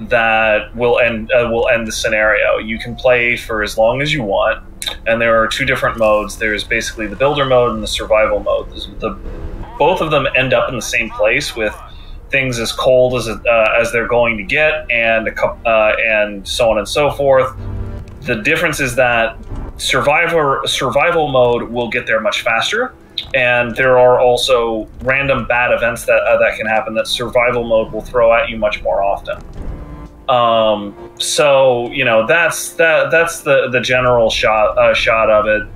that will end the scenario. You can play for as long as you want, and there are two different modes. There's basically the builder mode and the survival mode. Both of them end up in the same place, with things as cold as they're going to get, and so on and so forth. The difference is that survival mode will get there much faster, and there are also random bad events that can happen that survival mode will throw at you much more often. So you know, that's the general shot of it.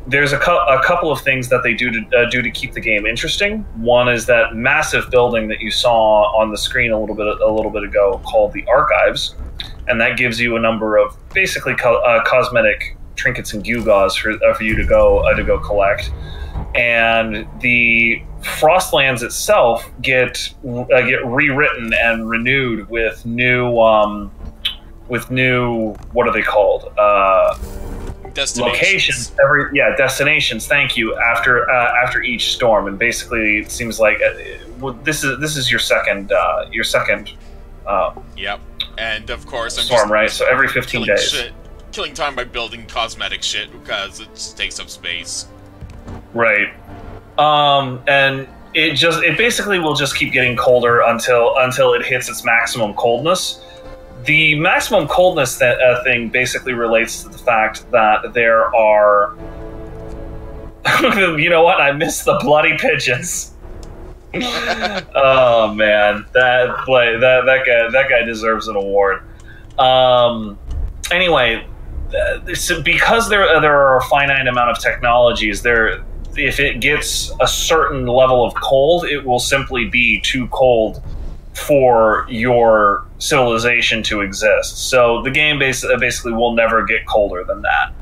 There's a couple of things that they do to keep the game interesting. One is that massive building that you saw on the screen a little bit ago, called the Archives, and that gives you a number of basically cosmetic trinkets and gewgaws for you to go collect. And the Frostlands itself get rewritten and renewed with new what are they called? Destinations. Locations. Destinations. Thank you. After each storm, and basically it seems like this is your second. Yep. And of course, I'm storm, just right? So every 15 days. Killing time by building cosmetic shit because it just takes up space. Right. And it basically will just keep getting colder until it hits its maximum coldness. The maximum coldness thing basically relates to the fact that there are... You know what? I missed the bloody pigeons. Oh man, that guy deserves an award. Anyway, so because there are a finite amount of technologies, if it gets a certain level of cold, it will simply be too cold for your civilization to exist. So the game basically will never get colder than that.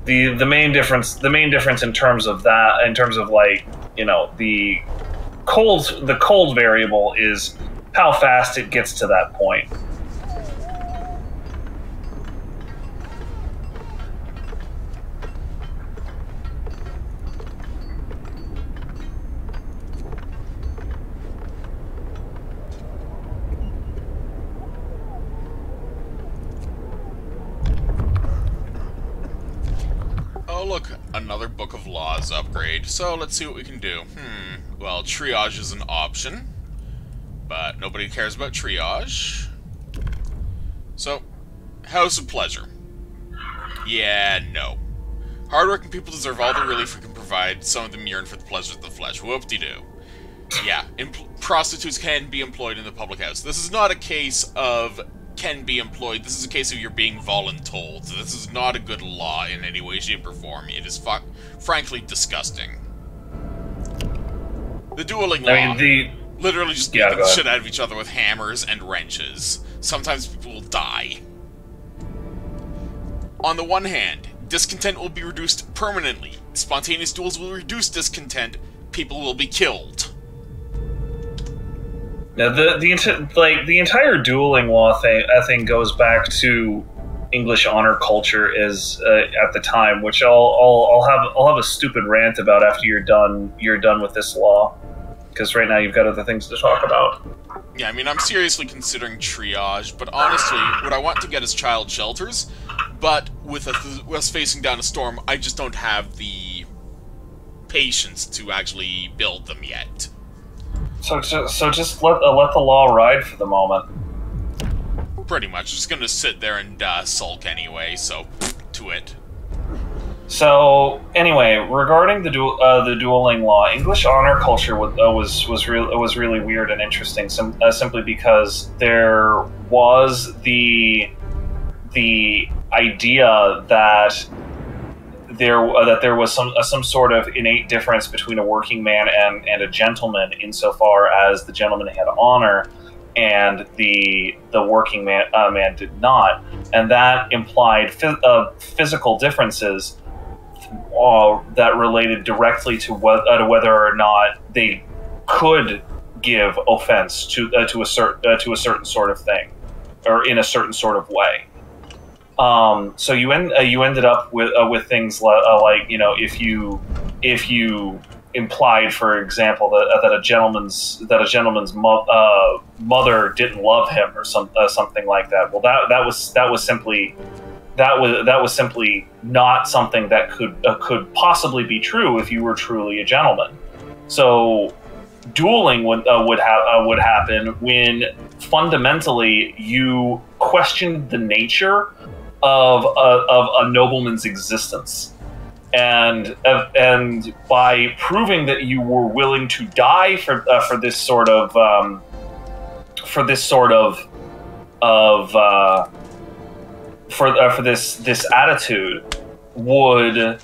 The main difference in terms of that, in terms of like, you know, the cold variable is how fast it gets to that point. Oh look, another Book of Laws upgrade. So let's see what we can do. Well, triage is an option, but nobody cares about triage. So, House of Pleasure. Yeah, no. Hardworking people deserve all the relief we can provide. Some of them yearn for the pleasures of the flesh. Whoop-de-doo. Yeah, prostitutes can be employed in the public house. This is not a case of can be employed. This is a case of you're being voluntold. So this is not a good law in any way, shape, or form. It is frankly disgusting. The dueling law. Literally just beating the shit out of each other with hammers and wrenches. Sometimes people will die. On the one hand, discontent will be reduced permanently. Spontaneous duels will reduce discontent. People will be killed. Now, the entire dueling law thing, I think, goes back to English honor culture at the time, which I'll have a stupid rant about after you're done with this law, because right now you've got other things to talk about. Yeah, I mean, I'm seriously considering triage, but honestly, what I want to get is child shelters, but with us facing down a storm, I just don't have the patience to actually build them yet. So just let the law ride for the moment. Pretty much. Just gonna sit there and sulk anyway, so to it. So anyway, regarding the dueling law, English honor culture was really weird and interesting. Simply because there was the idea that there was some sort of innate difference between a working man and a gentleman, insofar as the gentleman had honor and the working man did not, and that implied physical differences that related directly to whether or not they could give offense to a certain sort of thing, or in a certain sort of way. So you ended up with things like, you know, if you implied, for example, that a gentleman's mother didn't love him or something like that. Well, that was simply not something that could possibly be true if you were truly a gentleman. So dueling would happen when fundamentally you questioned the nature of a nobleman's existence, and by proving that you were willing to die for this attitude would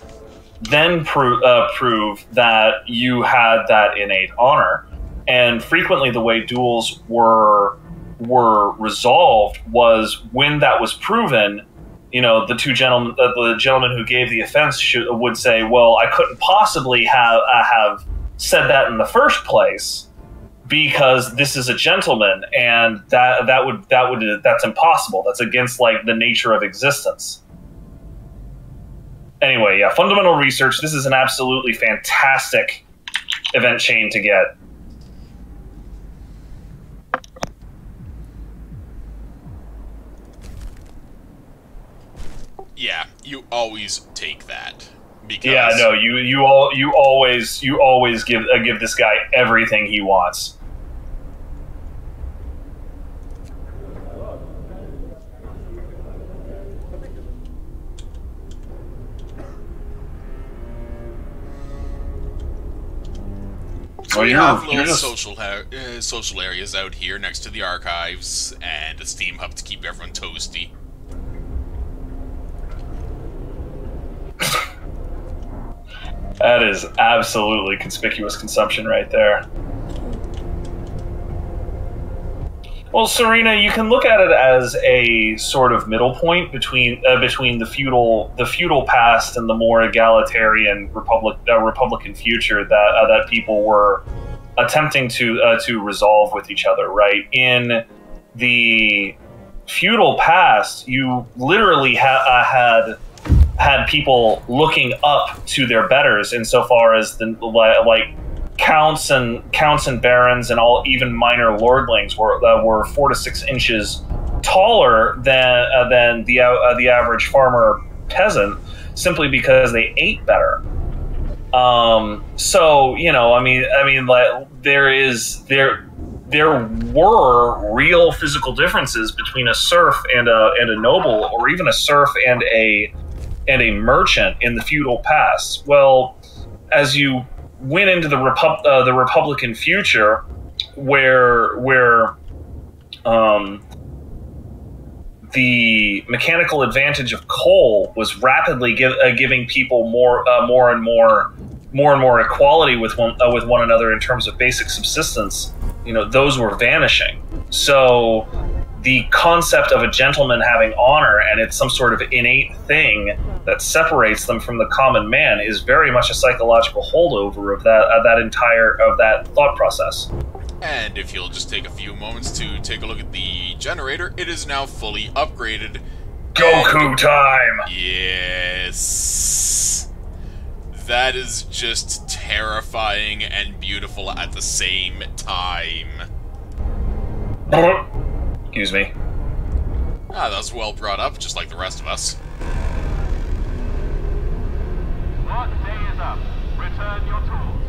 then prove that you had that innate honor. And frequently the way duels were resolved was when that was proven. You know, the gentleman who gave the offense would say, "Well, I couldn't possibly have said that in the first place because this is a gentleman, and that's impossible. That's against like the nature of existence." Anyway, yeah, fundamental research. This is an absolutely fantastic event chain to get. Yeah, you always take that. Because Yeah, no, you always give this guy everything he wants. So we have little social areas out here next to the archives and a Steam hub to keep everyone toasty. That is absolutely conspicuous consumption right there. Well, Serena, you can look at it as a sort of middle point between the feudal past and the more egalitarian Republican future that people were attempting to resolve with each other. Right, in the feudal past, you literally had people looking up to their betters, insofar as the like counts and barons and all, even minor lordlings were 4 to 6 inches taller than the average farmer peasant, simply because they ate better. So I mean, like there were real physical differences between a serf and a noble, or even a serf and a merchant in the feudal past. Well, as you went into the Republican future, where the mechanical advantage of coal was rapidly giving people more and more equality with one another in terms of basic subsistence, those were vanishing. So the concept of a gentleman having honor, and it's some sort of innate thing that separates them from the common man, is very much a psychological holdover of that thought process. And if you'll just take a few moments to take a look at the generator, it is now fully upgraded. Goku time! Yes. That is just terrifying and beautiful at the same time. Excuse me. That was well brought up, just like the rest of us. Work day is up. Return your tools.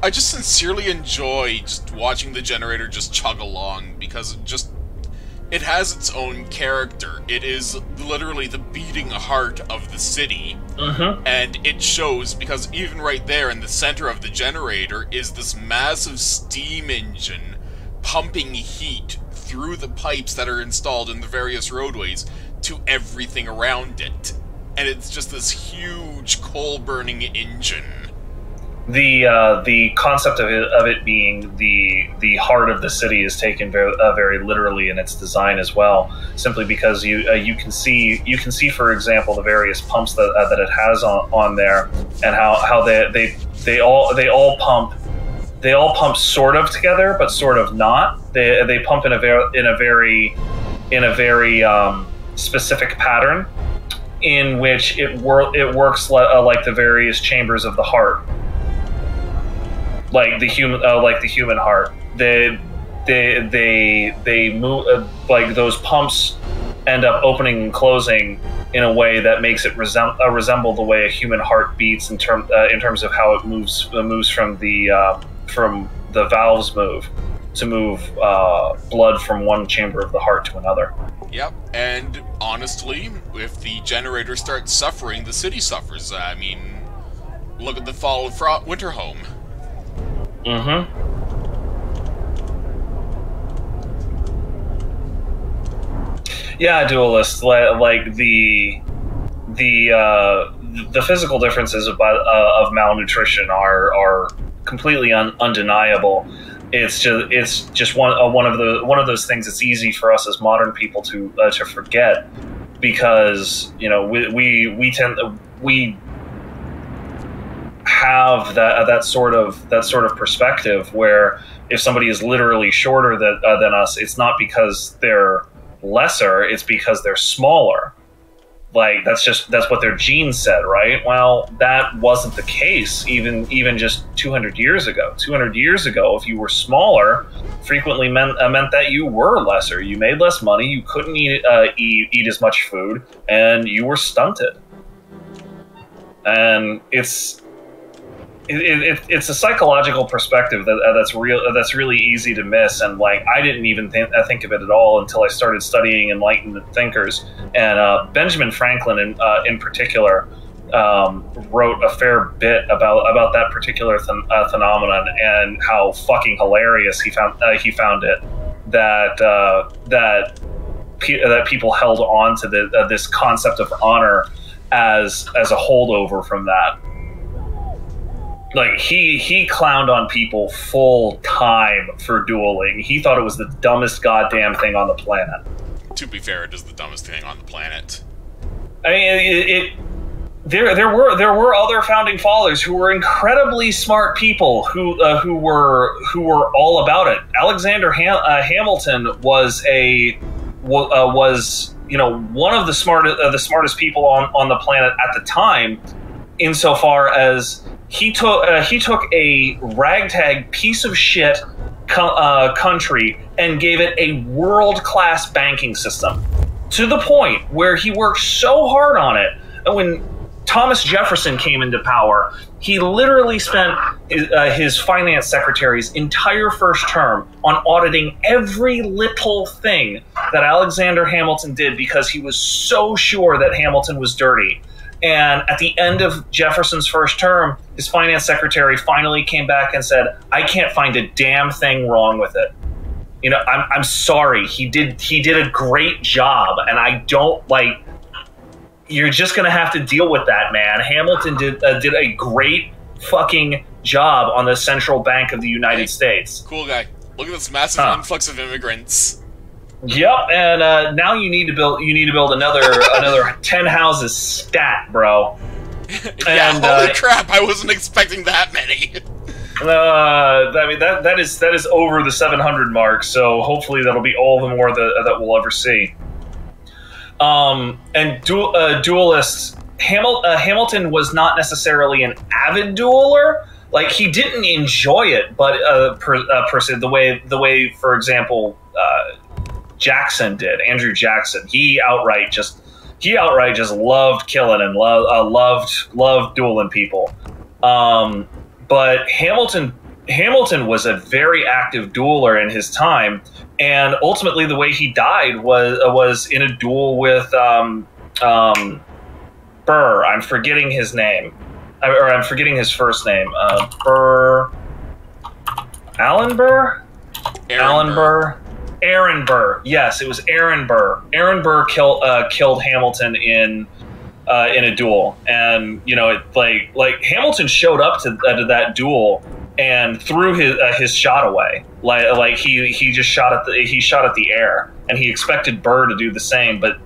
I just sincerely enjoy just watching the generator just chug along, because it has its own character. It is literally the beating heart of the city. And it shows, because even right there in the center of the generator is this massive steam engine pumping heat through the pipes that are installed in the various roadways to everything around it. And it's just this huge coal-burning engine. The concept of it being the heart of the city is taken very literally in its design as well. Simply because you can see, for example, the various pumps that it has on there, and how they all pump sort of together, but sort of not. They pump in a very specific pattern, in which it works like the various chambers of the heart. Like the human heart, they move, like those pumps end up opening and closing in a way that makes it resemble the way a human heart beats in terms of how it moves from the valves to move blood from one chamber of the heart to another. Yep, and honestly, if the generator starts suffering, the city suffers. I mean, look at the fall of Winterhome. Yeah, Duelist. Like the physical differences of malnutrition are completely undeniable. It's just one of those things that's easy for us as modern people to forget, because we have that sort of perspective where if somebody is literally shorter than us, it's not because they're lesser, it's because they're smaller. Like that's what their genes said, right? Well, that wasn't the case even just 200 years ago. 200 years ago, if you were smaller, frequently meant that you were lesser. You made less money, you couldn't eat as much food, and you were stunted. And it's a psychological perspective that's really easy to miss, and like I didn't even think of it at all until I started studying Enlightenment thinkers, and Benjamin Franklin in particular wrote a fair bit about that particular phenomenon, and how fucking hilarious he found it that people held on to this concept of honor as a holdover from that. like he clowned on people full time for dueling. He thought it was the dumbest goddamn thing on the planet. To be fair, it is the dumbest thing on the planet. I mean, there were other founding fathers who were incredibly smart people who were all about it. Alexander Hamilton was one of the smartest people on the planet at the time, insofar as he took a ragtag piece of shit country and gave it a world-class banking system, to the point where he worked so hard on it. And when Thomas Jefferson came into power, he literally spent his finance secretary's entire first term on auditing every little thing that Alexander Hamilton did, because he was so sure that Hamilton was dirty. And at the end of Jefferson's first term, his finance secretary finally came back and said, "I can't find a damn thing wrong with it. You know, I'm sorry. He did a great job, and I don't like. You're just gonna have to deal with that, man. Hamilton did a great fucking job on the central bank of the United States." Cool guy. Look at this massive influx of immigrants. Yep, and now you need to build another 10 houses stat, bro. Yeah, And, holy crap! I wasn't expecting that many. I mean that is over the 700 mark, so hopefully that'll be all the more that we'll ever see. And duelists, Hamilton was not necessarily an avid dueler. Like, he didn't enjoy it, but the way, for example, Jackson did, Andrew Jackson. He outright just loved killing and loved dueling people. But Hamilton was a very active dueler in his time, and ultimately the way he died was in a duel with Burr. I'm forgetting his name, or I'm forgetting his first name. Burr. Alan Burr. Alan Burr. Aaron Burr. Yes, it was Aaron Burr. Aaron Burr killed Hamilton in a duel, and you know, like Hamilton showed up to that duel and threw his shot away. Like he just shot at the air, and he expected Burr to do the same, but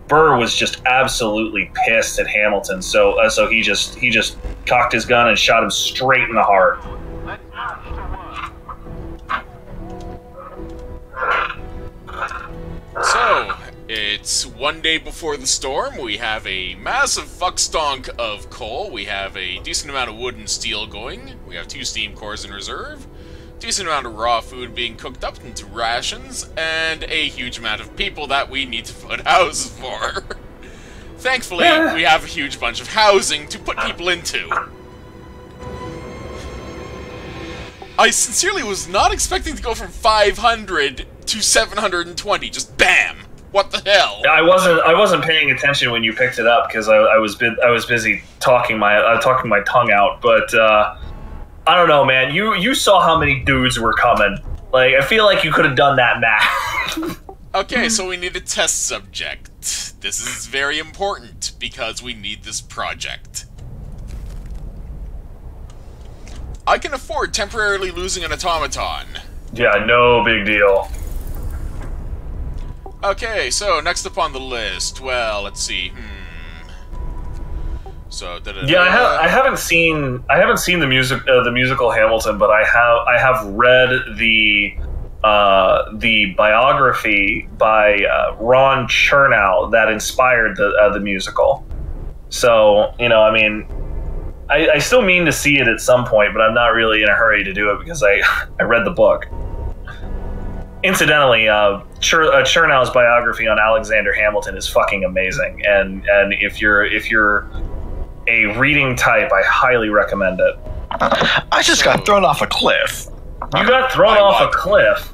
Burr was just absolutely pissed at Hamilton. So he just cocked his gun and shot him straight in the heart. So, it's one day before the storm. We have a massive fuckstonk of coal. We have a decent amount of wood and steel going. We have 2 steam cores in reserve. Decent amount of raw food being cooked up into rations. And a huge amount of people that we need to put houses for. Thankfully, we have a huge bunch of housing to put people into. I sincerely was not expecting to go from 500 to 720. Just bam! What the hell? I wasn't paying attention when you picked it up because I was busy talking my tongue out. But I don't know, man. You saw how many dudes were coming. Like, I feel like you could have done that math. Okay, so we need a test subject. This is very important because we need this project. I can afford temporarily losing an automaton. Yeah, no big deal. Okay, so next up on the list, well, let's see. So, yeah, I haven't seen the musical Hamilton, but I have read the biography by Ron Chernow that inspired the musical. So, you know, I mean, I still mean to see it at some point, but I'm not really in a hurry to do it because I read the book. Incidentally, Chernow's biography on Alexander Hamilton is fucking amazing, and if you're a reading type, I highly recommend it. I just got thrown off a cliff. You got thrown off a cliff.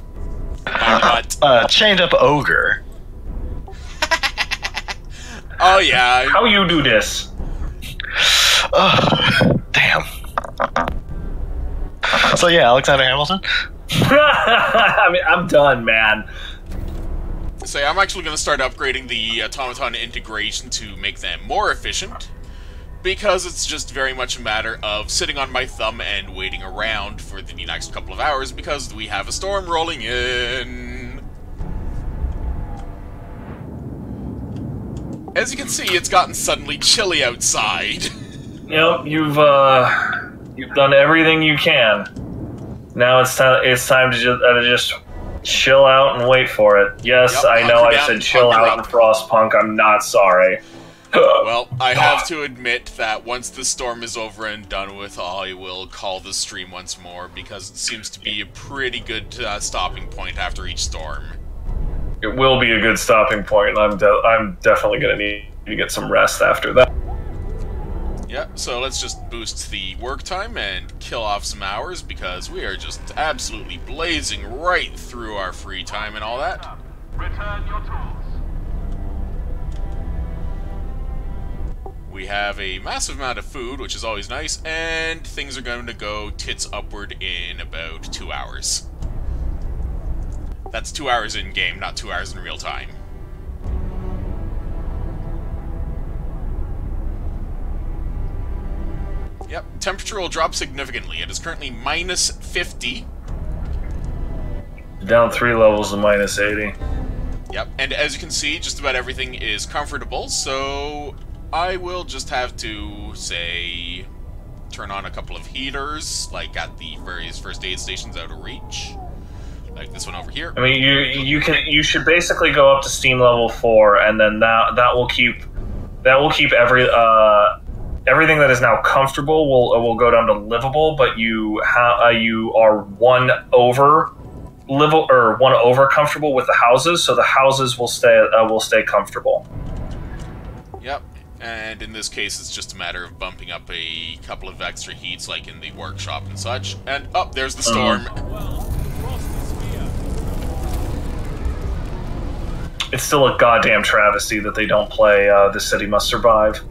Chained up ogre. Oh yeah. How you do this? Damn. So yeah, Alexander Hamilton. I mean, I'm done, man. So I'm actually going to start upgrading the automaton integration to make them more efficient. because it's just very much a matter of sitting on my thumb and waiting around for the next couple of hours because we have a storm rolling in. As you can see, it's gotten suddenly chilly outside. Yep, you've done everything you can. Now it's time to just chill out and wait for it. Yes, Yep, I know I down, said chill out in Frostpunk. I'm not sorry. Well, I have to admit that once the storm is over and done with, I will call the stream once more because it seems to be a pretty good stopping point after each storm. It will be a good stopping point. I'm definitely going to need to get some rest after that. Yeah, so let's just boost the work time and kill off some hours because we are just absolutely blazing right through our free time and all that. Return your tools. We have a massive amount of food, which is always nice, and things are going to go tits upward in about 2 hours. That's 2 hours in-game, not 2 hours in real time. Yep, temperature will drop significantly. It is currently minus 50. Down 3 levels to minus 80. Yep, and as you can see, just about everything is comfortable, so I will just have to, say, turn on a couple of heaters, like at the various first aid stations out of reach. Like this one over here. I mean, you should basically go up to steam level 4, and then that will keep everything that is now comfortable will go down to livable, but you are one over comfortable with the houses, so the houses will stay comfortable. Yep, and in this case, it's just a matter of bumping up a couple of extra heats, like in the workshop and such. And oh, there's the storm. Well, the frost is here. It's still a goddamn travesty that they don't play "The City Must Survive."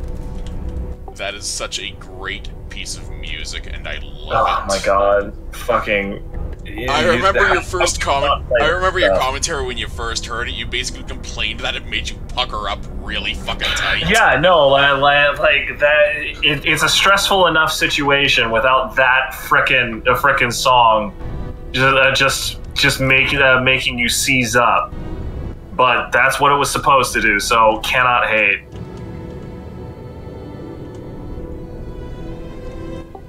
That is such a great piece of music, and I love Oh it. my god, fucking! I remember your first comment. I remember your stuff. commentary when you first heard it. You basically complained that it made you pucker up really fucking tight. Yeah, no, like that. It's a stressful enough situation without that frickin' song, just making you seize up. But that's what it was supposed to do. So cannot hate.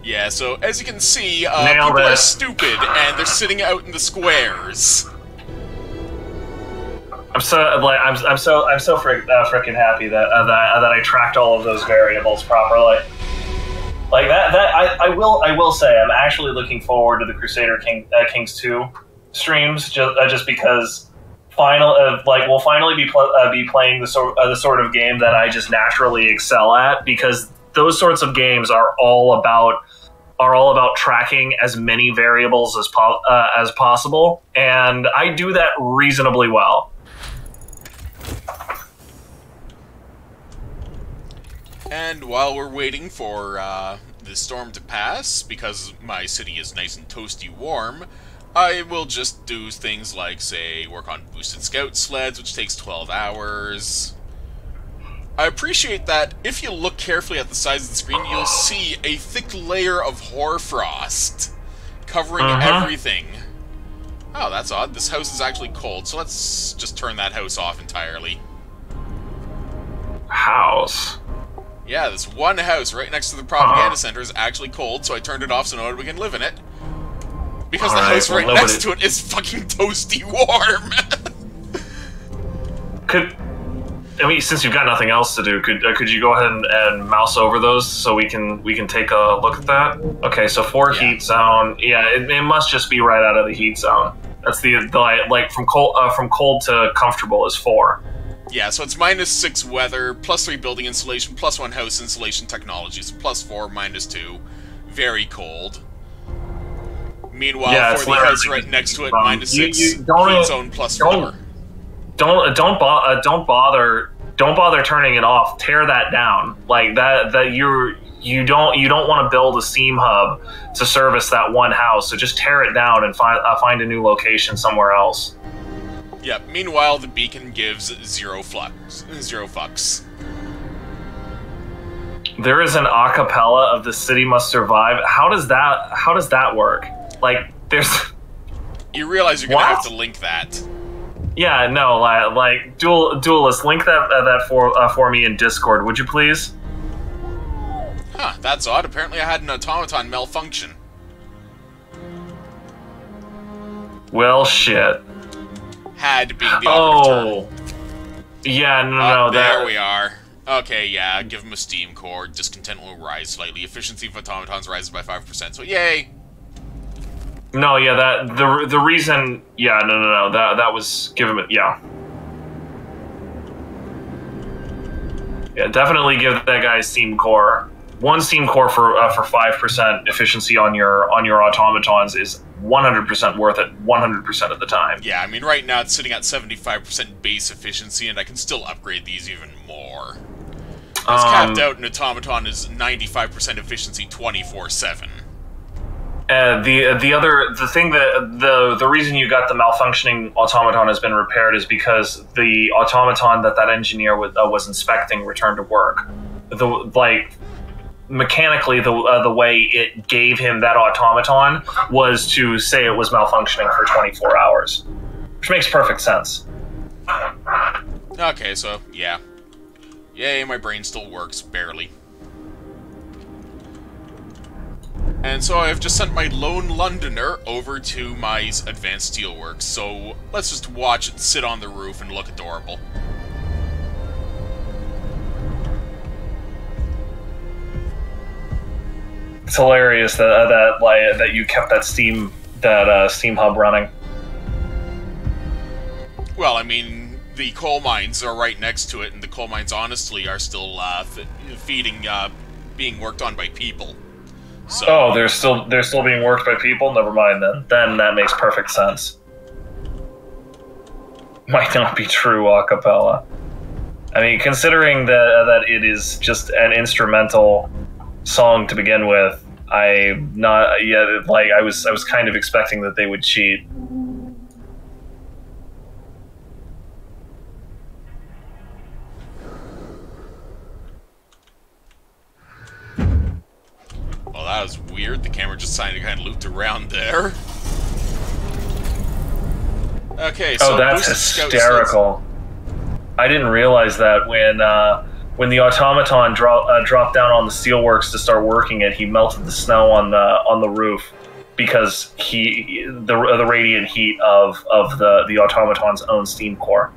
Yeah, so as you can see, Nailed people it. are stupid and they're sitting out in the squares. I'm so freaking happy that I tracked all of those variables properly. Like that I will say I'm actually looking forward to the Crusader Kings 2 streams just because we'll finally be playing the sort of game that I just naturally excel at, because those sorts of games are all about tracking as many variables as possible, and I do that reasonably well. And while we're waiting for the storm to pass, because my city is nice and toasty warm, I will just do things like, say, work on boosted scout sleds, which takes 12 hours. I appreciate that if you look carefully at the sides of the screen, you'll see a thick layer of hoarfrost covering everything. Oh, that's odd. This house is actually cold, so let's just turn that house off entirely. House? Yeah, this one house right next to the propaganda center is actually cold, so I turned it off so nobody can live in it. Because the house right next to it is fucking toasty warm! Since you've got nothing else to do, could you go ahead and mouse over those so we can take a look at that? Okay, so 4 heat zone. Yeah, it must just be right out of the heat zone. That's the like from cold to comfortable is 4. Yeah, so it's -6 weather, +3 building insulation, +1 house insulation technology, so +4, -2. Very cold. Meanwhile, for the house right next to it, -6, heat zone +4. Don't bother turning it off. Tear that down. Like that you don't want to build a steam hub to service that one house. So just tear it down and find a new location somewhere else. Yeah, meanwhile, the beacon gives zero fucks. There is an acapella of "The City Must Survive." How does that work? Like, there's. You realize you're gonna What? have to link that. Yeah, no, like duelist, link that for me in Discord, would you please? Huh, that's odd. Apparently I had an automaton malfunction. Well, shit. Had being the operative term. Yeah, no, there we are. Okay, yeah, give him a steam core. Discontent will rise slightly. Efficiency of automatons rises by 5%, so yay! No, yeah, the reason, yeah, no, that was, give him, yeah. Yeah, definitely give that guy a steam core. One steam core for 5% efficiency on your automatons is 100% worth it 100% of the time. Yeah, I mean, right now it's sitting at 75% base efficiency, and I can still upgrade these even more. It's capped out, an automaton is 95% efficiency 24/7. The reason you got the malfunctioning automaton has been repaired is because the automaton that engineer was inspecting returned to work. Mechanically, the way it gave him that automaton was to say it was malfunctioning for 24 hours, which makes perfect sense. Okay, so yeah, yay, my brain still works barely. And so I've just sent my lone Londoner over to my advanced steelworks, so let's just watch it sit on the roof and look adorable. It's hilarious that you kept that Steam hub running. Well, I mean, the coal mines are right next to it, and the coal mines honestly are still being worked on by people. So, oh, they're still being worked by people? Never mind then. Then that makes perfect sense. Might not be true, acapella. I mean, considering that it is just an instrumental song to begin with, I was kind of expecting that they would cheat. Well, that was weird. The camera just kind of looped around there. Okay, so that's hysterical. I didn't realize that when the automaton dropped down on the steelworks to start working it, he melted the snow on the roof because the radiant heat of the automaton's own steam core.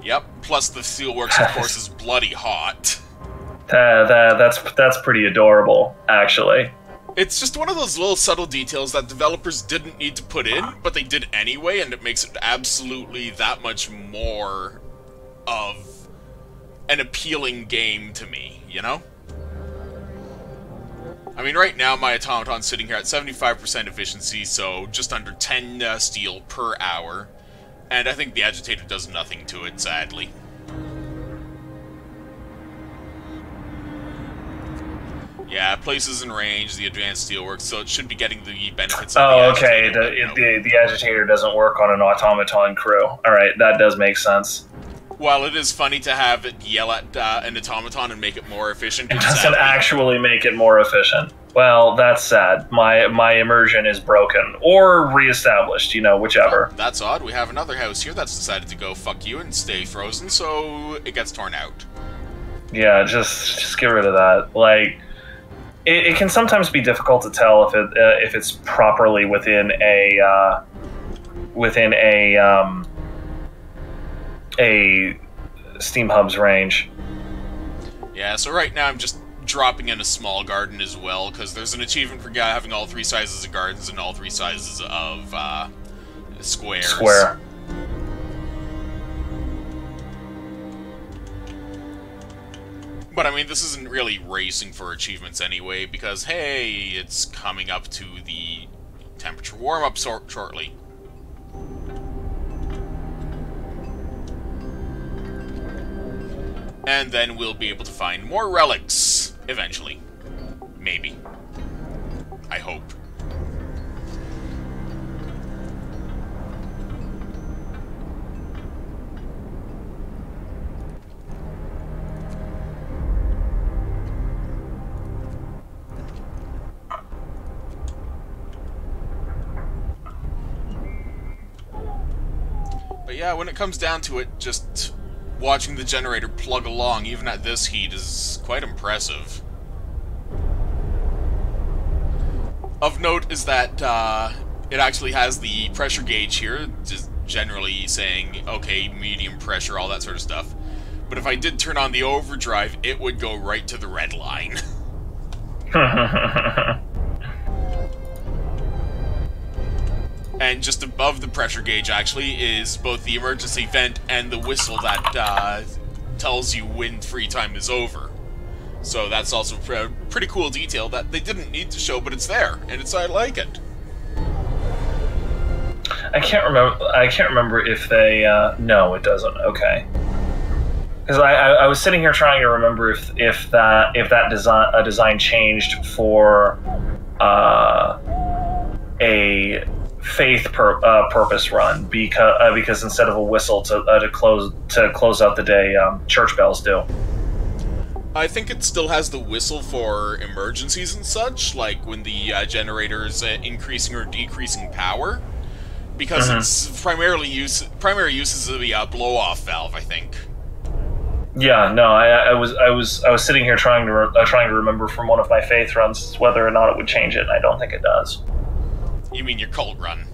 Yep. Plus the steelworks, of course, is bloody hot. That's pretty adorable, actually. It's just one of those little subtle details that developers didn't need to put in, but they did anyway, and it makes it absolutely that much more of an appealing game to me, you know? I mean, right now my automaton's sitting here at 75% efficiency, so just under 10 steel per hour, and I think the agitator does nothing to it, sadly. Yeah, places in range, the advanced steelworks, so it should be getting the benefits of the agitator. Oh, okay, the agitator doesn't work on an automaton crew. Alright, that does make sense. While it is funny to have it yell at an automaton and make it more efficient, it doesn't actually make it more efficient. Well, that's sad. My immersion is broken. Or reestablished, whichever. Oh, that's odd. We have another house here that's decided to go fuck you and stay frozen, so it gets torn out. Yeah, just get rid of that. Like, it can sometimes be difficult to tell if it's properly within a Steam Hub's range. Yeah, so right now I'm just dropping in a small garden as well, because there's an achievement for having all 3 sizes of gardens and all 3 sizes of squares. Square. But I mean, this isn't really racing for achievements anyway, because hey, it's coming up to the temperature warm-up shortly. And then we'll be able to find more relics, eventually. Maybe. I hope. But yeah, when it comes down to it, just watching the generator plug along, even at this heat, is quite impressive. Of note is that it actually has the pressure gauge here, just generally saying, okay, medium pressure, all that sort of stuff. But if I did turn on the overdrive, it would go right to the red line. And just above the pressure gauge, actually, is both the emergency vent and the whistle that tells you when free time is over. So that's also a pretty cool detail that they didn't need to show, but it's there, and I like it. I can't remember if they. No, it doesn't. Okay. Because I was sitting here trying to remember if that design changed for a faith purpose run because instead of a whistle to close out the day, church bells do. I think it still has the whistle for emergencies and such, like when the generator's increasing or decreasing power, because it's primary use is the blow-off valve, I think. Yeah, no, I was sitting here trying to remember from one of my faith runs whether or not it would change it, and I don't think it does. You mean your cult run?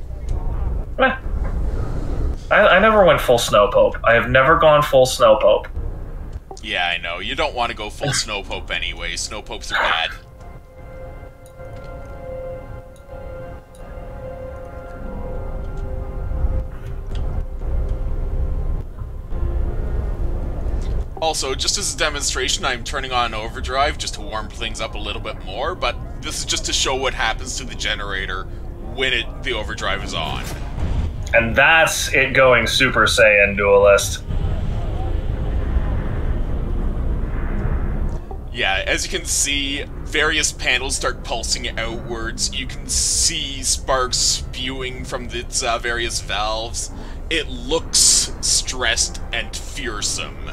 I never went full Snowpope. I have never gone full Snowpope. Yeah, I know. You don't want to go full Snowpope anyway. Snowpopes are bad. Also, just as a demonstration, I'm turning on overdrive just to warm things up a little bit more, but this is just to show what happens to the generator when the overdrive is on. And that's it going Super Saiyan Duelist. Yeah, as you can see, various panels start pulsing outwards. You can see sparks spewing from its various valves. It looks stressed and fearsome.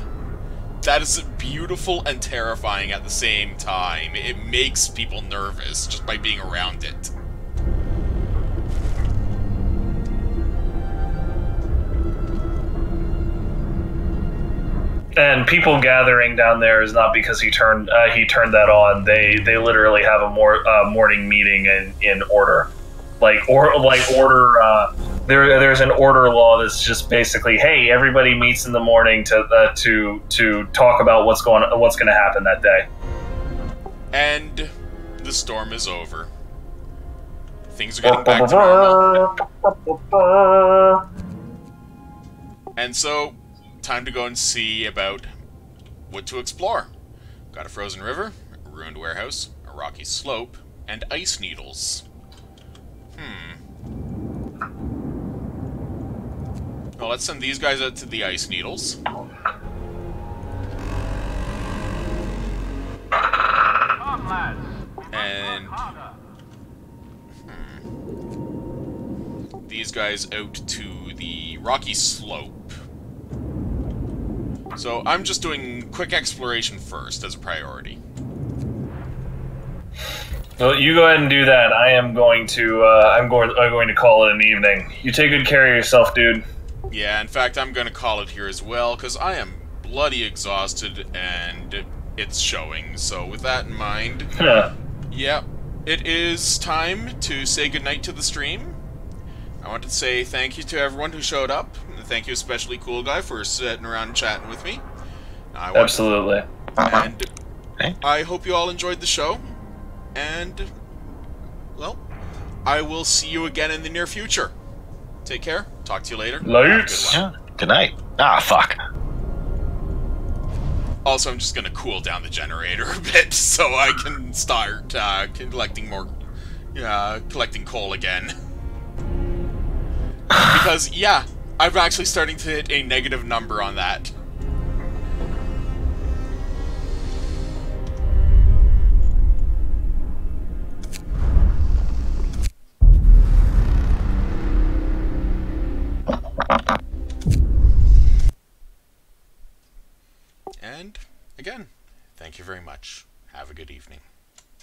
That is beautiful and terrifying at the same time. It makes people nervous just by being around it. And people gathering down there is not because he turned that on. They literally have a morning meeting in order, order. There's an order law that's just basically, hey, everybody meets in the morning to talk about what's going to happen that day. And the storm is over. Things are getting back to normal. And so, time to go and see about what to explore. Got a frozen river, a ruined warehouse, a rocky slope, and ice needles. Well, let's send these guys out to the ice needles. And these guys out to the rocky slope. So I'm just doing quick exploration first as a priority. Well, you go ahead and do that. I am going to I'm going to call it an evening. You take good care of yourself, dude. Yeah, in fact, I'm going to call it here as well, because I am bloody exhausted, and it's showing. So with that in mind, yeah, it is time to say goodnight to the stream. I want to say thank you to everyone who showed up. Thank you especially Cool Guy for sitting around and chatting with me. Absolutely. And I hope you all enjoyed the show. And, well, I will see you again in the near future. Take care. Talk to you later. Lights. Yeah. Good night. Ah, fuck. Also, I'm just going to cool down the generator a bit so I can start collecting coal again. Because, yeah, I'm actually starting to hit a negative number on that. And, again, thank you very much. Have a good evening.